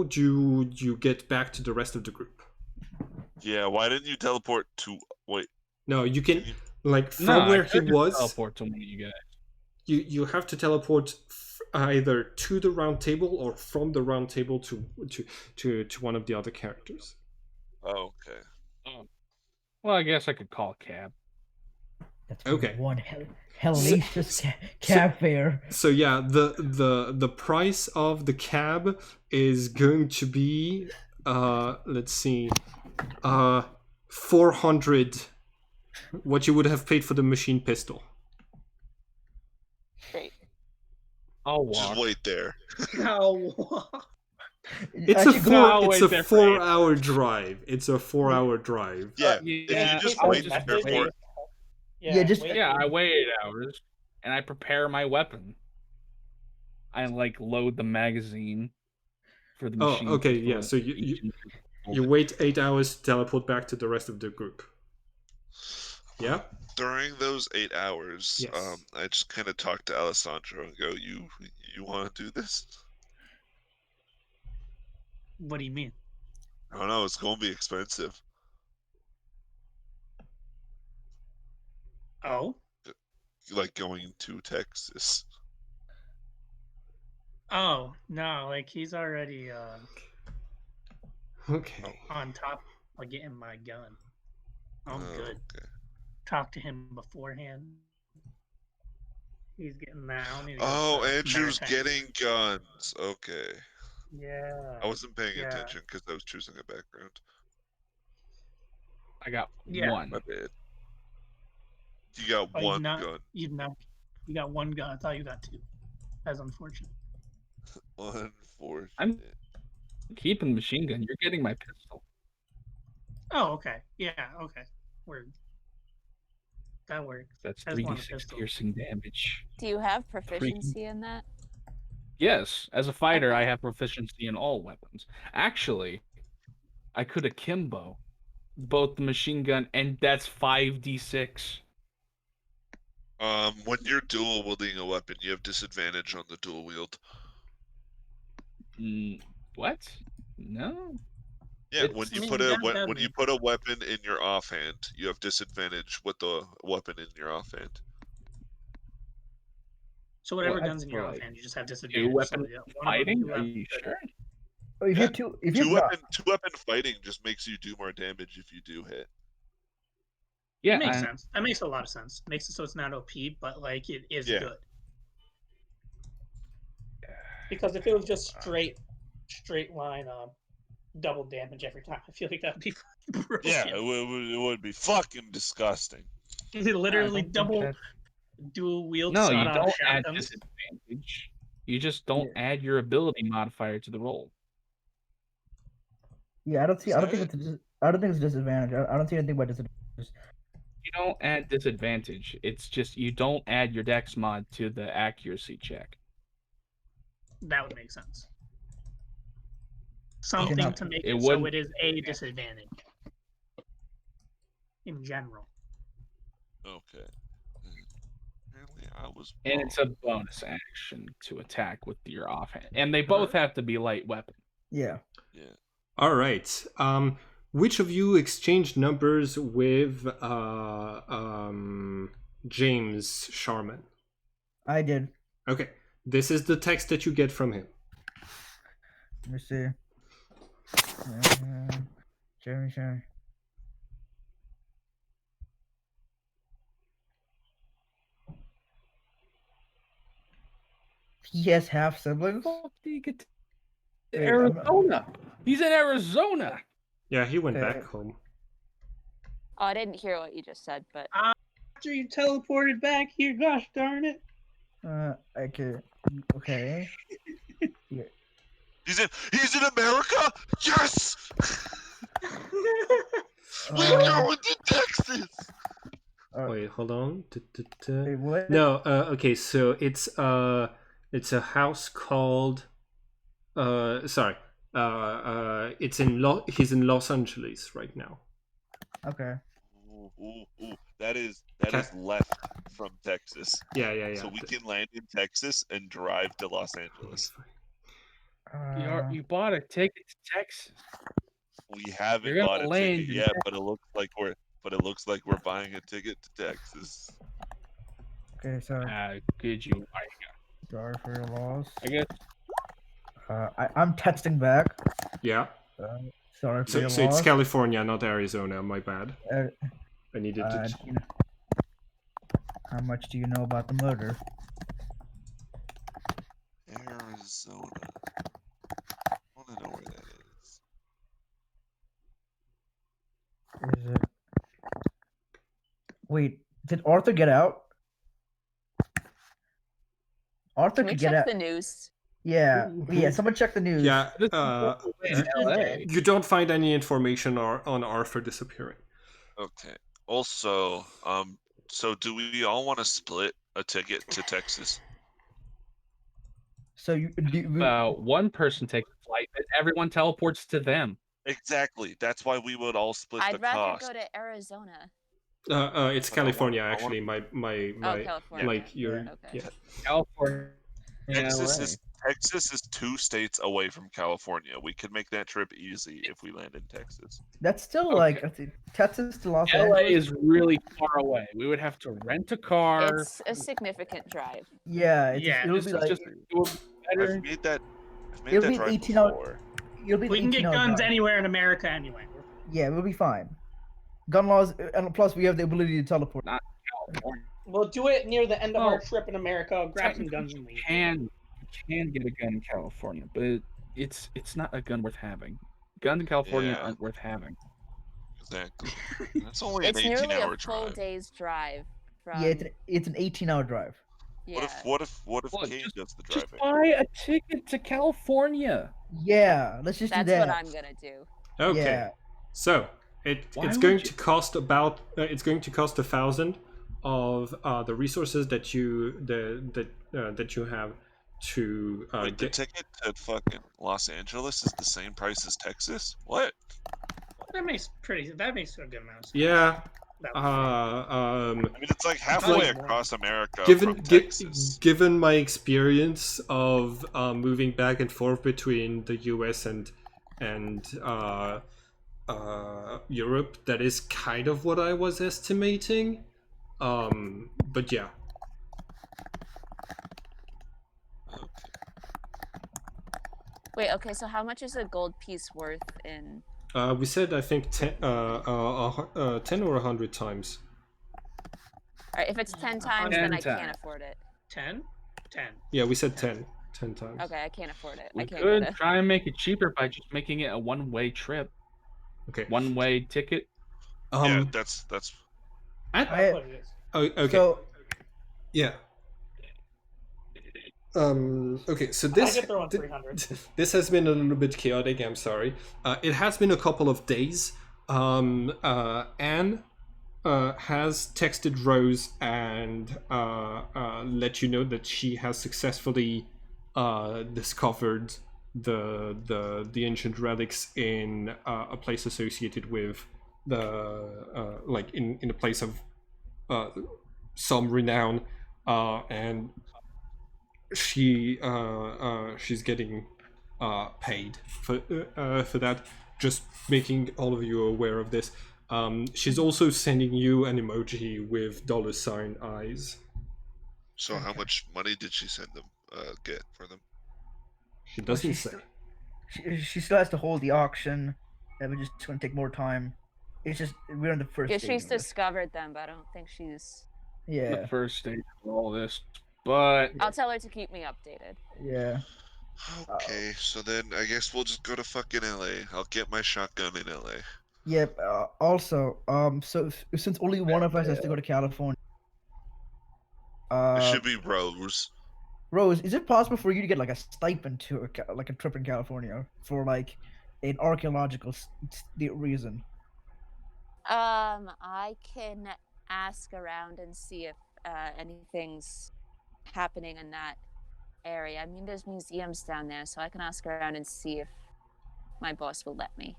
[SPEAKER 2] do you get back to the rest of the group?
[SPEAKER 4] Yeah, why didn't you teleport to? Wait,
[SPEAKER 2] No, you can like from where he was.
[SPEAKER 3] Teleport to one of you guys.
[SPEAKER 2] You have to teleport either to the round table or from the round table to one of the other characters.
[SPEAKER 4] oh, okay.
[SPEAKER 3] Well, I guess I could call a cab.
[SPEAKER 1] That's
[SPEAKER 2] Okay.
[SPEAKER 1] one hellacious cab fare.
[SPEAKER 2] So yeah, the price of the cab is going to be let's see, 400. What you would have paid for the machine pistol.
[SPEAKER 6] Great.
[SPEAKER 3] I'll
[SPEAKER 4] Just
[SPEAKER 3] walk.
[SPEAKER 4] wait there.
[SPEAKER 5] Oh,
[SPEAKER 2] It's
[SPEAKER 1] I
[SPEAKER 2] a
[SPEAKER 1] should go-
[SPEAKER 3] I'll wait there for
[SPEAKER 2] 4-hour drive. It's a 4-hour drive.
[SPEAKER 4] Yeah,
[SPEAKER 3] yeah,
[SPEAKER 4] if you just
[SPEAKER 3] I'll
[SPEAKER 4] wait
[SPEAKER 3] just
[SPEAKER 4] there
[SPEAKER 3] wait.
[SPEAKER 4] for it.
[SPEAKER 1] Yeah, just-
[SPEAKER 3] Yeah, I wait 8 hours and I prepare my weapon. I like load the magazine for the
[SPEAKER 2] Oh,
[SPEAKER 3] machine.
[SPEAKER 2] okay,
[SPEAKER 3] pistol
[SPEAKER 2] yeah. So
[SPEAKER 3] and
[SPEAKER 2] you wait 8 hours to teleport back to the rest of the group. Yeah.
[SPEAKER 4] During those 8 hours,
[SPEAKER 2] Yes.
[SPEAKER 4] I just kind of talk to Alessandro and go, "You want to do this?"
[SPEAKER 5] what do you mean?
[SPEAKER 4] I don't know. It's going to be expensive.
[SPEAKER 5] Oh,
[SPEAKER 4] Like going to Texas.
[SPEAKER 5] oh no! Like he's already
[SPEAKER 2] Okay.
[SPEAKER 5] on top. I'll get him my gun. I'm
[SPEAKER 4] Oh,
[SPEAKER 5] good.
[SPEAKER 4] okay.
[SPEAKER 5] Talk to him beforehand. He's getting that. I don't need to
[SPEAKER 4] Oh,
[SPEAKER 5] go to
[SPEAKER 4] Andrew's
[SPEAKER 5] maritime.
[SPEAKER 4] getting guns. Okay.
[SPEAKER 5] Yeah.
[SPEAKER 4] I wasn't paying
[SPEAKER 5] Yeah.
[SPEAKER 4] attention because I was choosing a background.
[SPEAKER 3] I got
[SPEAKER 5] Yeah.
[SPEAKER 3] one.
[SPEAKER 4] My bad. You got
[SPEAKER 5] Oh,
[SPEAKER 4] one gun.
[SPEAKER 5] You got one gun. I thought you got two. That's unfortunate.
[SPEAKER 4] Unfortunate.
[SPEAKER 3] I'm keeping the machine gun. You're getting my pistol.
[SPEAKER 5] Oh, okay. Yeah, okay. Word. That works.
[SPEAKER 3] That's
[SPEAKER 5] I just want a
[SPEAKER 3] 3d6
[SPEAKER 5] pistol.
[SPEAKER 3] piercing damage.
[SPEAKER 6] Do you have proficiency in that?
[SPEAKER 3] Yes, as a fighter, I
[SPEAKER 6] Okay.
[SPEAKER 3] have proficiency in all weapons. Actually, I could akimbo both the machine gun and that's 5d6.
[SPEAKER 4] When you're dual wielding a weapon, you have disadvantage on the dual wield.
[SPEAKER 3] What? No.
[SPEAKER 4] Yeah,
[SPEAKER 3] It's-
[SPEAKER 4] when
[SPEAKER 5] I
[SPEAKER 4] you
[SPEAKER 5] mean,
[SPEAKER 4] put
[SPEAKER 5] that
[SPEAKER 4] a when,
[SPEAKER 5] does
[SPEAKER 4] when you
[SPEAKER 5] make
[SPEAKER 4] put a weapon in your offhand, you have disadvantage with the weapon in your offhand.
[SPEAKER 5] So whatever
[SPEAKER 3] Well,
[SPEAKER 5] guns in your
[SPEAKER 3] like,
[SPEAKER 5] offhand, you just have
[SPEAKER 3] two
[SPEAKER 5] disadvantage.
[SPEAKER 3] weapon
[SPEAKER 5] So yeah, one of them
[SPEAKER 3] fighting?
[SPEAKER 5] you
[SPEAKER 3] Are
[SPEAKER 5] have.
[SPEAKER 3] you sure?
[SPEAKER 1] Oh, if
[SPEAKER 4] Yeah.
[SPEAKER 1] if you
[SPEAKER 4] Two weapon fighting just makes you do more damage if you do hit.
[SPEAKER 3] Yeah,
[SPEAKER 5] It makes sense. That makes a lot of sense. Makes it so it's not OP, but like it is
[SPEAKER 4] Yeah.
[SPEAKER 5] good. Because if it was just straight line double damage every time, I feel like that would be broken.
[SPEAKER 4] Yeah, it would be fucking disgusting.
[SPEAKER 5] Is it literally
[SPEAKER 3] don't think
[SPEAKER 5] double
[SPEAKER 3] that-
[SPEAKER 5] dual wield
[SPEAKER 3] No, you
[SPEAKER 5] sawed-off
[SPEAKER 3] don't add
[SPEAKER 5] shotguns?
[SPEAKER 3] disadvantage. You just don't add your ability modifier to the roll.
[SPEAKER 1] Yeah, I don't
[SPEAKER 4] Is
[SPEAKER 1] think
[SPEAKER 4] that
[SPEAKER 1] I don't think it's a disadvantage. I don't see anything by disadvantage.
[SPEAKER 3] You don't add disadvantage. It's just you don't add your dex mod to the accuracy check.
[SPEAKER 5] That would make sense. Something
[SPEAKER 1] not-
[SPEAKER 5] to make
[SPEAKER 3] it
[SPEAKER 5] it so
[SPEAKER 3] wouldn't-
[SPEAKER 5] it is a disadvantage in general.
[SPEAKER 4] Okay. Apparently I was
[SPEAKER 3] And
[SPEAKER 4] wrong.
[SPEAKER 3] it's a bonus action to attack with your offhand. And they both have to be light weapon.
[SPEAKER 1] Yeah.
[SPEAKER 4] Yeah.
[SPEAKER 2] All right. Which of you exchanged numbers with James Sharman?
[SPEAKER 1] I did.
[SPEAKER 2] Okay. This is the text that you get from him.
[SPEAKER 1] Let me see. Jeremy. He has half siblings.
[SPEAKER 3] You get to
[SPEAKER 1] Wait, I'm not-
[SPEAKER 3] Arizona. He's in Arizona.
[SPEAKER 2] Yeah, he went
[SPEAKER 1] Okay.
[SPEAKER 2] back home.
[SPEAKER 6] Oh, I didn't hear what you just said, but
[SPEAKER 5] After you teleported back here, gosh darn it.
[SPEAKER 1] Okay. Yeah.
[SPEAKER 4] He's in America? Yes! We're going to Texas!
[SPEAKER 2] Wait, hold on.
[SPEAKER 1] Wait, what?
[SPEAKER 2] No, okay, so it's a house called sorry. It's he's in Los Angeles right now.
[SPEAKER 1] Okay.
[SPEAKER 4] Ooh. That is
[SPEAKER 2] Okay.
[SPEAKER 4] left from Texas.
[SPEAKER 2] Yeah.
[SPEAKER 4] So we can land in Texas and drive to Los Angeles.
[SPEAKER 3] You bought a ticket to Texas.
[SPEAKER 4] We haven't
[SPEAKER 3] You're gonna
[SPEAKER 4] bought a
[SPEAKER 3] land
[SPEAKER 4] ticket
[SPEAKER 3] in
[SPEAKER 4] yet, but it looks like we're buying a ticket to Texas.
[SPEAKER 1] Okay, so
[SPEAKER 3] Could you?
[SPEAKER 1] sorry for your loss.
[SPEAKER 3] I guess.
[SPEAKER 1] I'm texting back.
[SPEAKER 2] Yeah.
[SPEAKER 1] Sorry for
[SPEAKER 2] So
[SPEAKER 1] your
[SPEAKER 2] it's
[SPEAKER 1] loss.
[SPEAKER 2] California, not Arizona. My bad. I needed to.
[SPEAKER 1] How much do you know about the murder?
[SPEAKER 4] Arizona. I want to know where that is.
[SPEAKER 1] Is it? Wait, did Arthur get out? Arthur
[SPEAKER 6] can we
[SPEAKER 1] could get
[SPEAKER 6] check
[SPEAKER 1] out.
[SPEAKER 6] the news?
[SPEAKER 1] Yeah. Someone check the news.
[SPEAKER 2] Yeah.
[SPEAKER 3] In LA.
[SPEAKER 2] You don't find any information on Arthur disappearing.
[SPEAKER 4] Okay. Also, so do we all want to split a ticket to Texas?
[SPEAKER 1] So
[SPEAKER 3] One person takes a flight, and everyone teleports to them.
[SPEAKER 4] Exactly. That's why we would all split the
[SPEAKER 6] I'd rather
[SPEAKER 4] cost.
[SPEAKER 6] go to Arizona.
[SPEAKER 2] It's
[SPEAKER 4] But I
[SPEAKER 2] California
[SPEAKER 4] want-
[SPEAKER 2] actually. My
[SPEAKER 6] California.
[SPEAKER 2] like your
[SPEAKER 6] Okay.
[SPEAKER 2] yeah.
[SPEAKER 3] California.
[SPEAKER 4] Texas is 2 states away from California. We could make that trip easy if we land in Texas.
[SPEAKER 1] that's still
[SPEAKER 3] Okay.
[SPEAKER 1] like Texas to Los
[SPEAKER 3] LA
[SPEAKER 1] Angeles.
[SPEAKER 3] is really far away. We would have to rent a car.
[SPEAKER 6] It's a significant drive.
[SPEAKER 1] Yeah. It'll
[SPEAKER 3] This
[SPEAKER 1] be
[SPEAKER 3] is
[SPEAKER 1] like
[SPEAKER 3] just it would be better.
[SPEAKER 4] I've made
[SPEAKER 1] It'll
[SPEAKER 4] that
[SPEAKER 1] be
[SPEAKER 4] drive
[SPEAKER 1] 18 hours.
[SPEAKER 4] before.
[SPEAKER 1] It'll be
[SPEAKER 5] We can get
[SPEAKER 1] 18 hour
[SPEAKER 5] guns
[SPEAKER 1] drive.
[SPEAKER 5] anywhere in America anyway.
[SPEAKER 1] Yeah, we'll be fine. Gun laws, and plus we have the ability to teleport.
[SPEAKER 3] Not California.
[SPEAKER 5] We'll do it near the end of our
[SPEAKER 3] Well,
[SPEAKER 5] trip in America. Grab some
[SPEAKER 3] Technically,
[SPEAKER 5] guns and leave.
[SPEAKER 3] you can get a gun in California, but it's not a gun worth having. Guns in California
[SPEAKER 4] Yeah.
[SPEAKER 3] aren't worth having.
[SPEAKER 4] Exactly. That's only an
[SPEAKER 6] It's nearly
[SPEAKER 4] 18-hour
[SPEAKER 6] a full
[SPEAKER 4] drive.
[SPEAKER 6] day's drive from.
[SPEAKER 1] Yeah, it's an 18-hour drive.
[SPEAKER 6] Yeah.
[SPEAKER 4] What if
[SPEAKER 3] Look,
[SPEAKER 4] Kane does the
[SPEAKER 3] Just
[SPEAKER 4] driving?
[SPEAKER 3] buy a ticket to California.
[SPEAKER 1] Yeah, let's just do
[SPEAKER 6] That's
[SPEAKER 1] that.
[SPEAKER 6] what I'm gonna do.
[SPEAKER 2] Okay.
[SPEAKER 1] Yeah.
[SPEAKER 2] So
[SPEAKER 3] Why
[SPEAKER 2] it's
[SPEAKER 3] would
[SPEAKER 2] going
[SPEAKER 3] you-
[SPEAKER 2] to cost about 1,000 of the resources that you that you have to
[SPEAKER 4] Wait, the
[SPEAKER 2] get.
[SPEAKER 4] ticket to fucking Los Angeles is the same price as Texas? What?
[SPEAKER 5] That makes a good amount of sense.
[SPEAKER 2] Yeah.
[SPEAKER 5] That
[SPEAKER 4] I mean, it's like halfway
[SPEAKER 5] Like-
[SPEAKER 4] across America
[SPEAKER 2] Given
[SPEAKER 4] from Texas.
[SPEAKER 2] given my experience of moving back and forth between the U.S. and Europe, that is kind of what I was estimating. But yeah.
[SPEAKER 6] Wait, okay, so how much is a gold piece worth in?
[SPEAKER 2] We said I think 10 or 100 times.
[SPEAKER 6] Alright, if it's 10 times, then I
[SPEAKER 3] 10
[SPEAKER 6] can't
[SPEAKER 3] times.
[SPEAKER 6] afford it.
[SPEAKER 5] 10? 10.
[SPEAKER 2] Yeah, we said 10 times.
[SPEAKER 6] Okay, I can't afford it.
[SPEAKER 3] We
[SPEAKER 6] I can't
[SPEAKER 3] could
[SPEAKER 6] get it.
[SPEAKER 3] try and make it cheaper by just making it a one-way trip,
[SPEAKER 2] Okay.
[SPEAKER 3] one-way ticket.
[SPEAKER 4] Yeah, that's
[SPEAKER 5] That's
[SPEAKER 1] I-
[SPEAKER 5] what it is.
[SPEAKER 2] Okay.
[SPEAKER 1] So
[SPEAKER 2] Yeah. Okay, so
[SPEAKER 5] I
[SPEAKER 2] this
[SPEAKER 5] could throw in 300.
[SPEAKER 2] this has been a little bit chaotic. I'm sorry. It has been a couple of days. Anne has texted Rose and let you know that she has successfully discovered the ancient relics in a place associated with the like in a place of some renown, and she's getting paid for that. Just making all of you aware of this. She's also sending you an emoji with $ eyes.
[SPEAKER 4] so. How much money did she send them? Get for them?
[SPEAKER 2] She doesn't
[SPEAKER 1] she's
[SPEAKER 2] say.
[SPEAKER 1] she still has to hold the auction. That would just going to take more time. It's just we're on the first.
[SPEAKER 6] Yeah,
[SPEAKER 1] stage
[SPEAKER 6] she's
[SPEAKER 1] of this.
[SPEAKER 6] discovered them, but I don't think she's.
[SPEAKER 1] Yeah,
[SPEAKER 3] The first stage of all this, but
[SPEAKER 6] I'll tell her to keep me updated.
[SPEAKER 1] yeah.
[SPEAKER 4] Okay, so then I guess we'll just go to fucking LA. I'll get my shotgun in LA.
[SPEAKER 1] Yep. Also, so since only one of us has to go to California,
[SPEAKER 4] It should be Rose.
[SPEAKER 1] Rose, is it possible for you to get like a stipend to like a trip in California for like an archaeological reason?
[SPEAKER 6] I can ask around and see if anything's happening in that area. I mean, there's museums down there, so I can ask around and see if my boss will let me.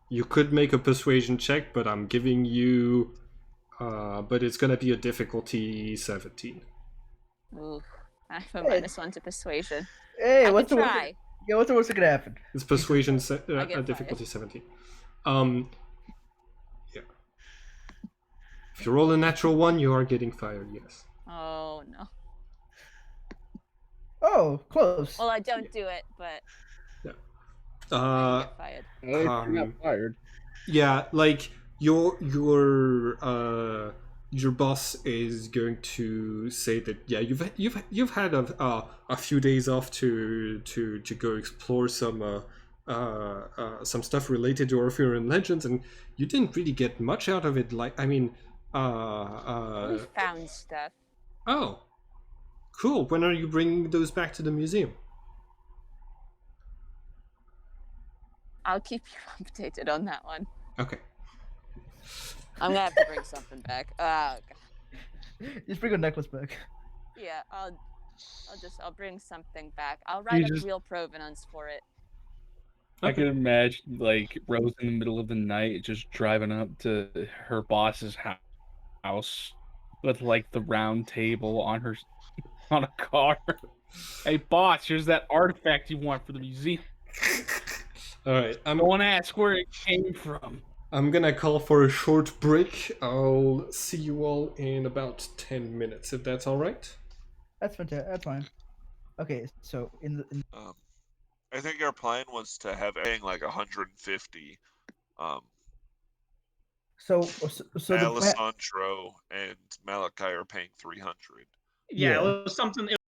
[SPEAKER 2] You could make a persuasion check, but I'm giving you. But it's gonna be a difficulty 17.
[SPEAKER 6] Ooh, I have a
[SPEAKER 1] Hey.
[SPEAKER 6] -1 to persuasion.
[SPEAKER 1] Hey,
[SPEAKER 6] I
[SPEAKER 1] what's
[SPEAKER 6] can
[SPEAKER 1] the worst?
[SPEAKER 6] try.
[SPEAKER 1] Yeah, what's the worst that could happen?
[SPEAKER 2] It's persuasion
[SPEAKER 6] I get
[SPEAKER 2] difficulty
[SPEAKER 6] fired.
[SPEAKER 2] 17. Yeah. If you roll a natural 1, you are getting fired. Yes.
[SPEAKER 6] Oh no.
[SPEAKER 1] Oh, close.
[SPEAKER 6] Well, I don't do it, but I
[SPEAKER 2] Uh,
[SPEAKER 6] get fired.
[SPEAKER 3] you're not fired.
[SPEAKER 2] yeah, like your boss is going to say that yeah you've had a few days off to go explore some stuff related to Arthurian legends, and you didn't really get much out of it. Like I mean,
[SPEAKER 6] We found stuff.
[SPEAKER 2] oh, cool. When are you bringing those back to the museum?
[SPEAKER 6] I'll keep you updated on that one.
[SPEAKER 2] Okay.
[SPEAKER 6] I'm gonna have to bring something back. Oh god.
[SPEAKER 1] Just bring a necklace back.
[SPEAKER 6] Yeah, I'll bring something back. I'll write up
[SPEAKER 3] just-
[SPEAKER 6] real provenance for it.
[SPEAKER 3] I can imagine like Rose in the middle of the night just driving up to her boss's house with like the round table on her on a car. Hey boss, here's that artifact you want for the museum.
[SPEAKER 2] All right.
[SPEAKER 3] I want to ask where it came from.
[SPEAKER 2] I'm gonna call for a short break. I'll see you all in about 10 minutes, if that's all right.
[SPEAKER 1] That's fantastic. That's fine. Okay, so in
[SPEAKER 4] I think our plan was to have paying like 150.
[SPEAKER 1] So the plan.
[SPEAKER 4] Alessandro and Malachi are paying 300.
[SPEAKER 5] Yeah,
[SPEAKER 1] Yeah.
[SPEAKER 5] it was something.